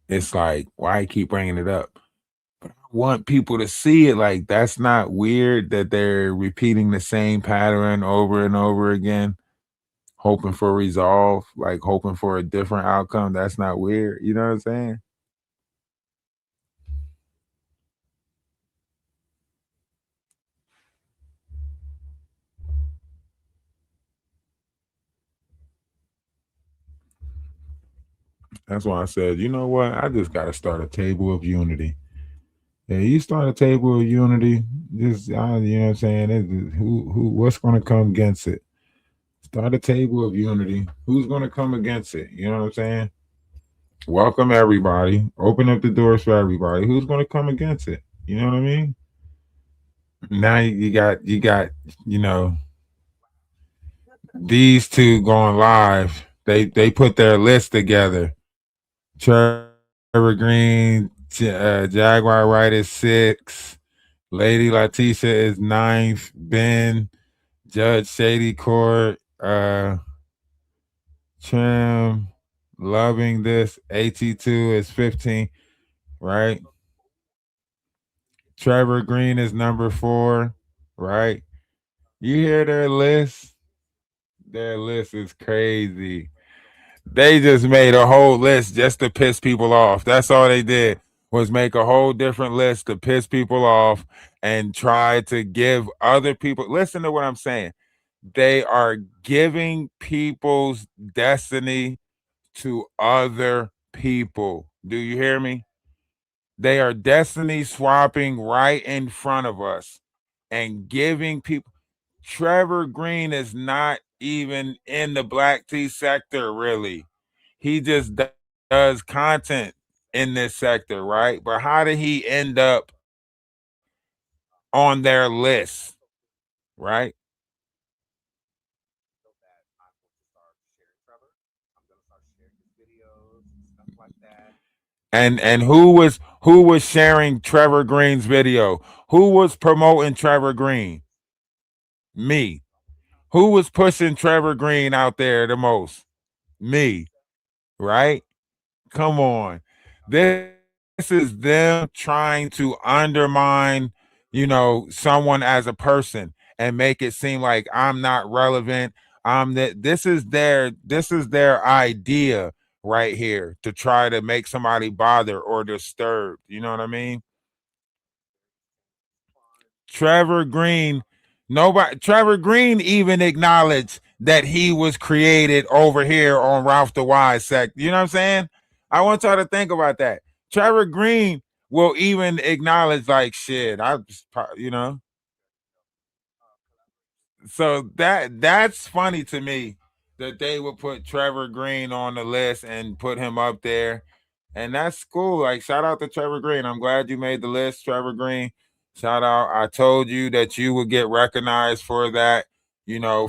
it's like, why I keep bringing it up? But I want people to see it like that's not weird that they're repeating the same pattern over and over again, hoping for resolve, like hoping for a different outcome. That's not weird. You know what I'm saying? That's why I said, you know what? I just got to start a table of unity. Yeah, you start a table of unity. Just, you know what I'm saying? What's going to come against it? Start a table of unity. Who's going to come against it? You know what I'm saying? Welcome everybody. Open up the doors for everybody. Who's going to come against it? You know what I mean? Now you got you know these two going live. They put their list together. Trevor Green, Jaguar Wright is 6. Lady Letitia is 9th. Ben, Judge Shady Court, Trim, Loving This, AT2 is 15, right? Trevor Green is number 4, right? You hear their list? Their list is crazy. They just made a whole list just to piss people off. That's all they did was make a whole different list to piss people off and try to give other people. Listen to what I'm saying. They are giving people's destiny to other people. Do you hear me? They are destiny swapping right in front of us and giving people. Trevor Green is not even in the black tea sector, really. He just does content in this sector, right? But how did he end up on their list, right? And who was sharing Trevor Green's video? Who was promoting Trevor Green? Me. Who was pushing Trevor Green out there the most? Me, right? Come on. This is them trying to undermine, someone as a person and make it seem like I'm not relevant. I'm that this is their idea right here to try to make somebody bother or disturbed. You know what I mean? Trevor Green, Trevor Green even acknowledged that he was created over here on Ralph the Wise sect. You know what I'm saying? I want y'all to think about that. Trevor Green will even acknowledge, like, shit, you know. So that's funny to me that they would put Trevor Green on the list and put him up there. And that's cool. Like, shout out to Trevor Green. I'm glad you made the list, Trevor Green. Shout out. I told you that you would get recognized for that,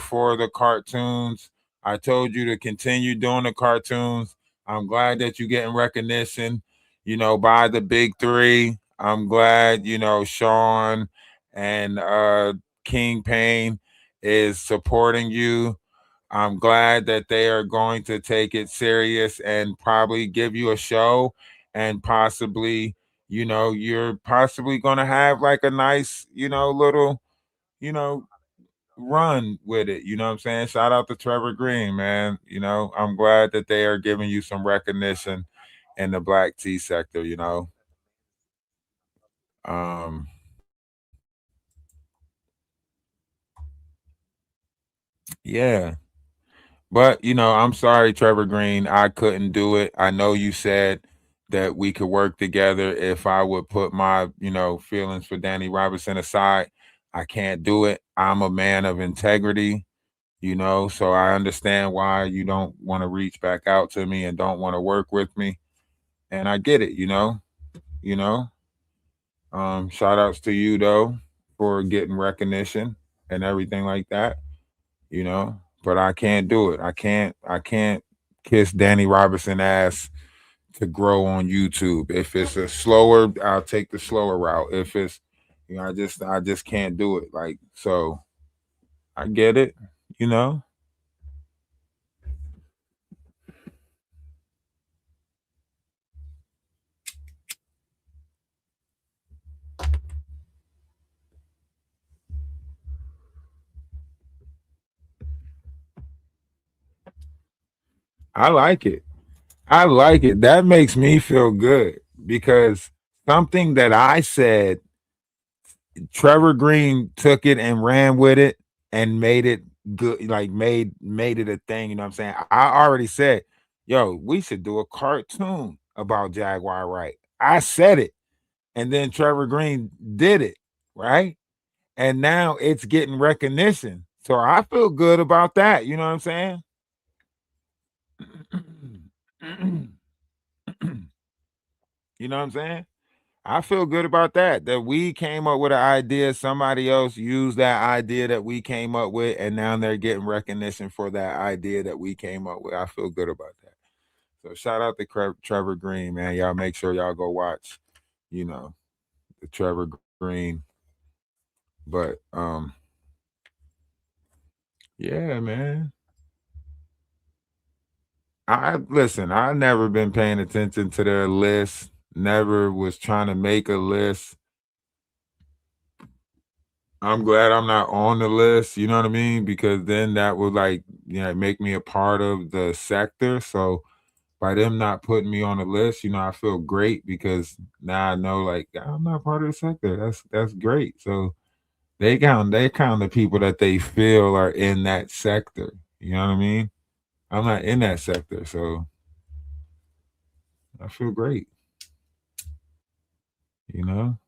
for the cartoons. I told you to continue doing the cartoons. I'm glad that you're getting recognition, by the big three. I'm glad, Sean and King Payne is supporting you. I'm glad that they are going to take it serious and probably give you a show and possibly, you're possibly going to have like a nice, little, you know, run with it. You know what I'm saying? Shout out to Trevor Green, man. I'm glad that they are giving you some recognition in the black tea sector. Um, yeah. But I'm sorry, Trevor Green, I couldn't do it. I know you said that we could work together if I would put my, feelings for Danny Robinson aside. I can't do it. I'm a man of integrity, so I understand why you don't want to reach back out to me and don't want to work with me. And I get it, you know. Shout outs to you though for getting recognition and everything like that, you know. But I can't do it. I can't kiss Danny Robinson ass to grow on YouTube. If it's a slower, I'll take the slower route. If it's I just can't do it. Like, so I get it, you know. I like it. I like it. That makes me feel good because something that I said, Trevor Green took it and ran with it and made it good, like made it a thing. You know what I'm saying? I already said, yo, we should do a cartoon about Jaguar Right. I said it, and then Trevor Green did it, right? And now it's getting recognition. So I feel good about that. You know what I'm saying? You know what I'm saying? I feel good about that. That we came up with an idea, somebody else used that idea that we came up with, and now they're getting recognition for that idea that we came up with. I feel good about that. So shout out to Trevor Green, man. Y'all make sure y'all go watch, you know, the Trevor Green. But yeah, man. I listen, I never been paying attention to their list. Never was trying to make a list. I'm glad I'm not on the list, you know what I mean? Because then that would like, make me a part of the sector. So by them not putting me on the list, I feel great because now I know like I'm not part of the sector. That's great. So they count the people that they feel are in that sector. You know what I mean? I'm not in that sector, so I feel great, you know?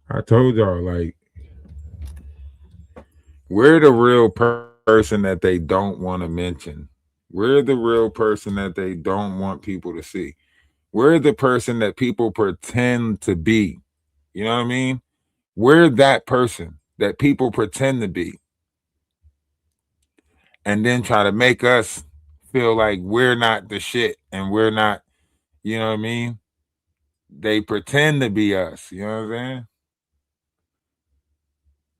I told y'all, like, we're the real person that they don't want to mention. We're the real person that they don't want people to see. We're the person that people pretend to be. You know what I mean? We're that person that people pretend to be and then try to make us feel like we're not the shit and we're not, you know what I mean? They pretend to be us. You know what I'm saying?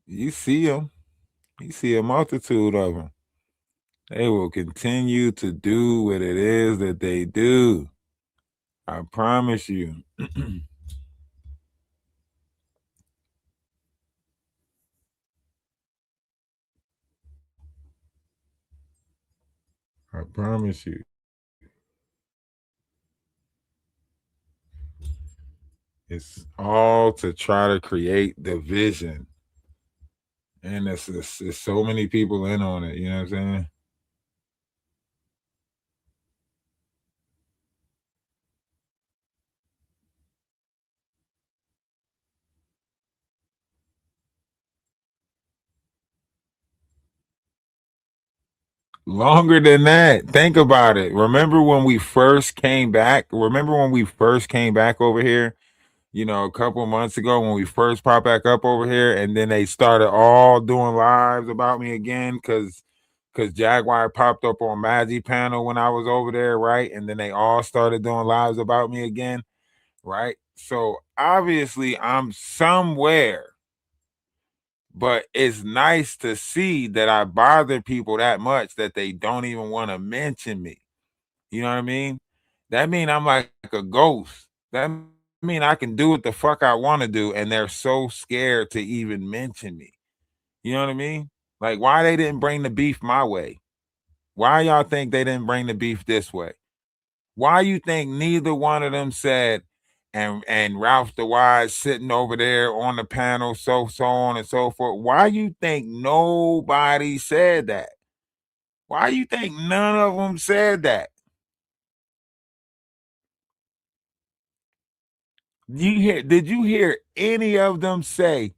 You see them. You see a multitude of them. They will continue to do what it is that they do. I promise you. I promise you. It's all to try to create division. And it's so many people in on it. You know what I'm saying? Longer than that. Think about it. Remember when we first came back? Remember when we first came back over here? A couple months ago when we first popped back up over here, and then they started all doing lives about me again because Jaguar popped up on Magic Panel when I was over there, right? And then they all started doing lives about me again, right? So obviously I'm somewhere, but it's nice to see that I bother people that much that they don't even want to mention me. You know what I mean? That mean I'm like a ghost. That mean I can do what the fuck I want to do, and they're so scared to even mention me. You know what I mean? Like, why they didn't bring the beef my way? Why y'all think they didn't bring the beef this way? Why you think neither one of them said, and Ralph Dawise sitting over there on the panel, so on and so forth? Why you think nobody said that? Why you think none of them said that? Did you hear any of them say,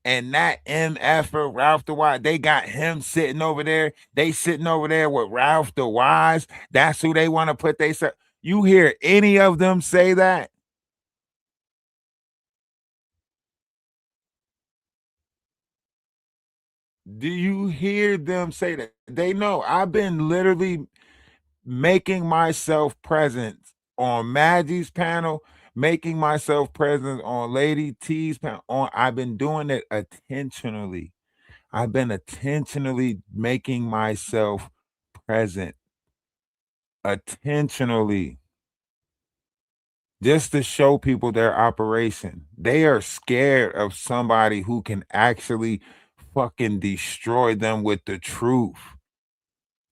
and that MF for Ralph Dawise, they got him sitting over there. They sitting over there with Ralph Dawise. That's who they want to put they say. You hear any of them say that? Do you hear them say that? They know I've been literally making myself present on Maggie's panel, making myself present on Lady T's panel. I've been doing it intentionally. I've been intentionally making myself present, intentionally, just to show people their operation. They are scared of somebody who can actually fucking destroy them with the truth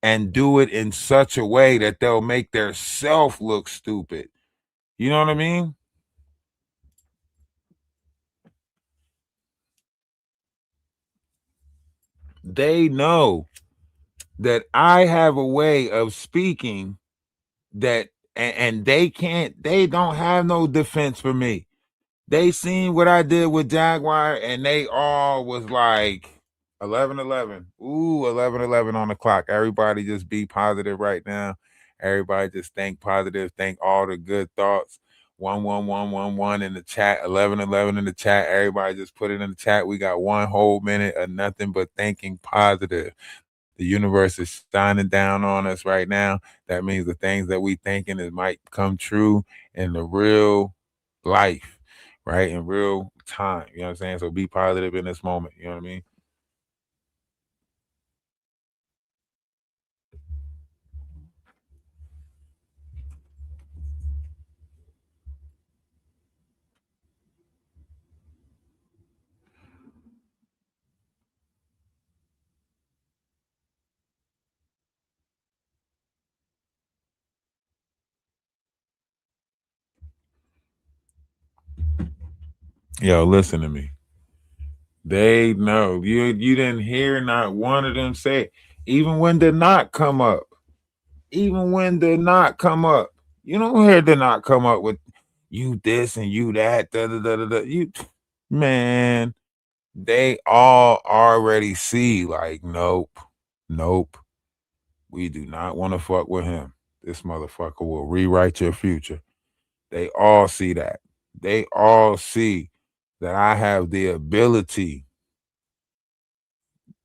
and do it in such a way that they'll make their self look stupid. You know what I mean? They know that I have a way of speaking that, and they don't have no defense for me. They seen what I did with Jaguar and they all was like 11-11. Ooh, 11-11 on the clock. Everybody just be positive right now. Everybody just think positive, think all the good thoughts. 1-1-1-1-1 in the chat, 11-11 in the chat. Everybody just put it in the chat. We got 1 whole minute of nothing but thinking positive. The universe is shining down on us right now. That means the things that we thinking it might come true in the real life, right? In real time. You know what I'm saying? So be positive in this moment. You know what I mean? Yo, listen to me. They know. You didn't hear not one of them say it. Even when the knock come up. Even when the knock come up. You don't hear the knock come up with you this and you that. Da, da, da, da, da. You man, they all already see like, nope, nope. We do not want to fuck with him. This motherfucker will rewrite your future. They all see that. They all see that I have the ability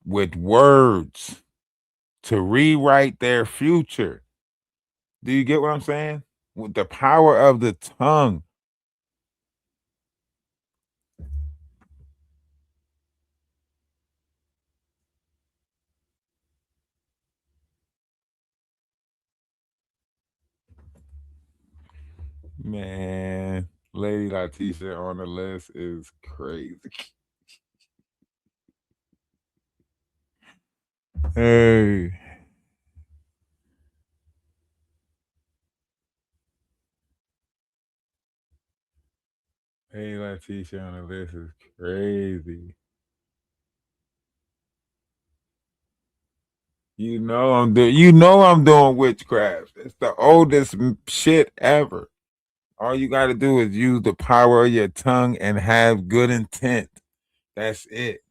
with words to rewrite their future. Do you get what I'm saying? With the power of the tongue. Man, Lady Letitia on the list is crazy. Hey. Lady Letitia on the list is crazy. You know I'm doing witchcraft. It's the oldest shit ever. All you got to do is use the power of your tongue and have good intent. That's it.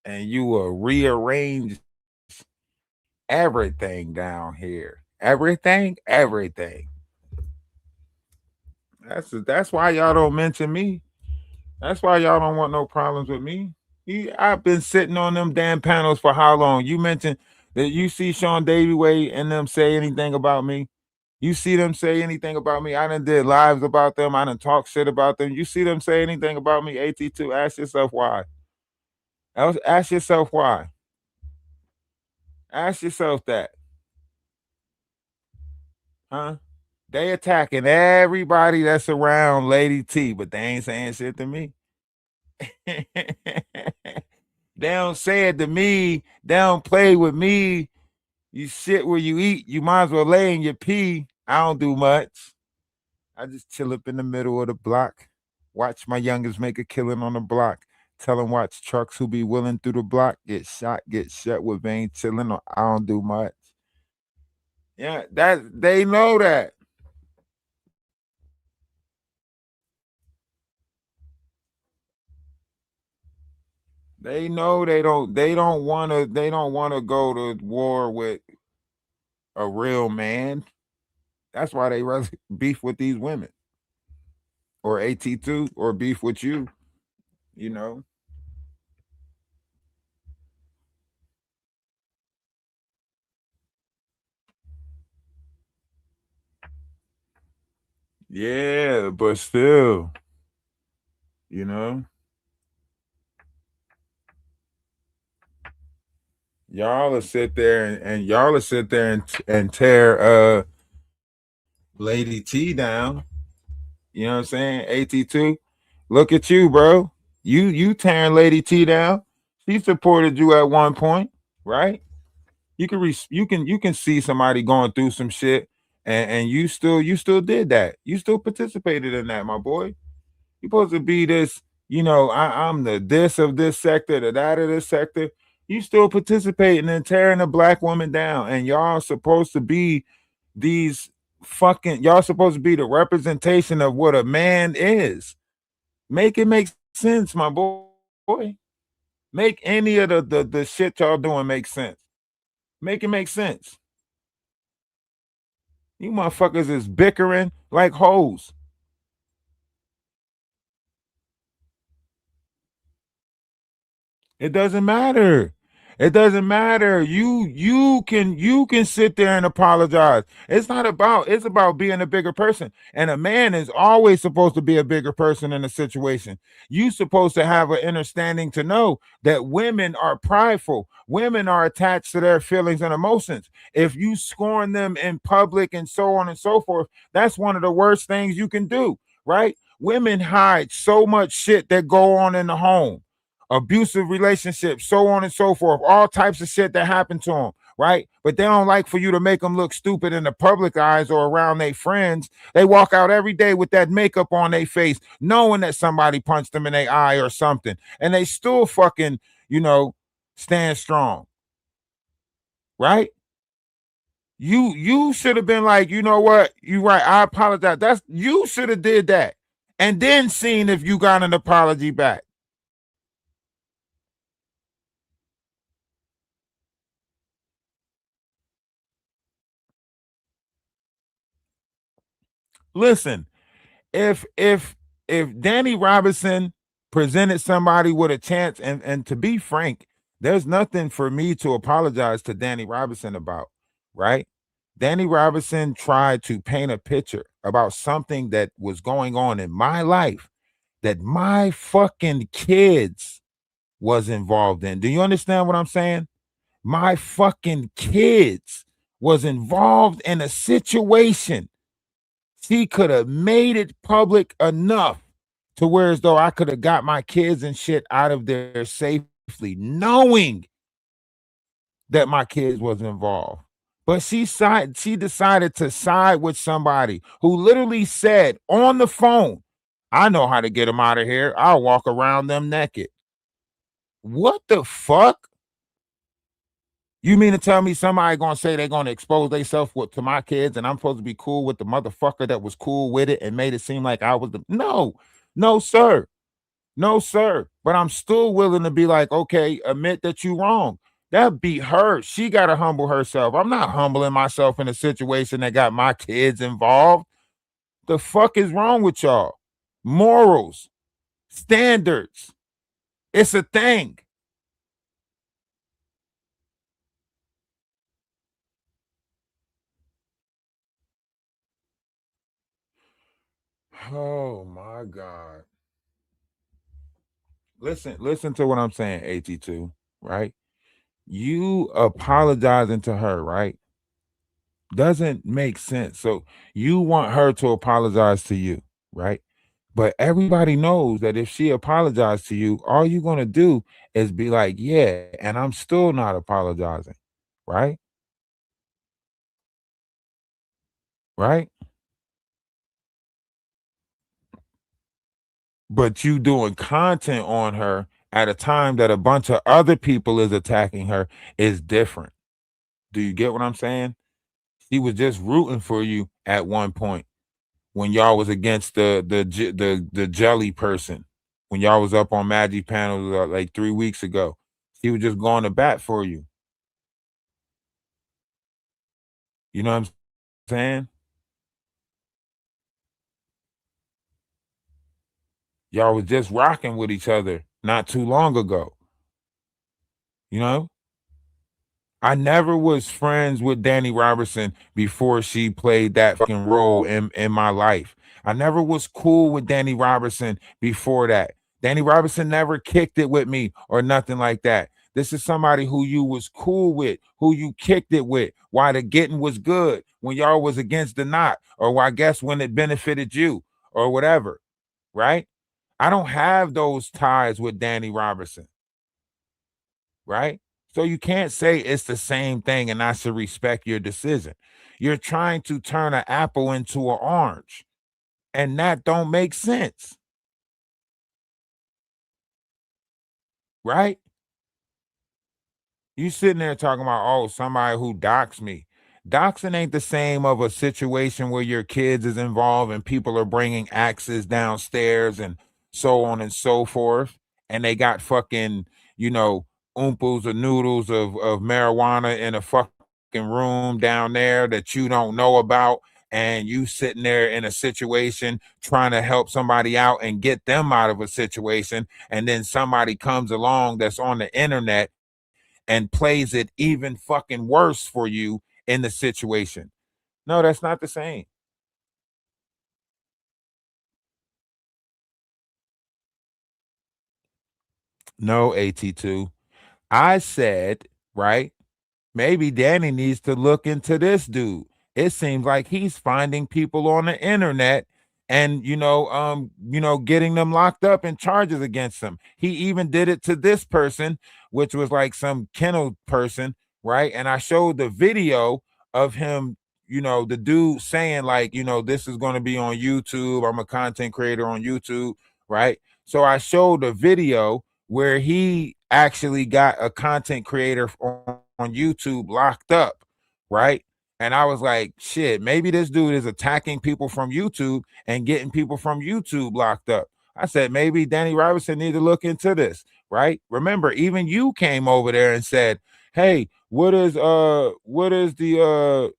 And you will rearrange everything down here. Everything. That's why y'all don't mention me. That's why y'all don't want no problems with me. I've been sitting on them damn panels for how long? You mentioned that you see Sean Davy Way and them say anything about me. You see them say anything about me? I done did lives about them. I done talk shit about them. You see them say anything about me? AT2, ask yourself why. Ask yourself why. Ask yourself that. Huh? They attacking everybody that's around Lady T, but they ain't saying shit to me. They don't say it to me. They don't play with me. You sit where you eat. You might as well lay in your pee. I don't do much. I just chill up in the middle of the block. Watch my youngest make a killing on the block. Tell them watch trucks who be willing through the block. Get shot, get shut with vein chilling. Or I don't do much. Yeah, that they know that. They know they don't wanna go to war with a real man. That's why they rather beef with these women or AT2 or beef with you, you know. Yeah, but still, you know, y'all will sit there and y'all will sit there and tear Lady T down. You know what I'm saying? AT2. Look at you, bro. You tearing Lady T down. She supported you at one point, right? You can see somebody going through some shit and you still did that. You still participated in that, my boy. You're supposed to be this, I'm the this of this sector, the that of this sector. You still participating in tearing a black woman down, and y'all supposed to be these y'all supposed to be the representation of what a man is. Make it make sense, my boy. Make any of the shit y'all doing make sense. Make it make sense. You motherfuckers is bickering like hoes. It doesn't matter. It doesn't matter. You can sit there and apologize. It's about being a bigger person. And a man is always supposed to be a bigger person in a situation. You supposed to have an understanding to know that women are prideful. Women are attached to their feelings and emotions. If you scorn them in public and so on and so forth, that's one of the worst things you can do, right? Women hide so much shit that go on in the home, abusive relationships, so on and so forth, all types of shit that happen to them, right? But they don't like for you to make them look stupid in the public eyes or around their friends. They walk out every day with that makeup on their face, knowing that somebody punched them in their eye or something, and they still fucking, stand strong, right? You should have been like, you know what? You right. I apologize. You should have did that, and then seen if you got an apology back. Listen, if Danny Robinson presented somebody with a chance, and to be frank, there's nothing for me to apologize to Danny Robinson about, right? Danny Robinson tried to paint a picture about something that was going on in my life that my fucking kids was involved in. Do you understand what I'm saying? My fucking kids was involved in a situation. She could have made it public enough to where as though I could have got my kids and shit out of there safely, knowing that my kids was involved. But she decided to side with somebody who literally said on the phone, I know how to get them out of here. I'll walk around them naked. What the fuck? You mean to tell me somebody gonna say they're gonna expose themselves to my kids, and I'm supposed to be cool with the motherfucker that was cool with it and made it seem like I was the no, sir. No, sir. But I'm still willing to be like, okay, admit that you wrong. That beat her. She gotta humble herself. I'm not humbling myself in a situation that got my kids involved. The fuck is wrong with y'all? Morals, standards. It's a thing. Oh my God. Listen to what I'm saying, AT2, right? You apologizing to her, right? Doesn't make sense. So you want her to apologize to you, right? But everybody knows that if she apologized to you, all you're gonna do is be like, yeah, and I'm still not apologizing, right? Right? But you doing content on her at a time that a bunch of other people is attacking her is different. Do you get what I'm saying? He was just rooting for you at one point when y'all was against the jelly person. When y'all was up on Magic panels like 3 weeks ago, he was just going to bat for you. You know what I'm saying? Y'all was just rocking with each other not too long ago. You know? I never was friends with Danny Robertson before she played that fucking role in my life. I never was cool with Danny Robertson before that. Danny Robertson never kicked it with me or nothing like that. This is somebody who you was cool with, who you kicked it with, why the getting was good when y'all was against the knot, or I guess when it benefited you or whatever, right? I don't have those ties with Danny Robertson, right? So you can't say it's the same thing and I should respect your decision. You're trying to turn an apple into an orange, and that don't make sense, right? You sitting there talking about, oh, somebody who doxed me. Doxing ain't the same of a situation where your kids is involved and people are bringing axes downstairs and so on and so forth. And they got fucking, oompas or noodles of marijuana in a fucking room down there that you don't know about. And you sitting there in a situation trying to help somebody out and get them out of a situation. And then somebody comes along that's on the internet and plays it even fucking worse for you in the situation. No, that's not the same. No, AT2. I said, right? Maybe Danny needs to look into this dude. It seems like he's finding people on the internet and getting them locked up and charges against them. He even did it to this person, which was like some kennel person, right? And I showed the video of him, the dude saying like, this is going to be on YouTube. I'm a content creator on YouTube, right? So I showed a video where he actually got a content creator on YouTube locked up, right? And I was like, shit, maybe this dude is attacking people from YouTube and getting people from YouTube locked up. I said, maybe Danny Robertson need to look into this, right? Remember, even you came over there and said, hey, what is the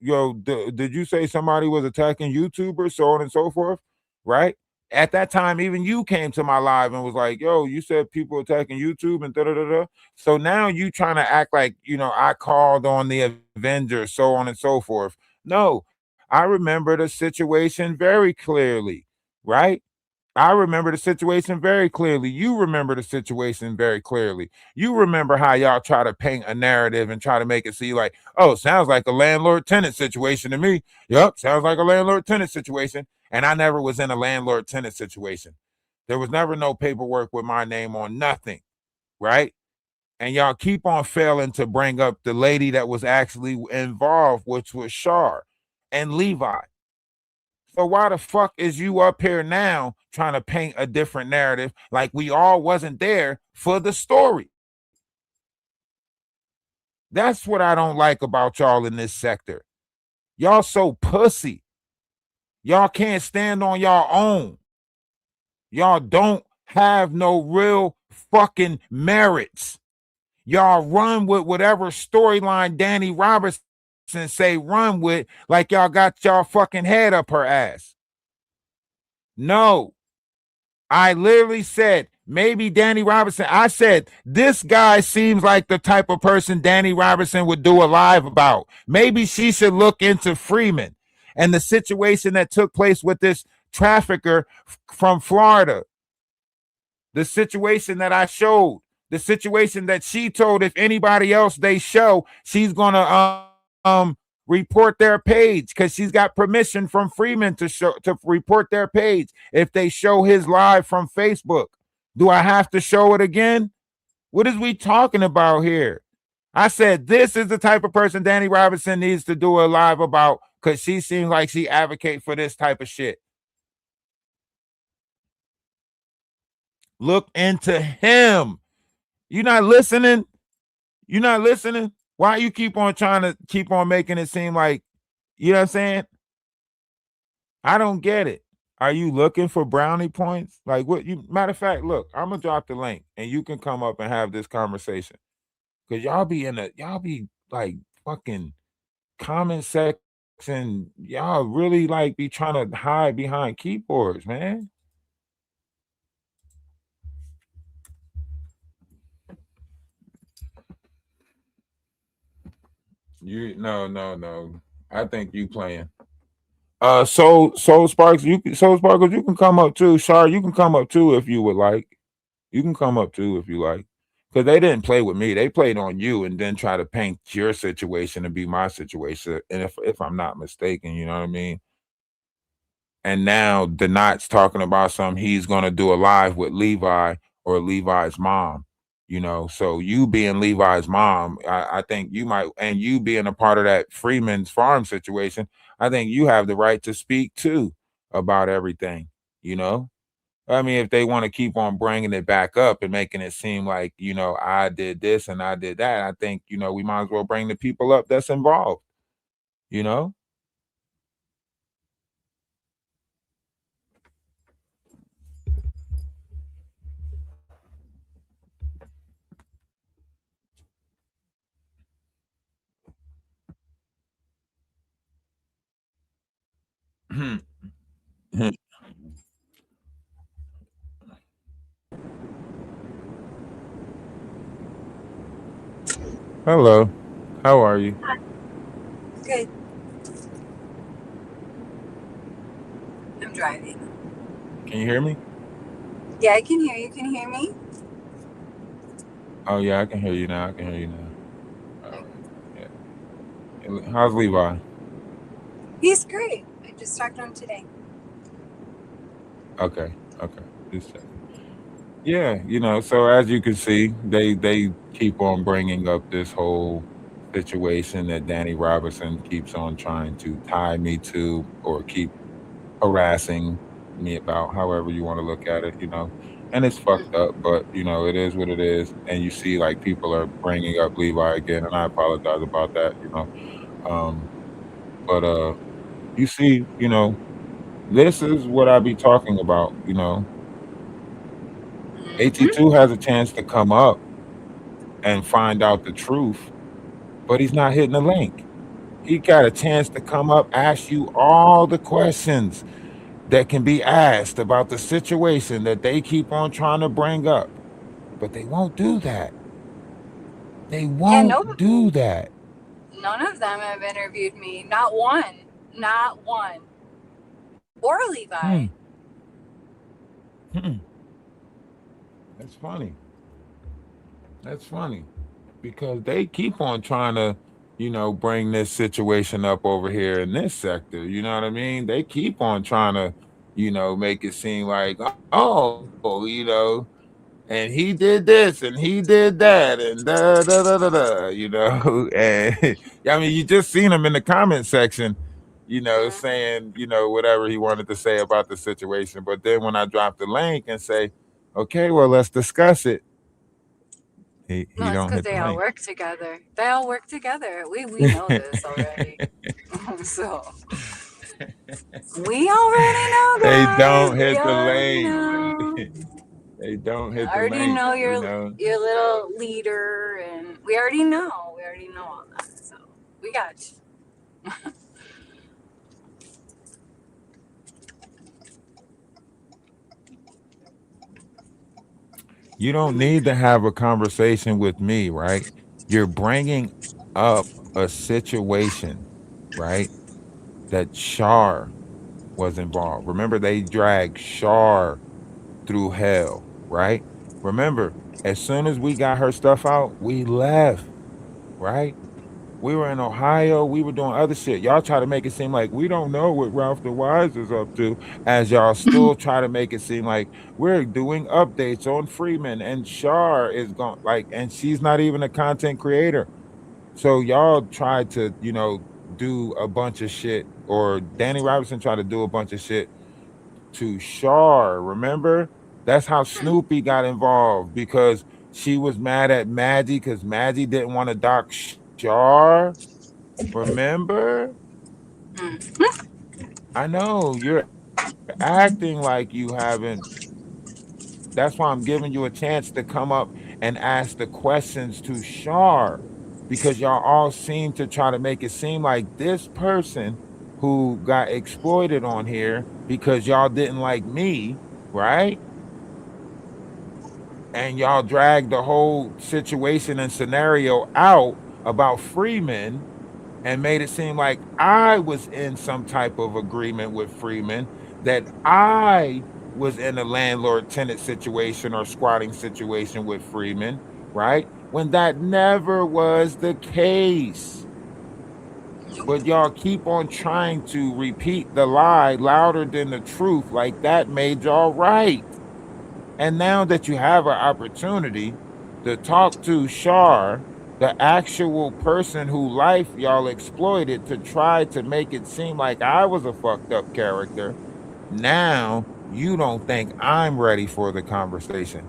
did you say somebody was attacking YouTubers, so on and so forth, right? At that time, even you came to my live and was like, yo, you said people attacking YouTube and da da da da. So now you trying to act like, I called on the Avengers, so on and so forth. No, I remember the situation very clearly, right? I remember the situation very clearly. You remember the situation very clearly. You remember how y'all try to paint a narrative and try to make it seem like, oh, sounds like a landlord tenant situation to me. Yep, sounds like a landlord tenant situation. And I never was in a landlord tenant situation. There was never no paperwork with my name on nothing, right? And y'all keep on failing to bring up the lady that was actually involved, which was Shar and Levi. So why the fuck is you up here now trying to paint a different narrative like we all wasn't there for the story? That's what I don't like about y'all in this sector. Y'all so pussy. Y'all can't stand on y'all own. Y'all don't have no real fucking merits. Y'all run with whatever storyline Danny Robertson say run with, like y'all got y'all fucking head up her ass. No, I literally said maybe Danny Robertson. I said this guy seems like the type of person Danny Robertson would do a live about. Maybe she should look into Freeman and the situation that took place with this trafficker from Florida. The situation that I showed, the situation that she told if anybody else they show, she's gonna report their page because she's got permission from Freeman to report their page if they show his live from Facebook. Do I have to show it again? What is we talking about here? I said this is the type of person Danny Robinson needs to do a live about because she seems like she advocate for this type of shit. Look into him. You not listening? You not listening? Why you keep on trying to keep on making it seem like, you know what I'm saying? I don't get it. Are you looking for brownie points? Like what you matter of fact, look, I'm gonna drop the link and you can come up and have this conversation. Cause y'all be like fucking comment section. Y'all really like be trying to hide behind keyboards, man. You no. I think you playing. Soul Sparks, Soul Sparkles, you can come up too. Shar, you can come up too if you would like. You can come up too if you like. Because they didn't play with me. They played on you and then try to paint your situation to be my situation. And if I'm not mistaken, you know what I mean? And now the Knot's talking about something he's gonna do a live with Levi or Levi's mom. You know, so you being Levi's mom, I think you might, and you being a part of that Freeman's farm situation, I think you have the right to speak too about everything. You know, I mean, if they want to keep on bringing it back up and making it seem like, you know, I did this and I did that, I think, you know, we might as well bring the people up that's involved, you know? Hello. How are you? Good. I'm driving. Can you hear me? Yeah, I can hear you. Can you hear me? Oh yeah, I can hear you now. I can hear you now. All right. Yeah. How's Levi? He's great. I just talked to him today. Okay. Okay. Just checking. Yeah, you know, so as you can see, they keep on bringing up this whole situation that Danny Robinson keeps on trying to tie me to or keep harassing me about, however you want to look at it, you know. And it's fucked up, but you know, it is what it is. And you see, like people are bringing up Levi again, and I apologize about that, you know. Um, but you see, you know, this is what I be talking about, you know. AT2 has a chance to come up and find out the truth, but he's not hitting the link. He got a chance to come up, ask you all the questions that can be asked about the situation that they keep on trying to bring up, but they won't do that. They Yeah, no, won't do that. none of them have interviewed me. Not one. Not one. Or Levi. Hmm. Hmm. That's funny. That's funny because they keep on trying to, you know, bring this situation up over here in this sector. You know what I mean? They keep on trying to, you know, make it seem like, oh, you know, and he did this and he did that and you know. And I mean, you just seen him in the comment section, you know, saying, you know, whatever he wanted to say about the situation. But then when I drop the link and say, okay, well, let's discuss it, he No, it's don't because hit the they all link. work together. They all work together. We know this already. So we already know, They guys. don't We hit the already link. know. They don't I hit the already link, know you know. your little leader, and we already know. We already know all that. So we got you. You don't need to have a conversation with me, right? You're bringing up a situation, right? That Shar was involved. Remember, they dragged Shar through hell, right? Remember, as soon as we got her stuff out, we left, right? We were in Ohio. We were doing other shit. Y'all try to make it seem like we don't know what Ralph the Wise is up to, as y'all still try to make it seem like we're doing updates on Freeman and Shar is gone. Like, and she's not even a content creator. So y'all tried to, do a bunch of shit, or Danny Robinson tried to do a bunch of shit to Shar. Remember? That's how Snoopy got involved because she was mad at Maggie because Maggie didn't want to dock Shar. Remember? I know you're acting like you haven't. That's why I'm giving you a chance to come up and ask the questions to Shar because y'all all seem to try to make it seem like this person who got exploited on here because y'all didn't like me, right? And y'all dragged the whole situation and scenario out about Freeman and made it seem like I was in some type of agreement with Freeman, that I was in a landlord tenant situation or squatting situation with Freeman, right? When that never was the case. But y'all keep on trying to repeat the lie louder than the truth, like that made y'all right. And now that you have an opportunity to talk to Shar, the actual person who life y'all exploited to try to make it seem like I was a fucked up character, now you don't think I'm ready for the conversation.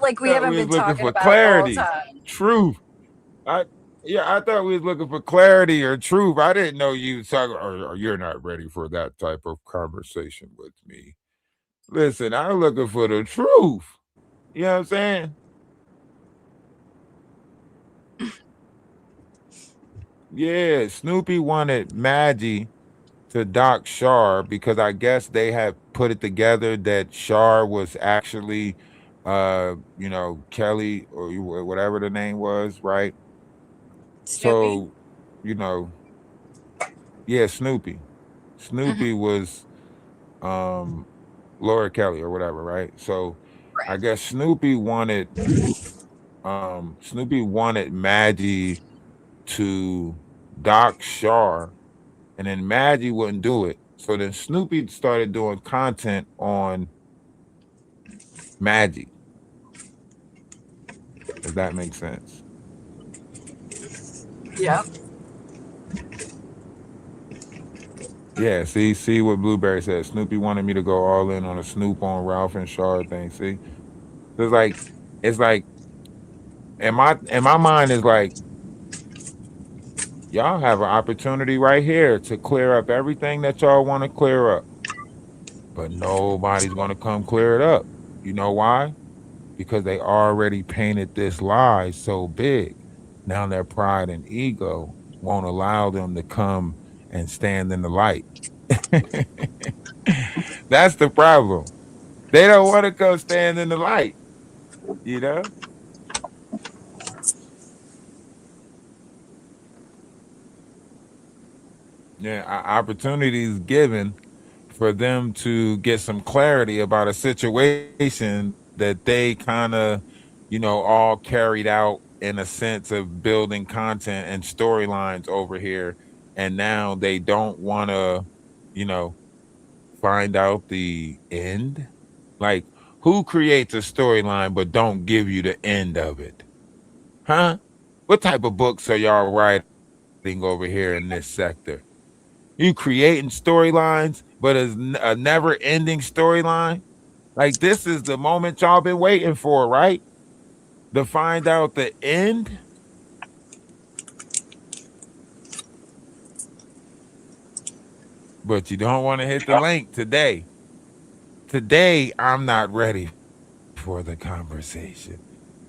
Like we Thought haven't we was been looking talking for about it the whole clarity, time. truth. I I thought we was looking for clarity or truth. I didn't know you was talking, or you're not ready for that type of conversation with me. Listen, I'm looking for the truth. You know what I'm saying? Yeah, Snoopy wanted Maggie to dock Shar because I guess they had put it together that Shar was actually Kelly or whatever the name was, right? Snoopy. So, you know, yeah, Snoopy. Hmm. Snoopy was um Laura Kelly or whatever, right? So I Right. guess Snoopy wanted Maggie to dock Shar, and then Maggie wouldn't do it. So then Snoopy started doing content on Maggie, if that makes sense. Yeah. Yeah, see what Blueberry said. Snoopy wanted me to go all in on a Snoop on Ralph and Shar thing. See, so it's like, in my mind is like, y'all have an opportunity right here to clear up everything that y'all want to clear up, but nobody's gonna come clear it up. You know why? Because they already painted this lie so big. Now their pride and ego won't allow them to come and stand in the light. That's the problem. They don't want to go stand in the light, you know? Yeah, opportunities given for them to get some clarity about a situation that they kind of, all carried out in a sense of building content and storylines over here. And now they don't want to, you know, find out the end. Like, who creates a storyline but don't give you the end of it? Huh? What type of books are y'all writing over here in this sector? You creating storylines, but it's a never ending storyline. Like, this is the moment y'all been waiting for, right? To find out the end, but you don't want to hit the link today. Today, I'm not ready for the conversation.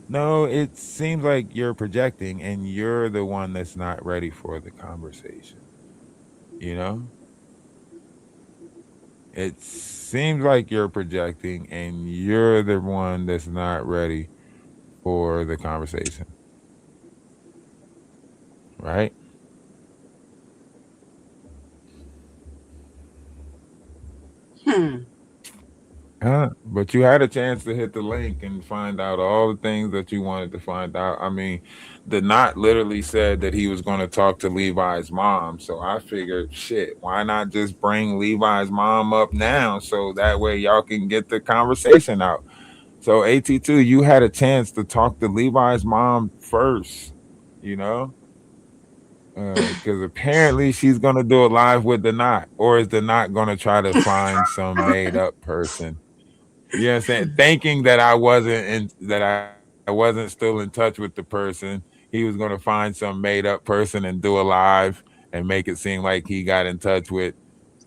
No, it seems like you're projecting and you're the one that's not ready for the conversation. You know, it seems like you're projecting and you're the one that's not ready for the conversation, right? But you had a chance to hit the link and find out all the things that you wanted to find out. I mean, the knot literally said that he was going to talk to Levi's mom. So I figured, shit, why not just bring Levi's mom up now so that way y'all can get the conversation out? So AT2, you had a chance to talk to Levi's mom first, you know? Because apparently she's gonna do it live with the knot, or is the knot gonna try to find some made up person? You know what I'm saying? Thinking that I wasn't still in touch with the person, he was gonna find some made up person and do a live and make it seem like he got in touch with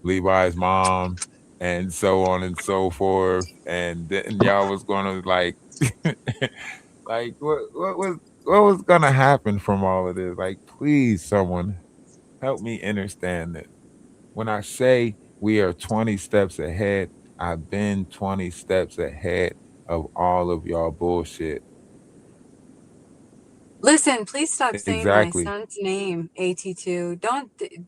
Levi's mom and so on and so forth. And then y'all was gonna like like what was gonna happen from all of this? Like, please, someone help me understand this. When I say we are 20 steps ahead, I've been 20 steps ahead of all of y'all bullshit. Listen, please stop saying my Exactly. son's name, AT2.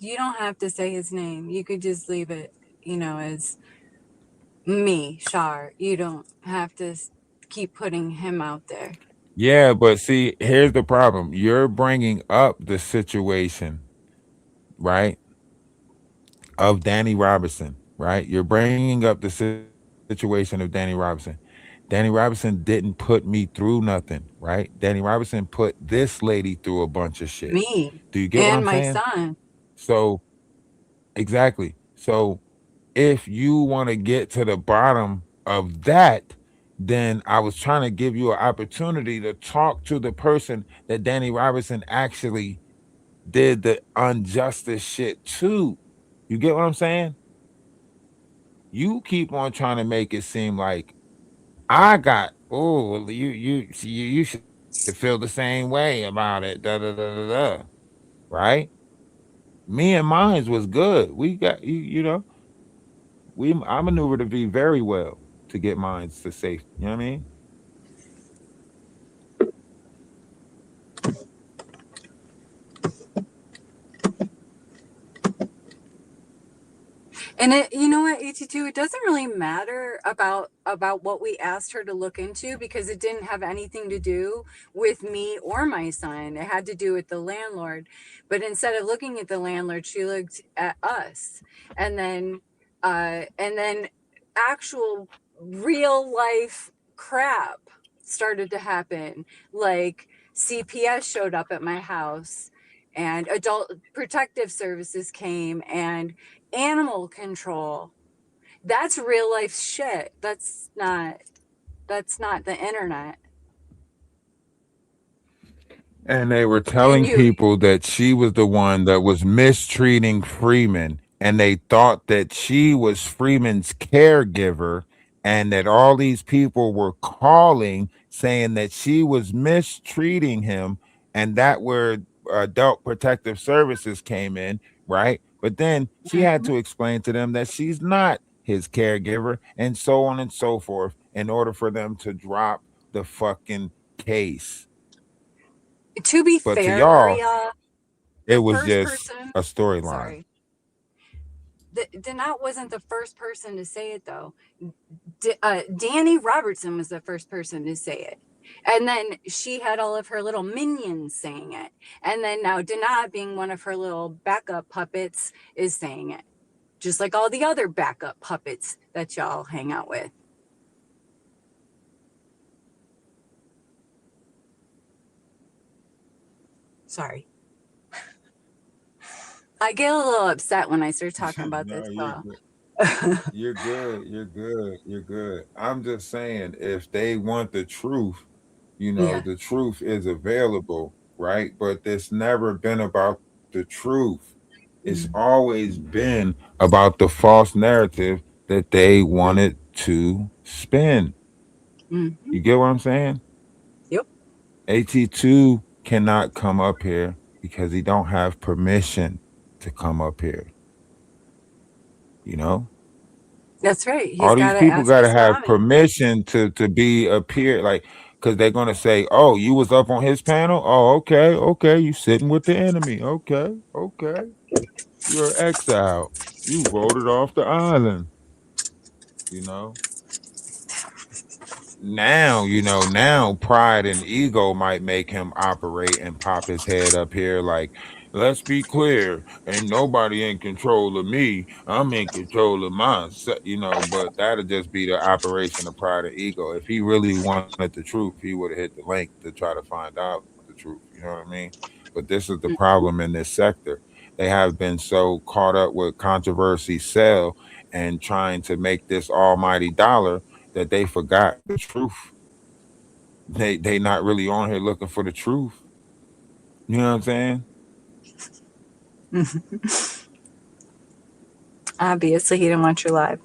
You don't have to say his name. You could just leave it, as me, Shar. You don't have to keep putting him out there. Yeah, but see, here's the problem. You're bringing up the situation, right, of Danny Robinson, right? You're bringing up the situation of Danny Robinson. Danny Robinson didn't put me through nothing, right? Danny Robinson put this lady through a bunch of shit. Do Me you get what I'm and my saying? son. So, exactly. So, if you want to get to the bottom of that, then I was trying to give you an opportunity to talk to the person that Danny Robinson actually did the injustice shit to. You get what I'm saying? You keep on trying to make it seem like I got, oh, well, you should feel the same way about it. Da da da da da. Right? Me and mine was good. We got I maneuvered to be very well to get mine to safety. You know what I mean? And you know what, 82, it doesn't really matter about what we asked her to look into, because it didn't have anything to do with me or my son. It had to do with the landlord. But instead of looking at the landlord, she looked at us. And then actual real life crap started to happen. Like CPS showed up at my house, and adult protective services came, and animal control. That's real life shit. That's not the internet. And they were And telling you people that she was the one that was mistreating Freeman, and they thought that she was Freeman's caregiver, and that all these people were calling saying that she was mistreating him, and that where adult protective services came in, right? But then she had Mhm. to explain to them that she's not his caregiver, and so on and so forth, in order for them to drop the fucking case. To be But to fair, y'all, Maria, it the was first just person, a storyline. sorry, Danette wasn't the first person to say it though. Danny Robertson was the first person to say it. And then she had all of her little minions saying it. And then now Danette, being one of her little backup puppets, is saying it. Just like all the other backup puppets that y'all hang out with. Sorry. I get a little upset when I start talking about this No, you're stuff. good. You're good. You're good. You're good. I'm just saying, if they want the truth, Yeah. the truth is available, right? But it's never been about the truth. It's Mm. always been about the false narrative that they wanted to spin. Mm-hmm. You get what I'm saying? Yep. AT2 cannot come up here because he don't have permission to come up here. You know, That's right. He's all got these to people ask got to his have mommy. permission to be appear, like, because they're gonna say, "Oh, you was up on his panel. Oh, okay, okay, you sitting with the enemy. Okay, okay, you're exiled. You voted off the island." you know. Now, now pride and ego might make him operate and pop his head up here like, let's be clear, ain't nobody in control of me. I'm in control of myself, but that'll just be the operation of pride and ego. If he really wanted the truth, he would have hit the link to try to find out the truth. You know what I mean? But this is the problem in this sector. They have been so caught up with controversy sell and trying to make this almighty dollar that they forgot the truth. They not really on here looking for the truth. You know what I'm saying? Obviously, he didn't want you live.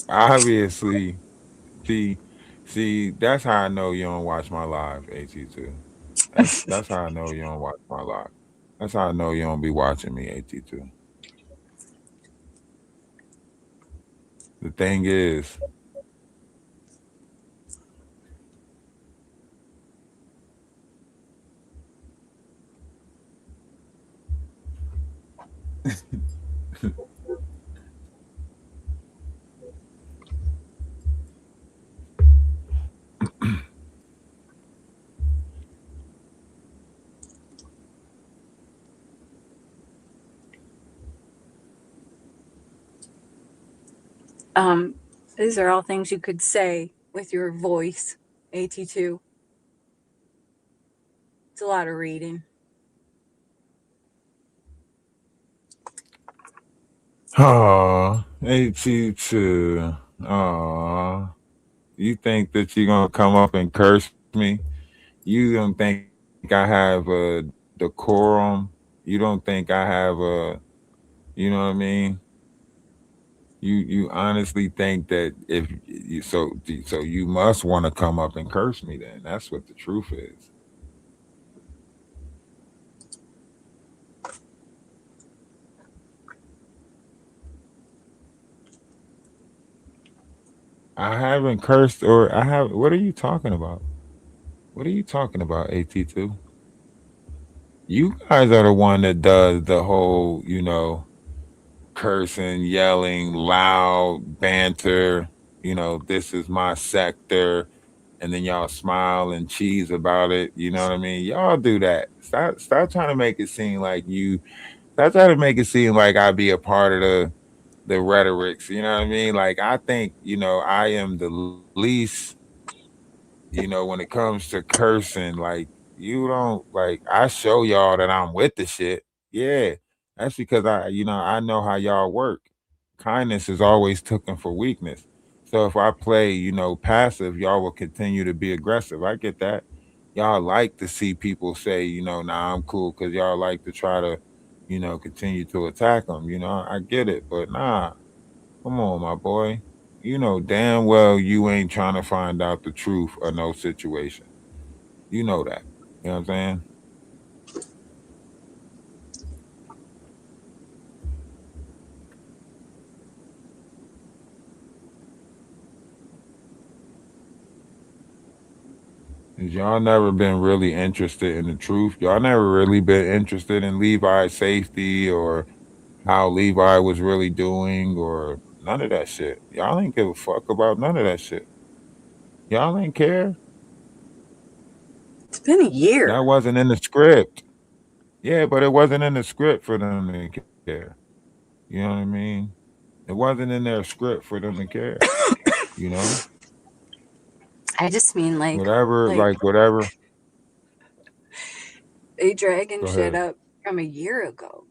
Obviously, see, that's how I know you don't watch my live, AT2. That's how I know you don't watch my live. That's how I know you don't be watching me, AT2. The thing is, Um, these are all things you could say with your voice, AT2. It's a lot of reading. oh, AT2, oh, you think that you're gonna come up and curse me? You don't think I have a decorum? You don't think I have a, you know what I mean? You honestly think that if you so you must want to come up and curse me then. That's what the truth is. I haven't cursed or I have what are you talking about? What are you talking about, AT2? You guys are the one that does the whole, cursing, yelling, loud banter, this is my sector, and then y'all smile and cheese about it. You know what I mean? Y'all do that. Stop trying to make it seem like you stop trying to make it seem like I be a part of the rhetorics. You know what I mean? Like I think, I am the least, when it comes to cursing, like you don't like I show y'all that I'm with the shit. Yeah. That's because I know how y'all work. Kindness is always taken for weakness. So if I play, passive, y'all will continue to be aggressive. I get that. Y'all like to see people say, nah, I'm cool because y'all like to try to, continue to attack them. I get it, but nah, come on, my boy. You know damn well you ain't trying to find out the truth of no situation. You know that. You know what I'm saying? Y'all never been really interested in the truth. Y'all never really been interested in Levi's safety or how Levi was really doing or none of that shit. Y'all ain't give a fuck about none of that shit. Y'all ain't care. It's been a year. That wasn't in the script. Yeah, but it wasn't in the script for them to care. You know what I mean? It wasn't in their script for them to care. You know? I just mean Whatever, like like whatever. they dragging Go shit ahead. up from a year ago.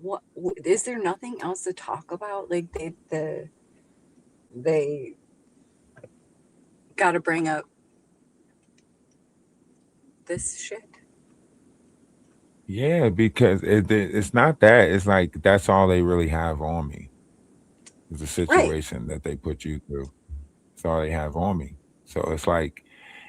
What is there nothing else to talk about? Like they got to bring up this shit. Yeah, because it's not that. It's like that's all they really have on me. Is the Right. situation that they put you through. That's all they have on me. So it's like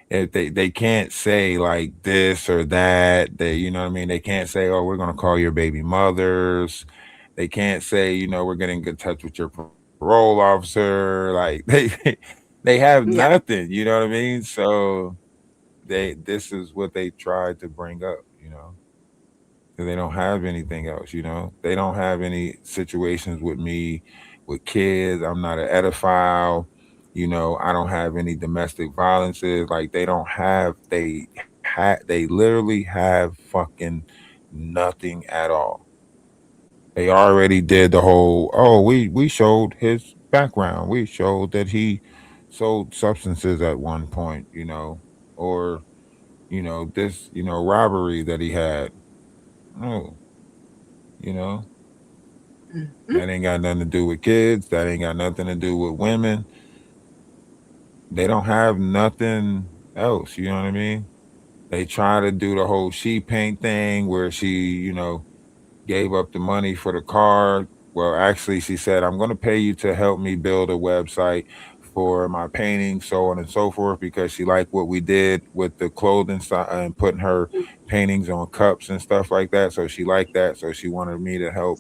if they can't say like this or that. They you know what I mean. They can't say, oh, we're gonna call your baby mothers. They can't say, we're getting in good touch with your parole officer. Like they have Yeah. nothing. You know what I mean? So this is what they tried to bring up. because they don't have anything else. They don't have any situations with me with kids. I'm not an edophile. I don't have any domestic violences. Like they literally have fucking nothing at all. They already did the whole, oh, we showed his background. We showed that he sold substances at one point, or this, robbery that he had. Oh, you know, Mhm. that ain't got nothing to do with kids. That ain't got nothing to do with women. They don't have nothing else. You know what I mean? They try to do the whole she paint thing where she, gave up the money for the car. Well, actually, she said, I'm going to pay you to help me build a website for my painting, so on and so forth, because she liked what we did with the clothing and putting her paintings on cups and stuff like that. So she liked that. So she wanted me to help,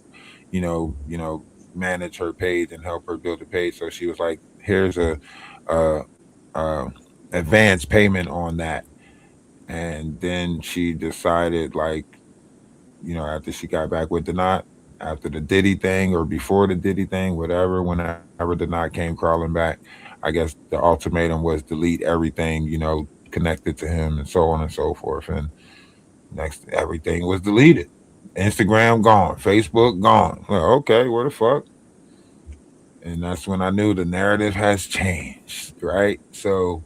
manage her page and help her build a page. So she was like, here's a, a advance payment on that. And then she decided, like, after she got back with Denat, after the Diddy thing or before the Diddy thing, whatever, whenever Denat came crawling back, I guess the ultimatum was delete everything, connected to him and so on and so forth. And next, everything was deleted. Instagram gone, Facebook gone. Well, okay, what the fuck? And that's when I knew the narrative has changed, right? So,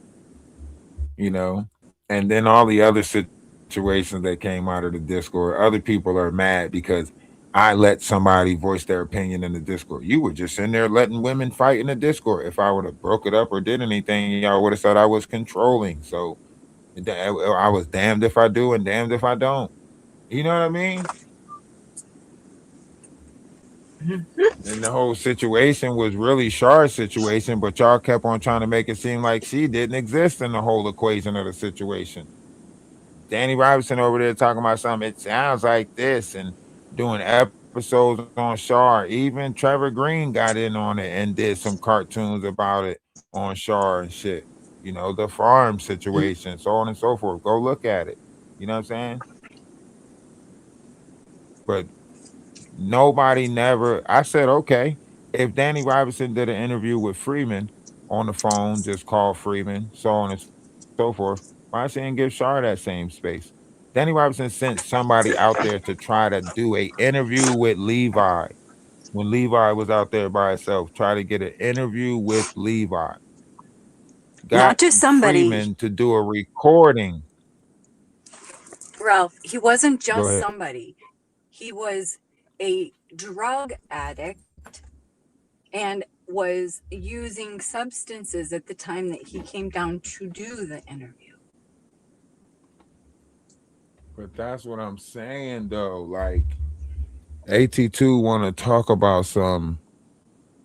you know, and then all the other situations that came out of the Discord, other people are mad because I let somebody voice their opinion in the Discord. You were just in there letting women fight in the Discord. If I would have broke it up or did anything, y'all would have said I was controlling. So I was damned if I do and damned if I don't. You know what I mean? And the whole situation was really Char's situation, but y'all kept on trying to make it seem like she didn't exist in the whole equation of the situation. Danny Robinson over there talking about something. It sounds like this, and doing episodes on Shar. Even Trevor Green got in on it and did some cartoons about it on Shar and shit. The farm situation, so on and so forth. Go look at it. You know what I'm saying? But nobody never. I said, okay, if Danny Robinson did an interview with Freeman on the phone, just call Freeman, so on and so forth. Why she didn't give Shar that same space? Danny Robinson sent somebody out there to try to do a interview with Levi when Levi was out there by himself. Try to get an interview with Levi. Not Got just somebody, Freeman to do a recording. Ralph. He wasn't Go just ahead. somebody. He was a drug addict and was using substances at the time that he came down to do the interview. But that's what I'm saying though. Like AT2 want to talk about some.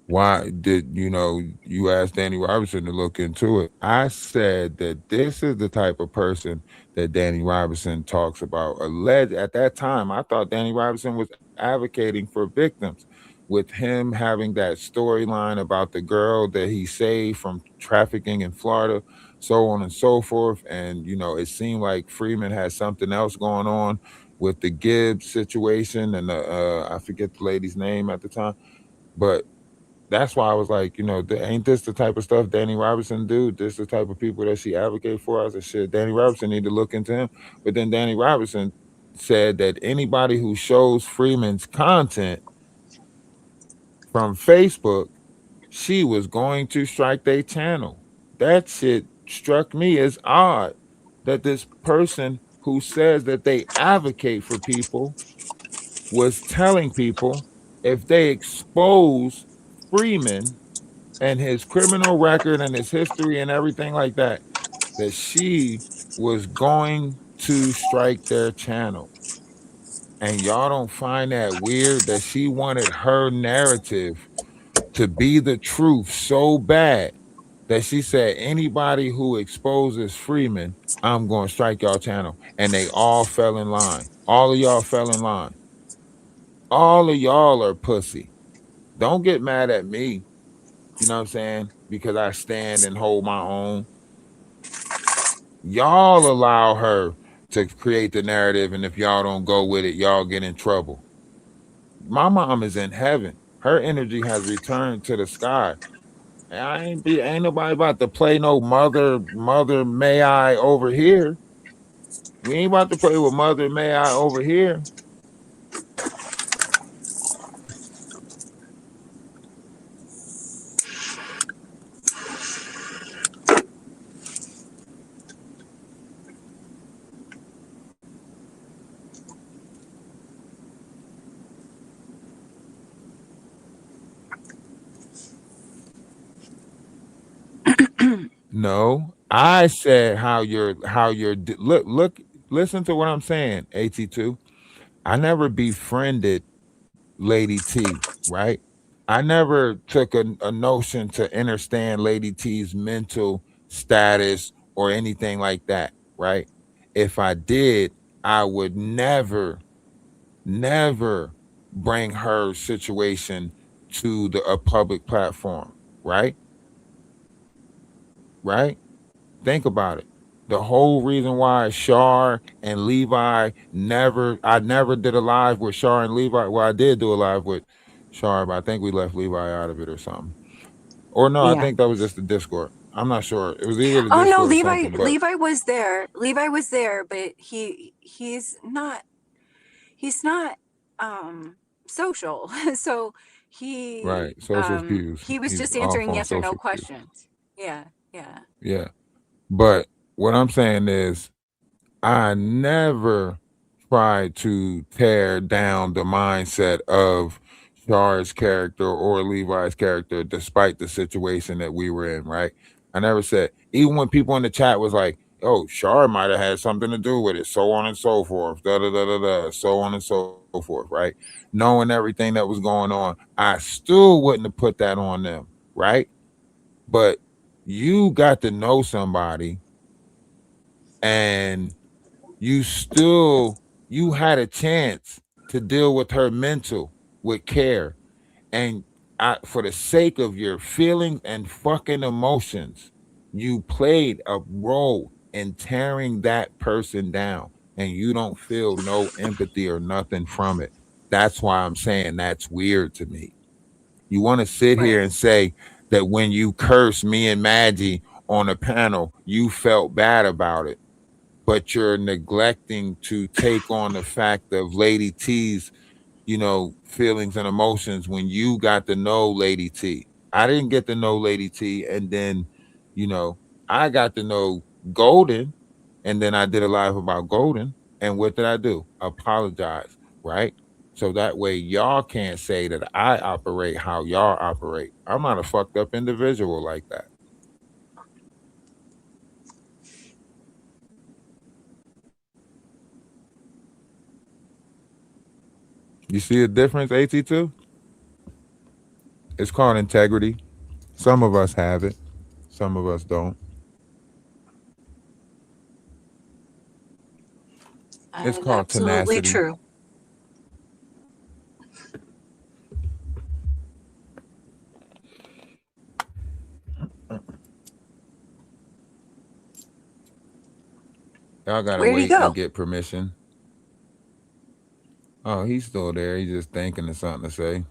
Why did you asked Danny Robinson to look into it? I said that this is the type of person that Danny Robinson talks about. Alleged at that time, I thought Danny Robinson was advocating for victims with him having that storyline about the girl that he saved from trafficking in Florida, so on and so forth. And it seemed like Freeman had something else going on with the Gibbs situation and I forget the lady's name at the time, but that's why I was like, ain't this the type of stuff Danny Robinson do? This the type of people that she advocate for? I said, shit, Danny Robinson need to look into him. But then Danny Robinson said that anybody who shows Freeman's content from Facebook, she was going to strike their channel. That shit struck me as odd that this person who says that they advocate for people was telling people if they expose Freeman and his criminal record and his history and everything like that, that she was going to strike their channel. And y'all don't find that weird that she wanted her narrative to be the truth so bad that she said, anybody who exposes Freeman, I'm going to strike y'all channel. And they all fell in line. All of y'all fell in line. All of y'all are pussy. Don't get mad at me. You know what I'm saying? Because I stand and hold my own. Y'all allow her to create the narrative, and if y'all don't go with it, y'all get in trouble. My mom is in heaven. Her energy has returned to the sky. And ain't nobody about to play no mother may I over here. We ain't about to play with mother may I over here. No, I said look listen to what I'm saying, AT2. I never befriended Lady T, right? I never took a notion to understand Lady T's mental status or anything like that, right? If I did, I would never bring her situation to a public platform, right? Right? Think about it. The whole reason why Shar and Levi I never did a live with Shar and Levi. Well, I did do a live with Shar, but I think we left Levi out of it or something. Or no, I Yeah. think that was just the Discord. I'm not sure. It was either the Oh no, Discord or something, but Levi was there. Levi was there, but he's not social. So right. Social cues. he was He's just off answering on yes or no social cues. questions. Yeah, yeah. Yeah. But what I'm saying is I never tried to tear down the mindset of Shar's character or Levi's character, despite the situation that we were in, right? I never said, even when people in the chat was like, oh, Shar might have had something to do with it, so on and so forth, da da da da da, so on and so forth, right? Knowing everything that was going on, I still wouldn't have put that on them, right? But you got to know somebody and you had a chance to deal with her mental with care, and for the sake of your feelings and fucking emotions, you played a role in tearing that person down, and you don't feel no empathy or nothing from it. That's why I'm saying that's weird to me. You want to sit Right. here and say that when you cursed me and Maggie on a panel, you felt bad about it, but you're neglecting to take on the fact of Lady T's, feelings and emotions when you got to know Lady T. I didn't get to know Lady T, and then, you know, I got to know Golden, and then I did a live about Golden. And what did I do? Apologize, right? So that way y'all can't say that I operate how y'all operate. I'm not a fucked up individual like that. You see a difference, AT2? It's called integrity. Some of us have it, some of us don't. It's called Absolutely tenacity. true. Y'all gotta Where'd he wait and go? get permission. Oh, he's still there. He's just thinking of something to say.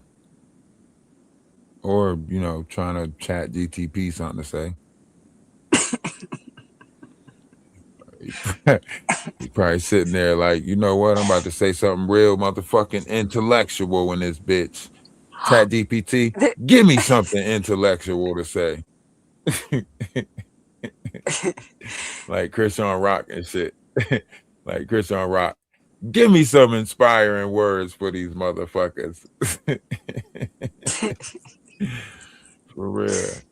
Or, trying to chat GTP something to say. He probably sitting there like, you know what? I'm about to say something real motherfucking intellectual in this bitch. Chat GPT, The- give me something intellectual to say. Like Christian Rock and shit. Like Christian Rock. Give me some inspiring words for these motherfuckers. For real.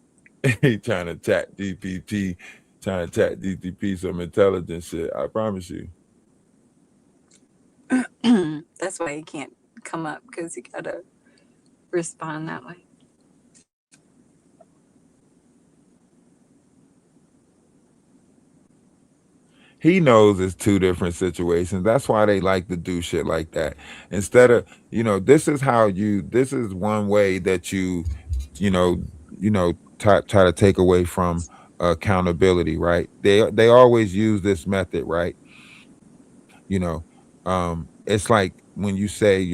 He trying to chat GPT, trying to chat DTP some intelligent shit. I promise you. That's why he can't come up because he gotta respond that way. He knows it's two different situations. That's why they like to do shit like that. Instead of, this is one way that you know, try to take away from accountability, right? They always use this method, right? You know, it's like when you say,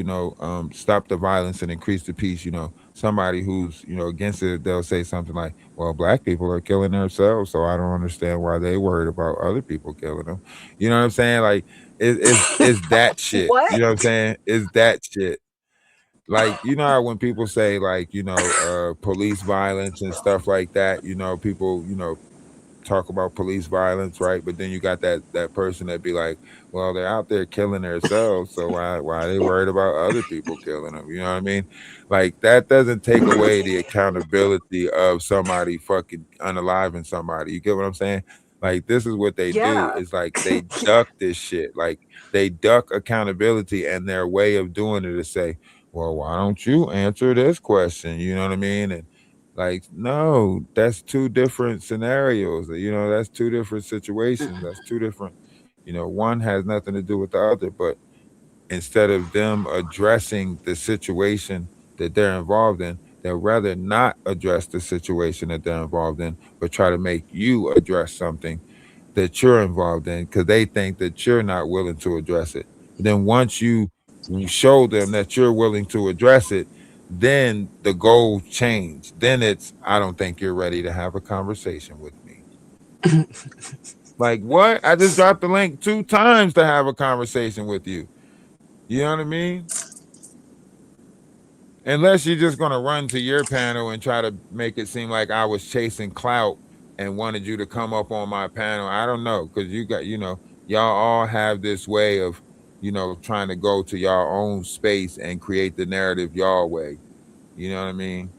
stop the violence and increase the peace. Somebody who's against it, they'll say something like, "Well, black people are killing themselves, so I don't understand why they worried about other people killing them." You know what I'm saying? Like, it's that shit. What? You know what I'm saying? It's that shit. Like, how when people say, like, police violence and stuff like that, people, talk about police violence, right? But then you got that person that be like, well, they're out there killing themselves, so why are they worried about other people killing them? You know what I mean? Like, that doesn't take away the accountability of somebody fucking unaliving somebody. You get what I'm saying? Like, this is what they do. Yeah. It's like they duck this shit. Like, they duck accountability, and their way of doing it is say, well, why don't you answer this question? You know what I mean? And like, no, that's two different scenarios. That's two different situations. That's two different, one has nothing to do with the other. But instead of them addressing the situation that they're involved in, they'd rather not address the situation that they're involved in, but try to make you address something that you're involved in because they think that you're not willing to address it. But then once you show them that you're willing to address it, then the goal change. Then it's, I don't think you're ready to have a conversation with me. Like, what? I just dropped the link 2 times to have a conversation with you. You know what I mean? Unless you're just gonna run to your panel and try to make it seem like I was chasing clout and wanted you to come up on my panel. I don't know, because you got, y'all all have this way of, trying to go to y'all own space and create the narrative y'all way. You know what I mean?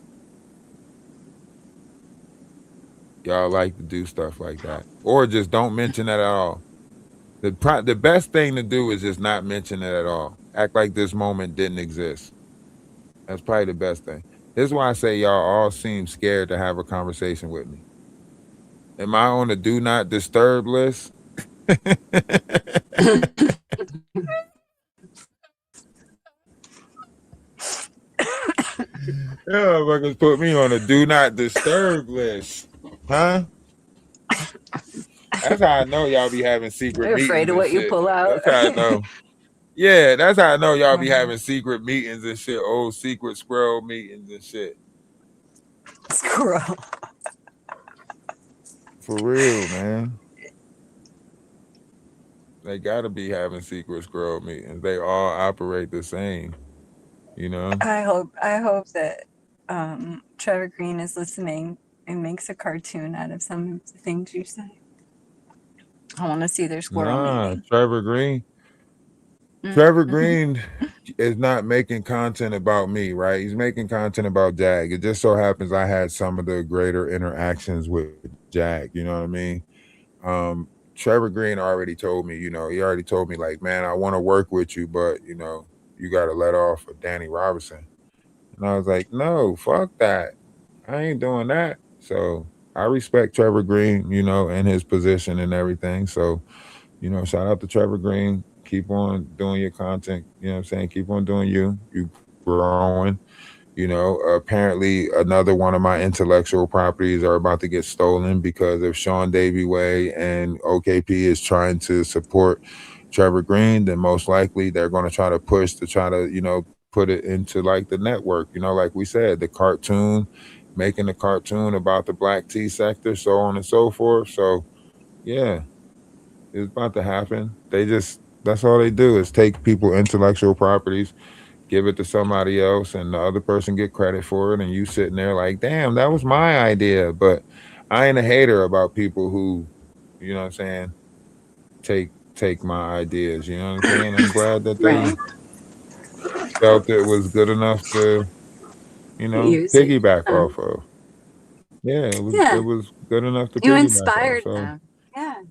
Y'all like to do stuff like that, or just don't mention that at all. The best thing to do is just not mention it at all. Act like this moment didn't exist. That's probably the best thing. This is why I say y'all all seem scared to have a conversation with me. Am I on the do not disturb list? Yeah, fuckers put me on a do not disturb list. Huh? That's how I know y'all be having secret You're afraid meetings of and what you shit. pull out. That's how I know. Yeah, that's how I know y'all be having secret meetings and shit. Old secret squirrel meetings and shit. Squirrel. For real, man. They gotta be having secret squirrel meetings. They all operate the same, you know? I hope that Trevor Green is listening and makes a cartoon out of some of the things you say. I want to see their squirrel Nah, meeting. Trevor Green. Trevor Mm-hmm. Green is not making content about me, right? He's making content about Jag. It just so happens I had some of the greater interactions with Jag, you know what I mean? Um, Trevor Green already told me, he already told me, like, man, I want to work with you, but you gotta let off of Danny Robinson. And I was like, no, fuck that. I ain't doing that. So I respect Trevor Green, and his position and everything. So, shout out to Trevor Green. Keep on doing your content. You know what I'm saying? Keep on doing you. You growing. Apparently another one of my intellectual properties are about to get stolen because of Sean Davy Way and OKP is trying to support Trevor Green. Then most likely they're going to try to push to try to, put it into like the network, like we said, the cartoon, making the cartoon about the black tea sector, so on and so forth. So yeah, it's about to happen. That's all they do is take people intellectual properties, give it to somebody else, and the other person get credit for it, and you sitting there like, damn, that was my idea. But I ain't a hater about people who, you know what I'm saying, take my ideas. You know what I'm saying? I'm glad that Right. they felt it was good enough to, Use it. piggyback off of. Yeah, it Yeah. was good enough to You piggyback off. inspired So them. Yeah.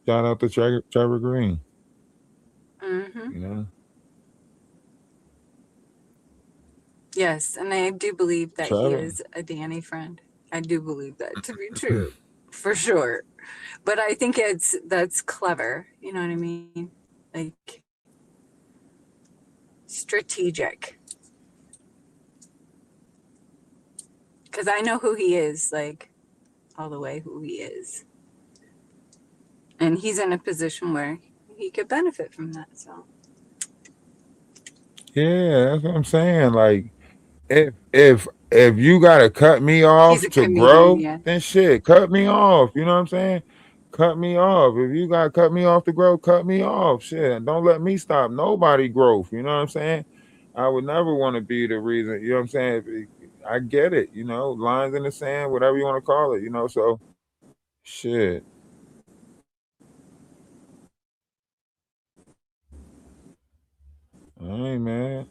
shout out to Trevor Green. Mm-hmm. You know, Yes, and I do believe that he Trevor. is a Danny friend. I do believe that to be true, for sure. But I think that's clever. You know what I mean? Like strategic. Because I know who he is, like all the way who he is, and he's in a position where he could benefit from that. So Yeah, that's what I'm saying. Like, if you gotta cut me he's off a to grow, comedian. then shit, cut me off. You know what I'm saying? Cut me off. If you gotta cut me off to grow, cut me off. Shit. Don't let me stop nobody growth. You know what I'm saying? I would never want to be the reason, you know what I'm saying? I get it, lines in the sand, whatever you want to call it, so shit. All right, man.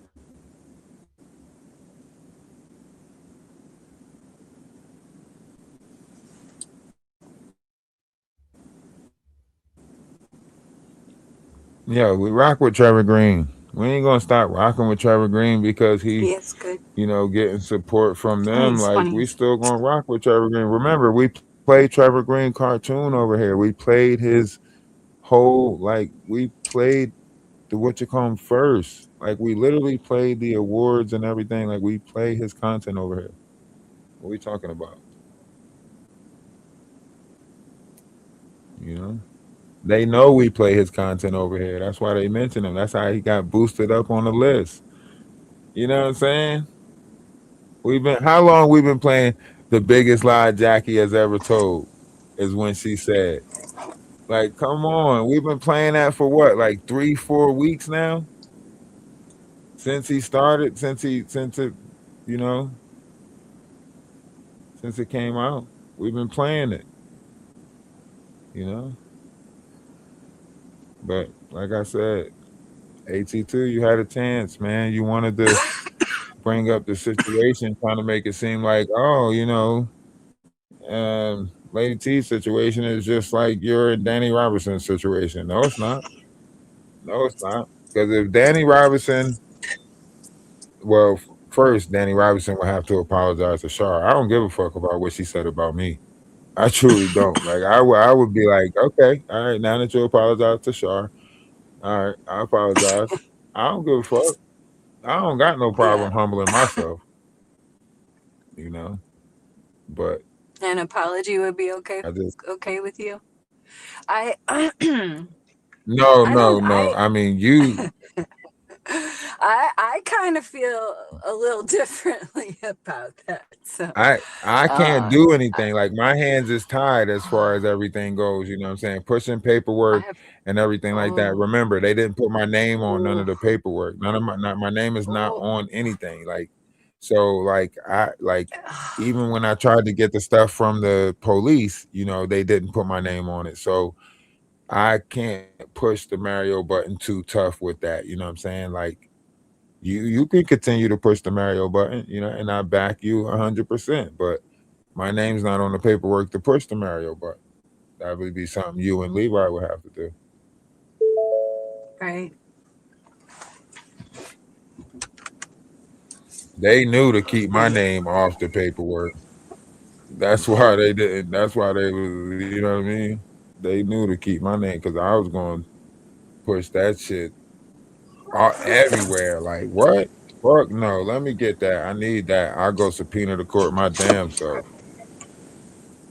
Yeah, we rock with Trevor Green. We ain't gonna stop rocking with Trevor Green because he, He is good. getting support from them. He's Like funny. we still gonna rock with Trevor Green. Remember, we played Trevor Green cartoon over here. We played his whole we played the what you call him first. Like we literally played the awards and everything. Like we play his content over here. What we talking about? You know? They know we play his content over here. That's why they mention him. That's how he got boosted up on the list. You know what I'm saying? We've been how long we've been playing the biggest lie Jackie has ever told is when she said, like, come on, we've been playing that for what, like 3-4 weeks now? Since he started, since it, you know, since it came out. We've been playing it, you know. But like I said, AT2, you had a chance, man. You wanted to bring up the situation, trying to make it seem like, oh, Lady T's situation is just like your Danny Robinson's situation. No, it's not. No, it's not. Because if Danny Robinson, well, first, Danny Robinson would have to apologize to Shar. I don't give a fuck about what she said about me. I truly don't. Like, I would be like, okay, all right, now that you apologize to Shar, all right, I apologize. I don't give a fuck. I don't got no Yeah, problem humbling myself, you know. But an apology would be I just okay with you. I no, I no, don't no. I mean, you I kind of feel a little differently about that. So, I can't uh, do I, anything. Like my hands is tied as far as everything goes. You know what I'm saying? Pushing I paperwork have and everything like that. oh Remember, they didn't put my name on none oh of the paperwork. None of my name is not oh. on anything. Like so, even when I tried to get the stuff from the police, they didn't put my name on it. So I can't push the Mario button too tough with that. You know what I'm saying? Like you can continue to push the Mario button, and I back you 100%. But my name's not on the paperwork to push the Mario button. That would be something you and Levi would have to do. Right. They knew to keep my Right. name off the paperwork. That's why they didn't. That's why they was. You know what I mean? They knew to keep my name because I was going to push that shit everywhere. Like what? Fuck no. Let me get that. I need that. I'll go subpoena the court my damn self.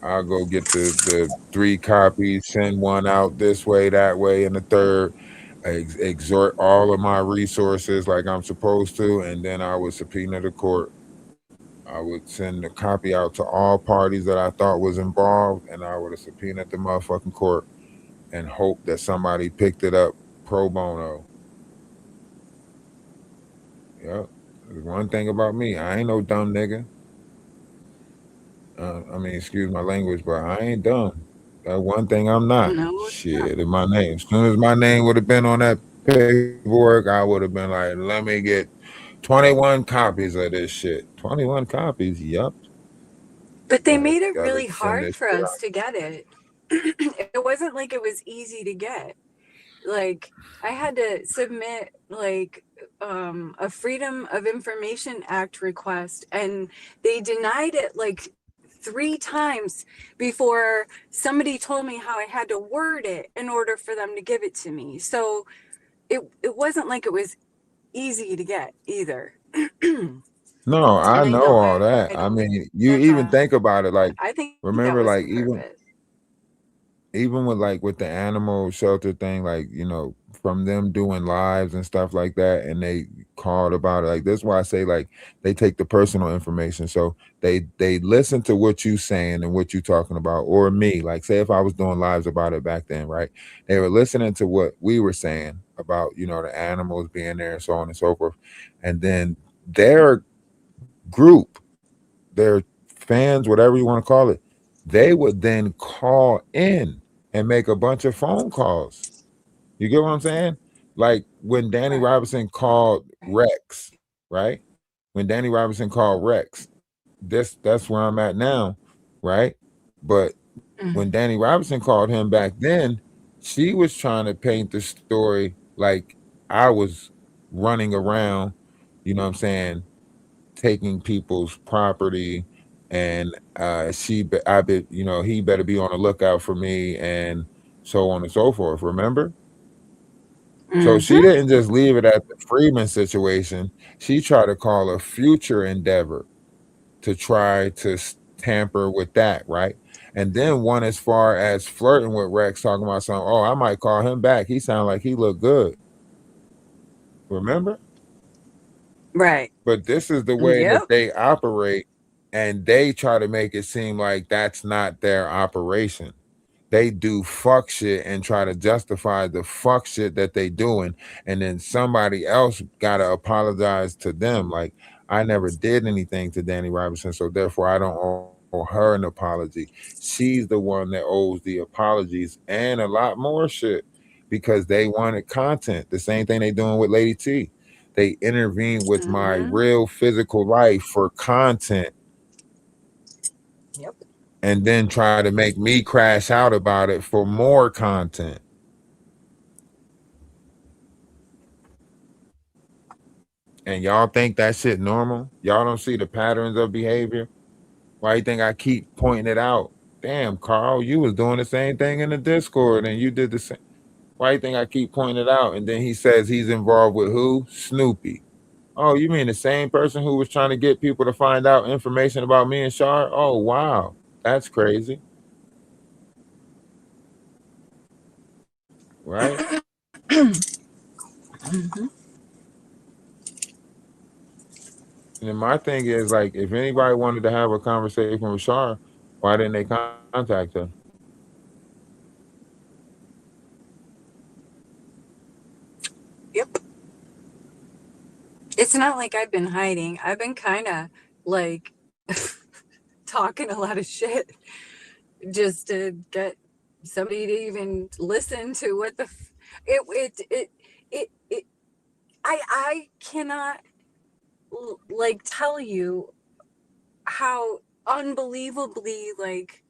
I'll go get the 3 copies, send one out this way, that way, and the third. Exhort all of my resources like I'm supposed to, and then I would subpoena the court. I would send the copy out to all parties that I thought was involved, and I would have subpoenaed the motherfucking court and hope that somebody picked it up pro bono. Yep. There's one thing about me, I ain't no dumb nigga. I mean, excuse my language, but I ain't dumb. That one thing I'm not. No, it's not. Shit, if my name, as soon as my name would have been on that paperwork, I would have been like, let me get 21 copies of this shit. 21 copies, yup. But they Gotta made it gotta really send hard this for shit us out. to get it. It wasn't like it was easy to get. Like I had to submit a Freedom of Information Act request, and they denied it like 3 times before somebody told me how I had to word it in order for them to give it to me. So it wasn't like it was easy to get either. No, I And I know know all I that. I don't mean, you think even think about it. Like, I think that remember, was like the purpose. even with the animal shelter thing, like, from them doing lives and stuff like that, and they called about it. Like, that's why I say, like, they take the personal information. So they listen to what you saying and what you talking about, or me. Like, say if I was doing lives about it back then, right? They were listening to what we were saying about, the animals being there and so on and so forth. And then their group, their fans, whatever you want to call it, they would then call in and make a bunch of phone calls. You get what I'm saying? Like when Danny Right. Robinson called Rex, right? When Danny Robinson called Rex, that's where I'm at now, right? But when Mhm. Danny Robinson called him back then, she was trying to paint the story like I was running around, you know what I'm saying, taking people's property, and he better be on the lookout for me, and so on and so forth. Remember? So she Mhm. didn't just leave it at the Freeman situation. She tried to call a future endeavor to try to tamper with that, right? And then one as far as flirting with Rex, talking about something. Oh, I might call him back. He sounded like he looked good. Remember? Right. But this is the way that Yep. they operate, and they try to make it seem like that's not their operation. They do fuck shit and try to justify the fuck shit that they doing, and then somebody else gotta apologize to them. Like, I never did anything to Danny Robinson, so therefore I don't owe her an apology. She's the one that owes the apologies and a lot more shit, because they wanted content. The same thing they doing with Lady T. They intervene with my Mhm. real physical life for content, Yep. and then try to make me crash out about it for more content. And y'all think that shit normal? Y'all don't see the patterns of behavior? Why you think I keep pointing it out? Damn, Carl, you was doing the same thing in the Discord, and you did the same. Why you think I keep pointing it out? And then he says he's involved with who? Snoopy. Oh, you mean the same person who was trying to get people to find out information about me and Shar? Oh, wow. That's crazy, right? Mhm. And then my thing is, like, if anybody wanted to have a conversation with Shar, why didn't they contact her? Yep. It's not like I've been hiding. I've been kind of like talking a lot of shit just to get somebody to even listen to what the it I cannot like tell you how unbelievably like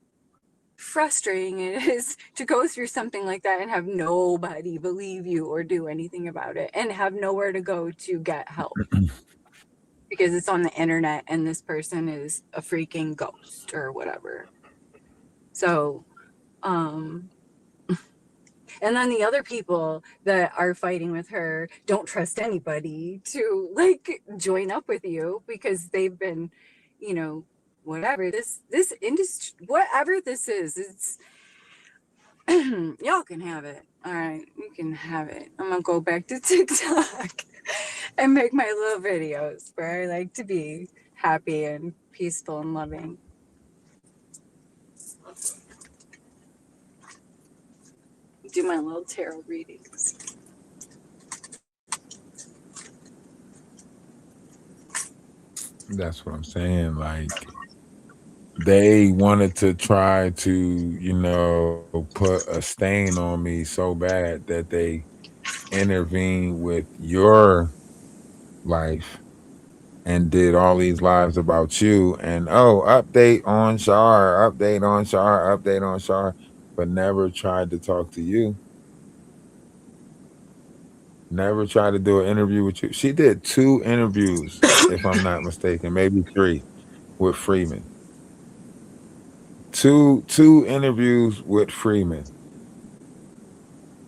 frustrating it is to go through something like that and have nobody believe you or do anything about it and have nowhere to go to get help because it's on the internet and this person is a freaking ghost or whatever. So, um, and then the other people that are fighting with her don't trust anybody to like join up with you because they've been, you know, whatever this industry, whatever this is, it's y'all can have it. All right, you can have it. I'm gonna go back to TikTok and make my little videos where I like to be happy and peaceful and loving. Do my little tarot readings. That's what I'm saying. Like, they wanted to try to, put a stain on me so bad that they intervened with your life and did all these lives about you. And oh, update on Shar, but never tried to talk to you. Never tried to do an interview with you. She did 2 interviews, if I'm not mistaken, maybe 3, with Freeman. Two interviews with Freeman.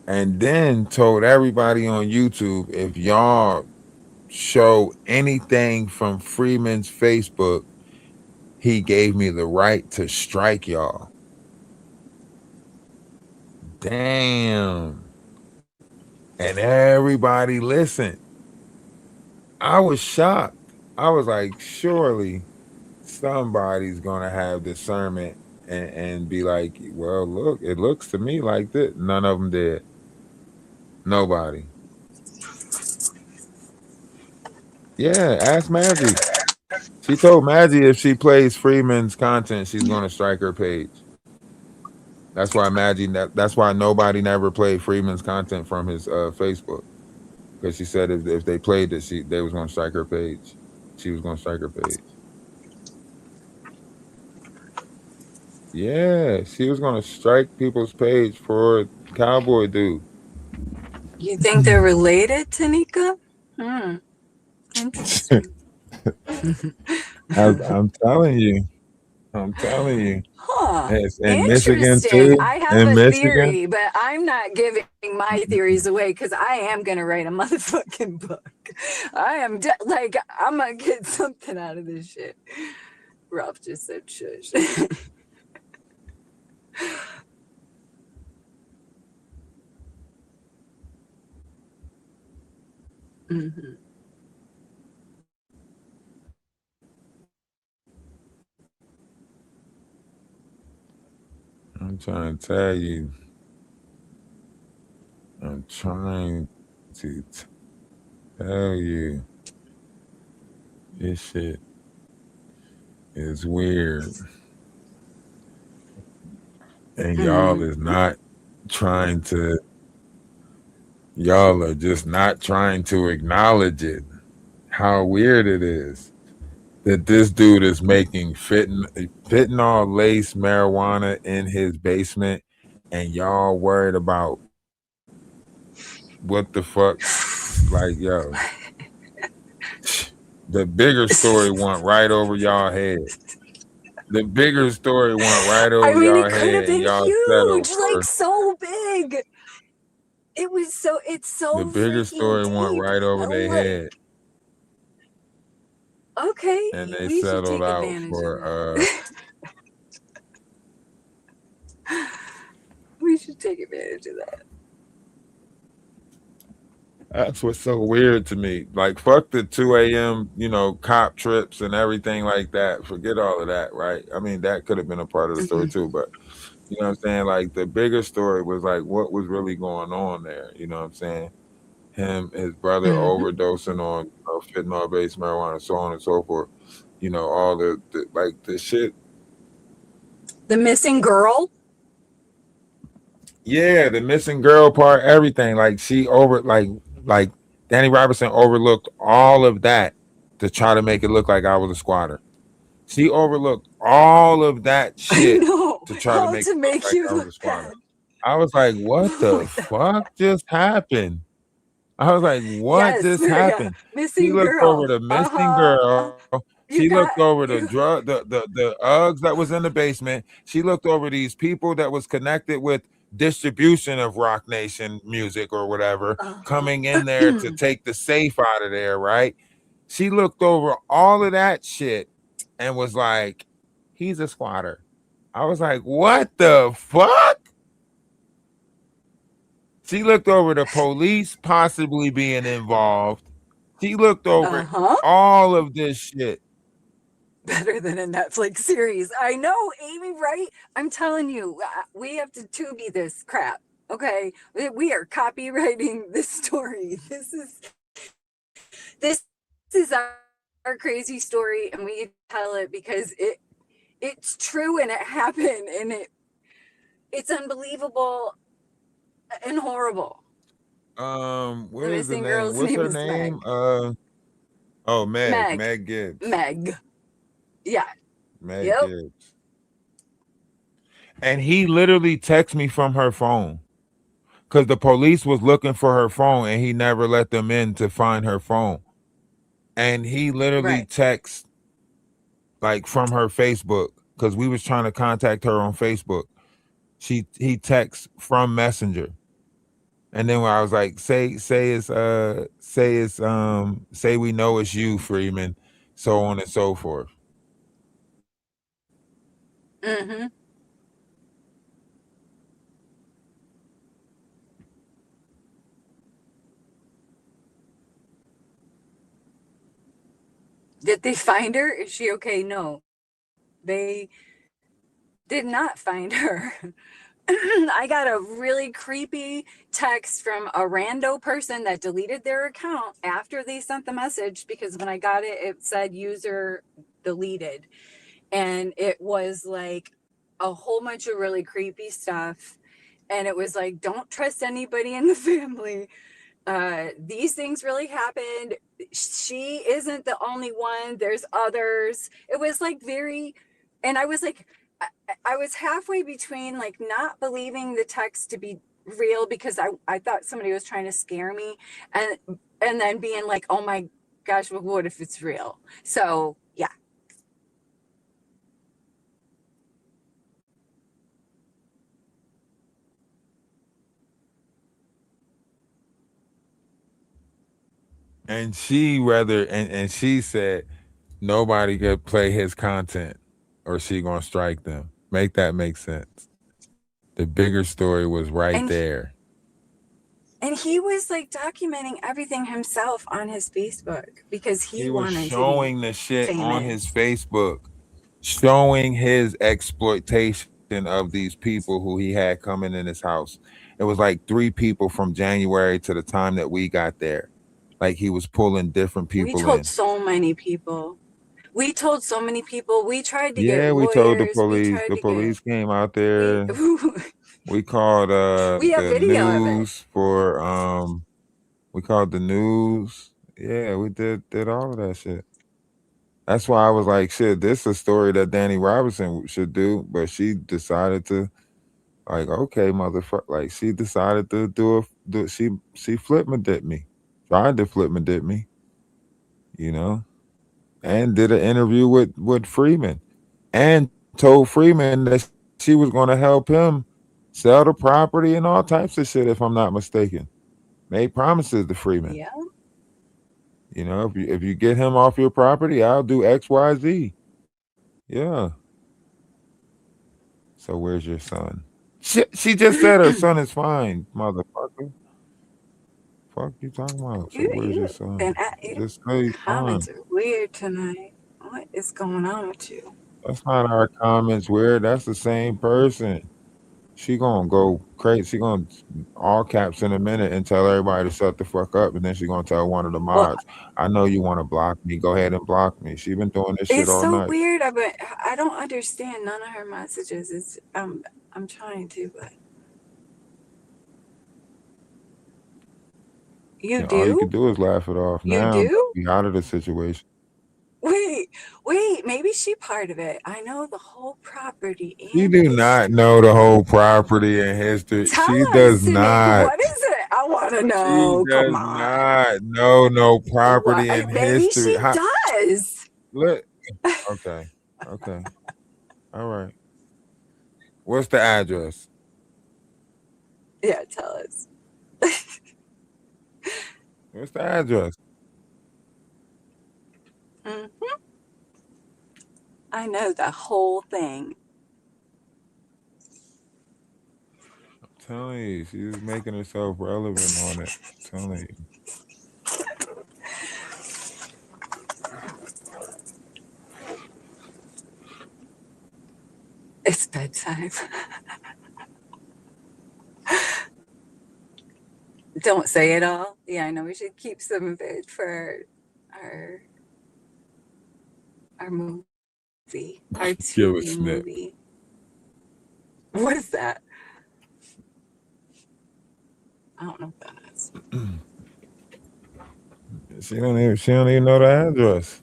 And then told everybody on YouTube, if y'all show anything from Freeman's Facebook, he gave me the right to strike y'all. damn. And everybody listened. I was shocked. I was like, surely somebody's gonna have discernment and be like, well, look, it looks to me like this. None of them did. Nobody. Yeah, ask Maggie. She told Maggie if she plays Freeman's content, she's gonna strike her page. That's why that's why nobody never played Freeman's content from his Facebook. Because she said if they played it, they was gonna strike her page. She was gonna strike her page. Yeah, she was gonna strike people's page for Cowboy dude. You think they're related, Tanika? Interesting. I'm telling you. I'm telling you. Huh. It's in Michigan Interesting. too. I have In a Michigan. theory, but I'm not giving my theories away because I am going to write a motherfucking book. I'm going to get something out of this shit. Ralph just said shush. Mm-hmm. I'm trying to tell you. I'm trying to tell you. This shit is weird. And y'all is not trying to, y'all are just not trying to acknowledge it. How weird it is that this dude is making fentanyl lace marijuana in his basement, and y'all worried about what the fuck. Like, yo, the bigger story went right over y'all head. The bigger story went right over I mean, y'all it could have head, and been y'all settled huge, for like so big. It's so the bigger freaking story went deep. right over their Like, head, okay, and they we should settled take out advantage of for that. We should take advantage of that. That's what's so weird to me. Like, fuck the 2 a.m., cop trips and everything like that. Forget all of that, right? I mean, that could have been a part of the story too, but you know what I'm saying? Like, the bigger story was like what was really going on there. You know what I'm saying? His brother overdosing on fentanyl based marijuana, so on and so forth. All the shit. The missing girl. Yeah, the missing girl part, everything. Like like Danny Robinson overlooked all of that to try to make it look like I was a squatter. She overlooked all of that I shit know to try to how make to it look make like you I was look a squatter. bad. I was like, what the What the fuck just happened? I was like, what Yes, just Maria. happened? She Missing looked over girl. the missing Uh-huh. girl. She You looked got over the you. drug, the Uggs that was in the basement. She looked over these people that was connected with distribution of Rock Nation music or whatever, Uh-huh. coming in there to take the safe out of there, right? She looked over all of that shit and was like, he's a squatter. I was like, what the fuck? She looked over the police possibly being involved. She looked over Uh-huh. all of this shit. Better than a Netflix series. I know, Amy, right? I'm telling you, we have to Tubi this crap. Okay, we are copywriting this story. This is our crazy story, and we tell it because it's true and it happened, and it's unbelievable and horrible. What The is the missing name? girl's What's name her is name? Meg. Meg. Meg. Meg Gibbs. Meg. Yeah. Meg Yep. Gibbs. And he literally texted me from her phone. Because the police was looking for her phone and he never let them in to find her phone. And he literally Right. texts like from her Facebook because we was trying to contact her on Facebook. He texts from Messenger. And then when I was like, say we know it's you, Freeman, so on and so forth. Mm-hmm. Did they find her? Is she okay? No, they did not find her. I got a really creepy text from a rando person that deleted their account after they sent the message, because when I got it, it said user deleted. And it was like a whole bunch of really creepy stuff. And it was like, don't trust anybody in the family. These things really happened. She isn't the only one. There's others. It was like very, and I was like, I was halfway between like not believing the text to be real because I thought somebody was trying to scare me, and then being like, oh my gosh, well, what if it's real? So yeah. And she said nobody could play his content or she gonna strike them. Make that make sense. The bigger story was right And there. he was like documenting everything himself on his Facebook because he He was wanted to be showing the shit on his famous. Facebook, showing his exploitation of these people who he had coming in his house. It was like 3 people from January to the time that we got there. Like he was pulling different We people told in. so many people. We told so many people. We tried to get Yeah, we told the lawyers. We police. tried The to get police came out we there. We called we have the video of it. news for we called the news. Yeah, we did all of that shit. That's why I was like, shit, this is a story that Danny Robinson should do, but she decided to like, okay, motherfucker, like she decided to she flip my dip me. Tried to flip my dip me, you know, and did an interview with Freeman and told Freeman that she was going to help him sell the property and all types of shit, if I'm not mistaken. Made promises to Freeman. Yeah. You know, if you get him off your property, I'll do X, Y, Z. Yeah. So where's your son? She just said her son is fine, motherfucker. Fuck you talking about? So where's your son? Just say he's fine. Comments are weird tonight. What is going on with you? That's not our comments weird. That's the same person. She gonna go crazy. She gonna all caps in a minute and tell everybody to shut the fuck up, and then she gonna tell one of the Well, mods, "I know you want to block me. Go ahead and block me." She been doing this shit it's all so night. weird. I don't understand none of her messages. It's I'm trying to, but you And all you do? can do is laugh it off You now. do? Be out of the situation. Wait, maybe she part of it. I know the whole property She and do not history. know the whole property and history. Tell She us, does Nick. not. What is it? I want to She know. Come does on. not know no What? property and Maybe history. she does. Look. Okay. Okay. All right. What's the address? Yeah, tell us. What's the address? Hmm. I know the whole thing. I'm telling you, she's making herself relevant on it. I'm telling you. It's bedtime. Don't say it all. Yeah, I know we should keep some of it for our our movie, our Give a Tubi snip. movie. What is that? I don't know what that is. She don't even know the address.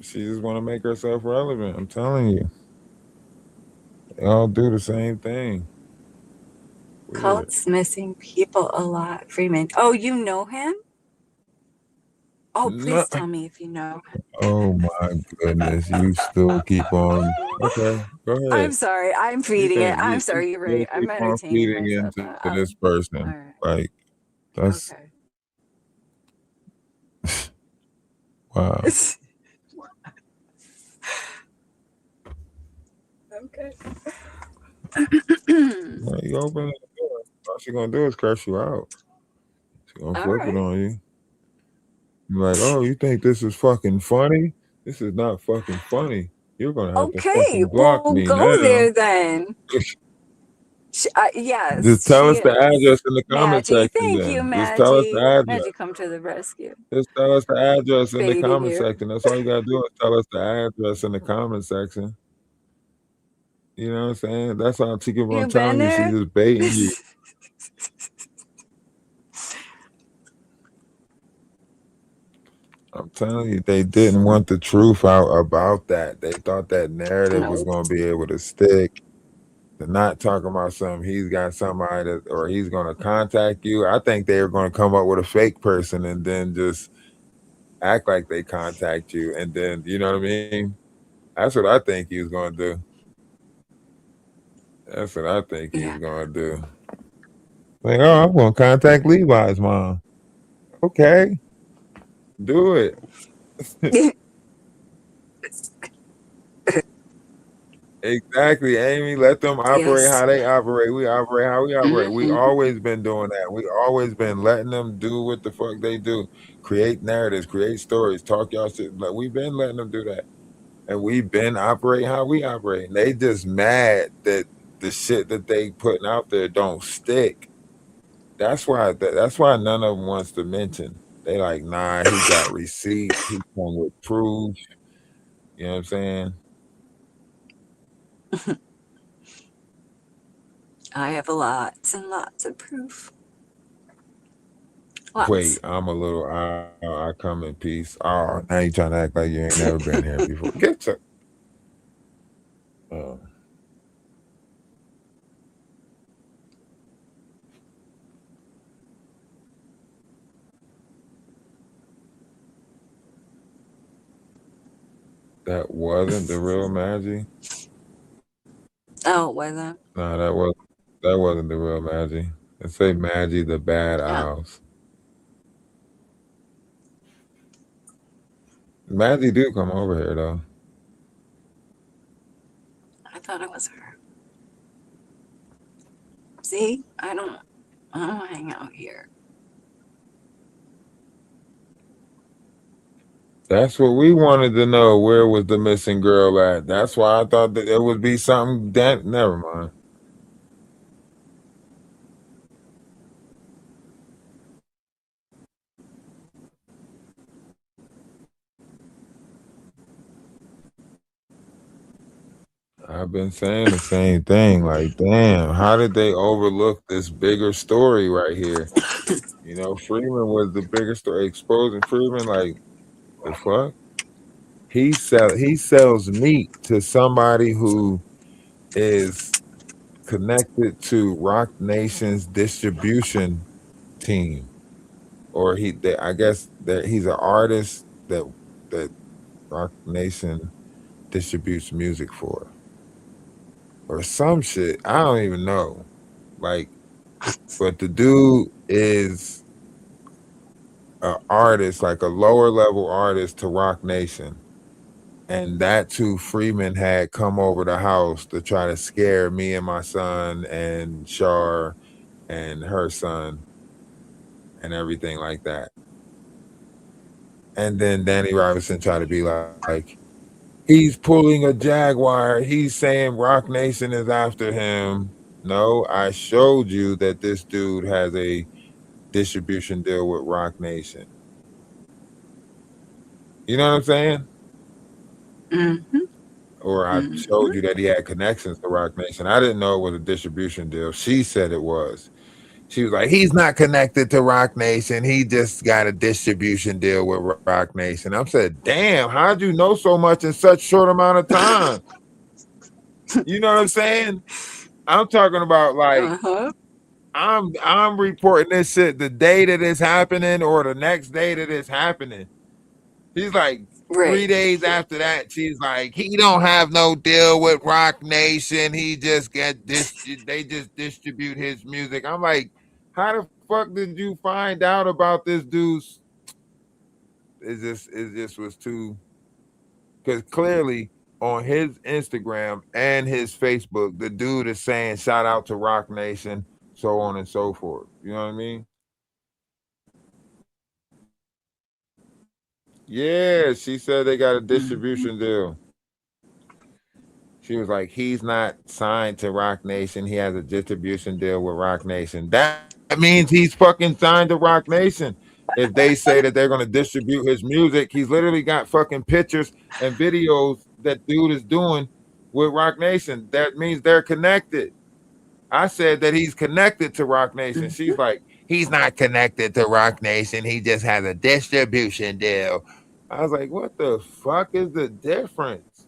She just want to make herself relevant. I'm telling you. They all do the same thing. Weird. Cults missing people a lot. Freeman. Oh, you know him? Oh, No. please tell me if you know him. Oh my goodness. You still keep on. Okay. Go ahead. I'm sorry. I'm feeding it. I'm sorry. You're right. I'm Keep on entertaining feeding myself. into this person. All right. Like, that's Okay. wow. Okay. Well, you open the door. All she gonna do is curse you out. She gonna All flip it right. on you. I'm like, oh, you think this is fucking funny? This is not fucking funny. You're gonna have to Okay, fucking block well, me go now. there then. Just Yes, tell she us the is. address in the comment Maggie, section thank you, then. Just tell us the Maggie. address. Maggie, come to the rescue. Just tell us the address in the Baiting comment you. section. That's all you gotta do is tell us the address in the comment section. You know what I'm saying? That's how to keep on You been telling you. She's there? just baiting you. I'm telling you, they didn't want the truth out about that. They thought that narrative was Nope. gonna be able to stick. They're not talking about something he's got somebody that, or he's gonna contact you. I think they were gonna come up with a fake person and then just act like they contact you, and then you know what I mean. That's what I think he was gonna do. That's what I think he was Yeah. gonna do. Like, oh, I'm gonna contact Levi's mom. Okay, do it. Exactly, Amy. Let them operate Yes. how they operate. We operate how we operate. We Hmm. always been doing that. We always been letting them do what the fuck they do. Create narratives, create stories, talk y'all shit. Like we've been letting them do that. And we've been operating how we operate. And they just mad that the shit that they putting out there don't stick. That's why none of them wants to mention. They like, nah, he got receipts, he come with proof. You know what I'm saying? I have lots and lots of proof. Wait, Lots. I'm a little I come in peace. Oh, now you trying to act like you ain't never been here before. Get to uh, that wasn't the real Maggie. Oh, weather. No, that wasn't the real Maggie. Let's say Maggie the Bad Oh, Owls. Maggie do come over here though. I thought it was her. See, I don't hang out here. That's what we wanted to know. Where was the missing girl at? That's why I thought that it would be something that never mind. I've been saying the same thing. Like, damn, how did they overlook this bigger story right here? You know, Freeman was the bigger story. Exposing Freeman, like the fuck? He sells meat to somebody who is connected to Rock Nation's distribution team, or I guess that he's an artist that Rock Nation distributes music for, or some shit. I don't even know. Like, but the dude is an artist, like a lower level artist to Rock Nation. And that too, Freeman had come over the house to try to scare me and my son and Shar and her son and everything like that. And then Danny Robinson tried to be like, he's pulling a Jaguar. He's saying Rock Nation is after him. No, I showed you that this dude has a distribution deal with Rock Nation. You know what I'm saying? Mm-hmm. Or I Mm-hmm. showed you that he had connections to Rock Nation. I didn't know it was a distribution deal. She said it was. She was like, he's not connected to Rock Nation. He just got a distribution deal with Rock Nation. I said, damn, how'd you know so much in such short amount of time? You know what I'm saying? I'm talking about like Uh-huh. I'm reporting this shit the day that it's happening or the next day that it's happening. He's like 3 days Right. after that, she's like, he don't have no deal with Rock Nation. He just get this. They just distribute his music. I'm like, how the fuck did you find out about this dude's? It just was too, because clearly on his Instagram and his Facebook, the dude is saying shout out to Rock Nation, so on and so forth. You know what I mean? Yeah, she said they got a Mhm. distribution deal. She was like, he's not signed to Rock Nation. He has a distribution deal with Rock Nation. That means he's fucking signed to Rock Nation. If they say that they're going to distribute his music, he's literally got fucking pictures and videos that dude is doing with Rock Nation. That means they're connected. I said that he's connected to Rock Nation. She's Mhm. like, he's not connected to Rock Nation. He just has a distribution deal. I was like, what the fuck is the difference?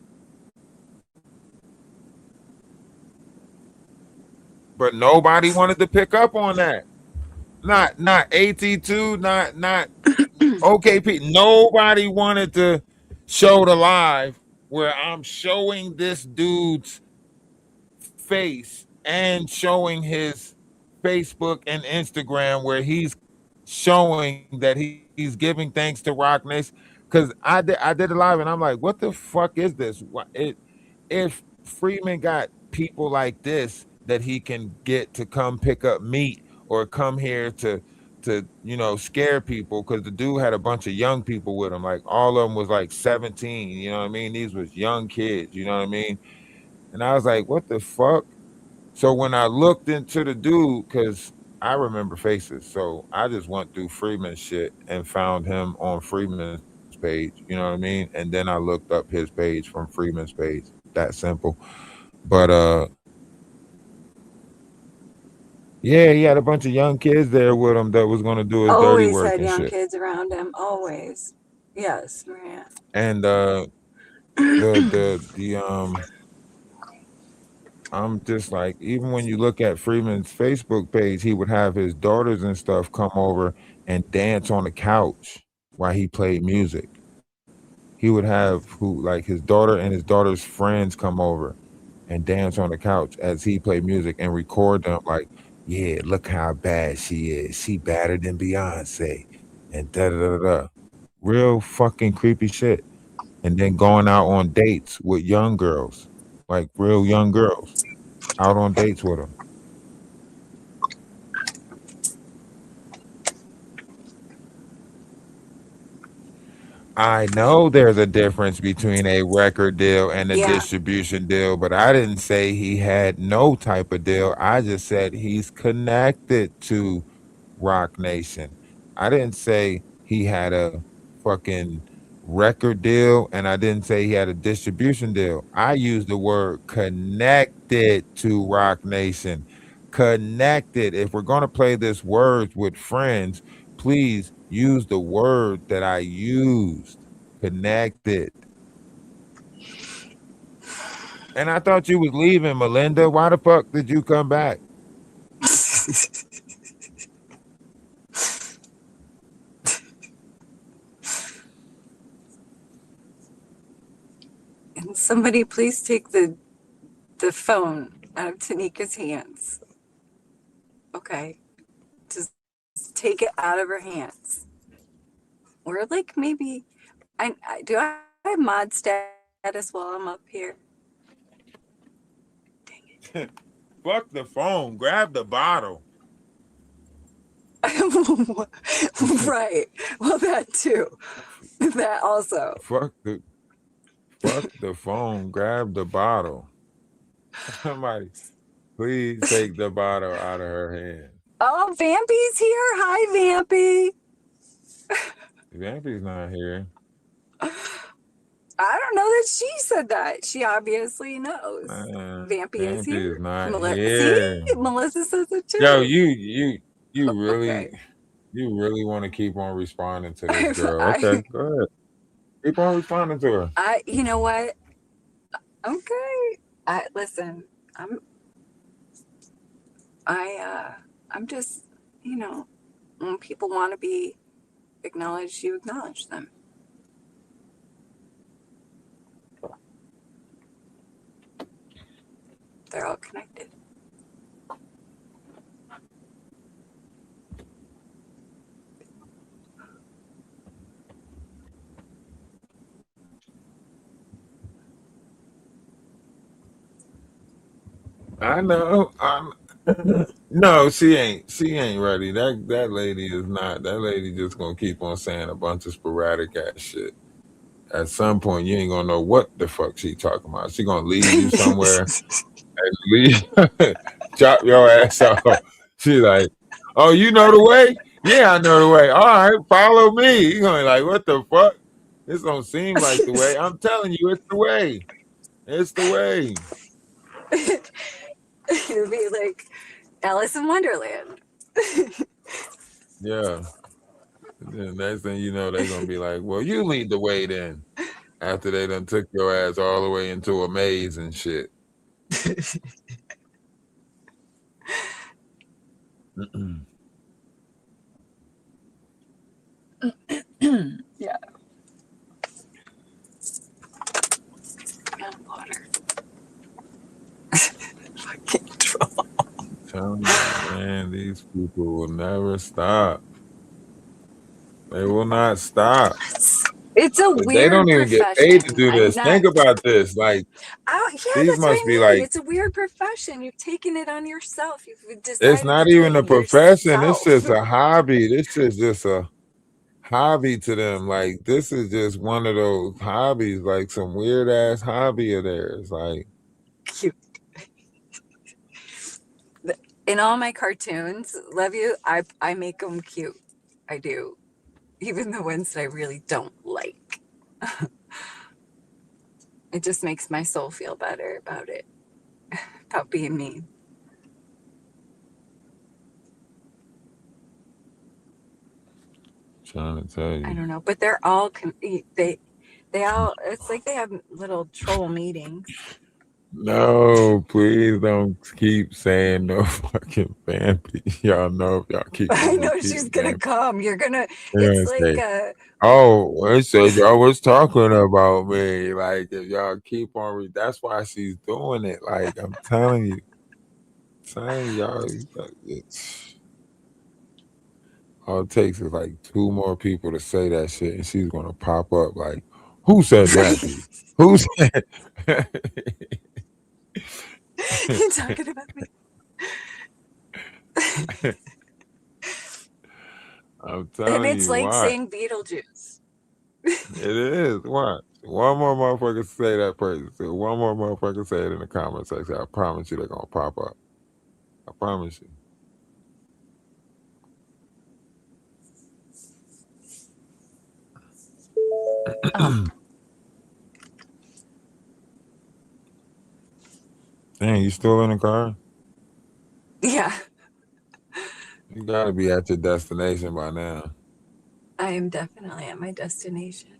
But nobody wanted to pick up on that. Not AT2, not OKP. Nobody wanted to show the live where I'm showing this dude's face and showing his Facebook and Instagram where he's showing that he's giving thanks to Rock Nation. Because I did it live and I'm like, what the fuck is this? If Freeman got people like this that he can get to come pick up meat or come here to scare people, because the dude had a bunch of young people with him, like all of them was like 17, you know what I mean? These was young kids, you know what I mean? And I was like, what the fuck? So when I looked into the dude, because I remember faces, so I just went through Freeman's shit and found him on Freeman's page, you know what I mean? And then I looked up his page from Freeman's page. That simple. But yeah, he had a bunch of young kids there with him that was gonna do his dirty Always work had and young shit. kids around him. Always. Yes, Maria. And the I'm just like, even when you look at Freeman's Facebook page, he would have his daughters and stuff come over and dance on the couch while he played music. He would have who like his daughter and his daughter's friends come over and dance on the couch as he played music and record them like, yeah, look how bad she is. She badder than Beyonce. And da da da da. Real fucking creepy shit. And then going out on dates with young girls, like real young girls, out on dates with him. I know there's a difference between a record deal and a Yeah. distribution deal, but I didn't say he had no type of deal. I just said he's connected to Rock Nation. I didn't say he had a fucking record deal and I didn't say he had a distribution deal. I used the word connected to Rock Nation. Connected. If we're going to play this words with friends, please use the word that I used. Connected. And I thought you was leaving, Melinda. Why the fuck did you come back? And somebody please take the phone out of Tanika's hands. Okay. Just take it out of her hands. Or like maybe I do I have mod status while I'm up here? Fuck the phone. Grab the bottle. Right. Well, that too. That also. Fuck the phone. Grab the bottle. Somebody, please take the bottle out of her hand. Oh, Vampy's here. Hi, Vampy. Vampy's not here. I don't know that she said that. She obviously knows. Vampy is Vampy is here. not See, here. Melissa says it Yo, too. you Okay. really want to keep on responding to this girl. I, Okay, go ahead. Keep on responding to her. you know what? Okay. Listen. I'm, I'm just, when people want to be acknowledged, you acknowledge them. They're all connected. I know. No, she ain't. She ain't ready. That lady is not. That lady just gonna keep on saying a bunch of sporadic ass shit. At some point, you ain't gonna know what the fuck she talking about. She gonna lead you somewhere and leave, drop your ass off. She like, oh, you know the way? Yeah, I know the way. All right, follow me. You gonna be like, what the fuck? This don't seem like the way. I'm telling you, it's the way. It's the way. It'll be like Alice in Wonderland. Yeah. Then next thing you know, they're gonna be like, well, you lead the way then. After they done took your ass all the way into a maze and shit. Yeah. Water. Fucking troll. I'm telling you, man, these people will never stop. They will not stop. It's a But weird they don't even get paid to profession. do I'm this. not. Think about this. Like, Yeah, these that's what must I be mean. like, It's a weird profession. You've taken it on yourself. You've it's decided not to do even a it profession. It's yourself. just a hobby. This is just a hobby to them. Like, this is just one of those hobbies, like some weird ass hobby of theirs. Like, Cute. In all my cartoons, love you, I make them cute. I do. Even the ones that I really don't like. It just makes my soul feel better about it. About being mean. trying to tell I you. don't know, but they're all they all, it's like they have little troll meetings. No, please don't keep saying no fucking Bambi. Y'all know if y'all keep I know repeating she's gonna Bambi, come. You're gonna. they're It's gonna like say, oh, it said y'all was talking about me. Like, if y'all keep on that's why she's doing it. Like, I'm telling you. Saying y'all, it's all it takes is like 2 more people to say that shit, and she's gonna pop up like, "Who said Bambi? Who said?" you're talking about me. I'm And telling it's you, like why? saying Beetlejuice. It is. Watch. One more motherfucker say that person. So one more motherfucker say it in the comment section. I promise you they're gonna pop up. I promise you. Oh. Dang, you still in the car? Yeah. You gotta be at your destination by now. I am definitely at my destination.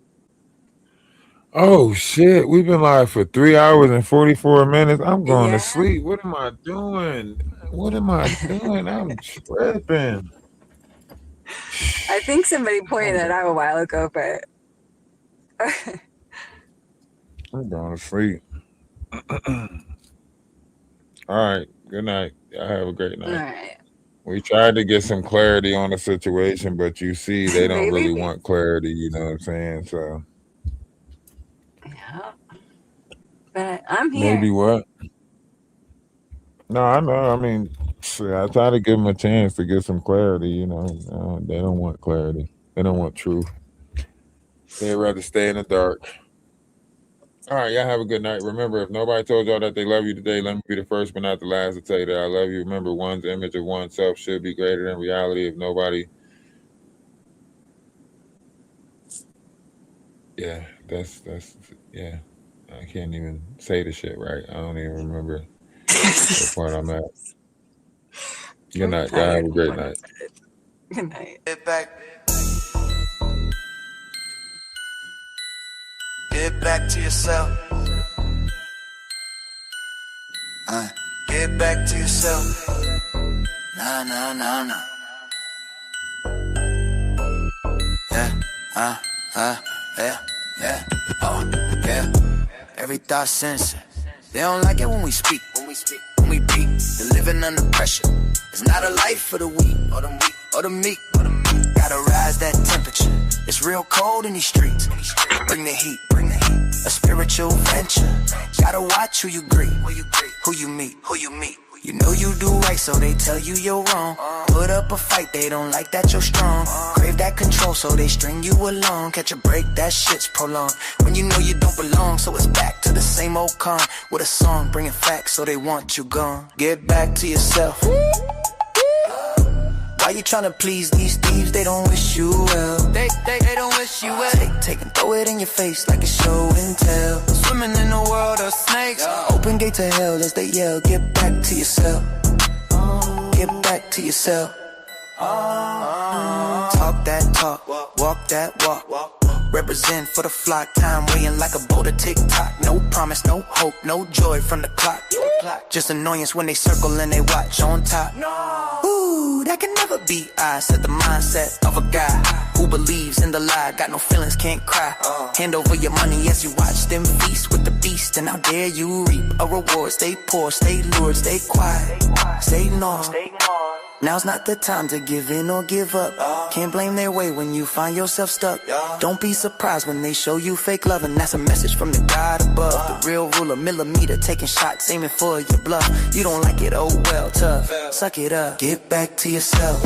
Oh shit, we've been live for 3 hours and 44 minutes. I'm going to Yeah. sleep. What am I doing? What am I doing? I'm tripping. I think somebody pointed that out a while ago, but I'm going to sleep. All right. Good night. Y'all have a great all night. right. We tried to get some clarity on the situation, but you see, they don't really Maybe. want clarity, you know what I'm saying? So Yeah. But I'm here. maybe what? No, I know. I mean, shit, I try to give them a chance to get some clarity, you know. They don't want clarity. They don't want truth. They'd rather stay in the dark. All right, y'all have a good night. Remember, if nobody told y'all that they love you today, let me be the first but not the last to tell you that I love you. Remember, one's image of oneself should be greater than reality. If nobody, yeah, that's yeah. I can't even say the shit right. I don't even remember what part I'm at. Good night. Y'all have a great night. Good night. Get back. Get back to yourself. Get back to yourself. Nah, nah, nah, nah. Yeah. Oh, yeah. Every thought sensor. They don't like it when we speak. When we beat. They're living under pressure. It's not a life for the weak or the meek. Gotta rise that temperature. It's real cold in these streets. Bring the heat. A spiritual venture. Gotta watch who you greet. Who you meet. You know you do right, so they tell you you're wrong. Put up a fight, they don't like that you're strong. Crave that control, so they string you along. Catch a break, that shit's prolonged. When you know you don't belong, so it's back to the same old con. With a song, bringing facts, so they want you gone. Get back to yourself. Why you tryna please these thieves? They don't wish you well. They don't wish you well. Take and throw it in your face like a show and tell. Swimming in a world of snakes. Open gate to hell as they yell. Get back to yourself. Get back to yourself. Talk that talk, walk that walk. Represent for the flock, time weighing like a boulder tick-tock. No promise, no hope, no joy from the clock. Just annoyance when they circle and they watch on top. Ooh, that can never be I. Set the mindset of a guy who believes in the lie. Got no feelings, can't cry. Hand over your money as you watch them feast with the beast. And how dare you reap a reward. Stay poor, stay lured, stay quiet, stay north. Now's not the time to give in or give up. Can't blame their way when you find yourself stuck. Don't be surprised when they show you fake love, and that's a message from the God above. The real ruler, millimeter, taking shots, aiming for your bluff. You don't like it, oh well, tough. Suck it up, get back to yourself.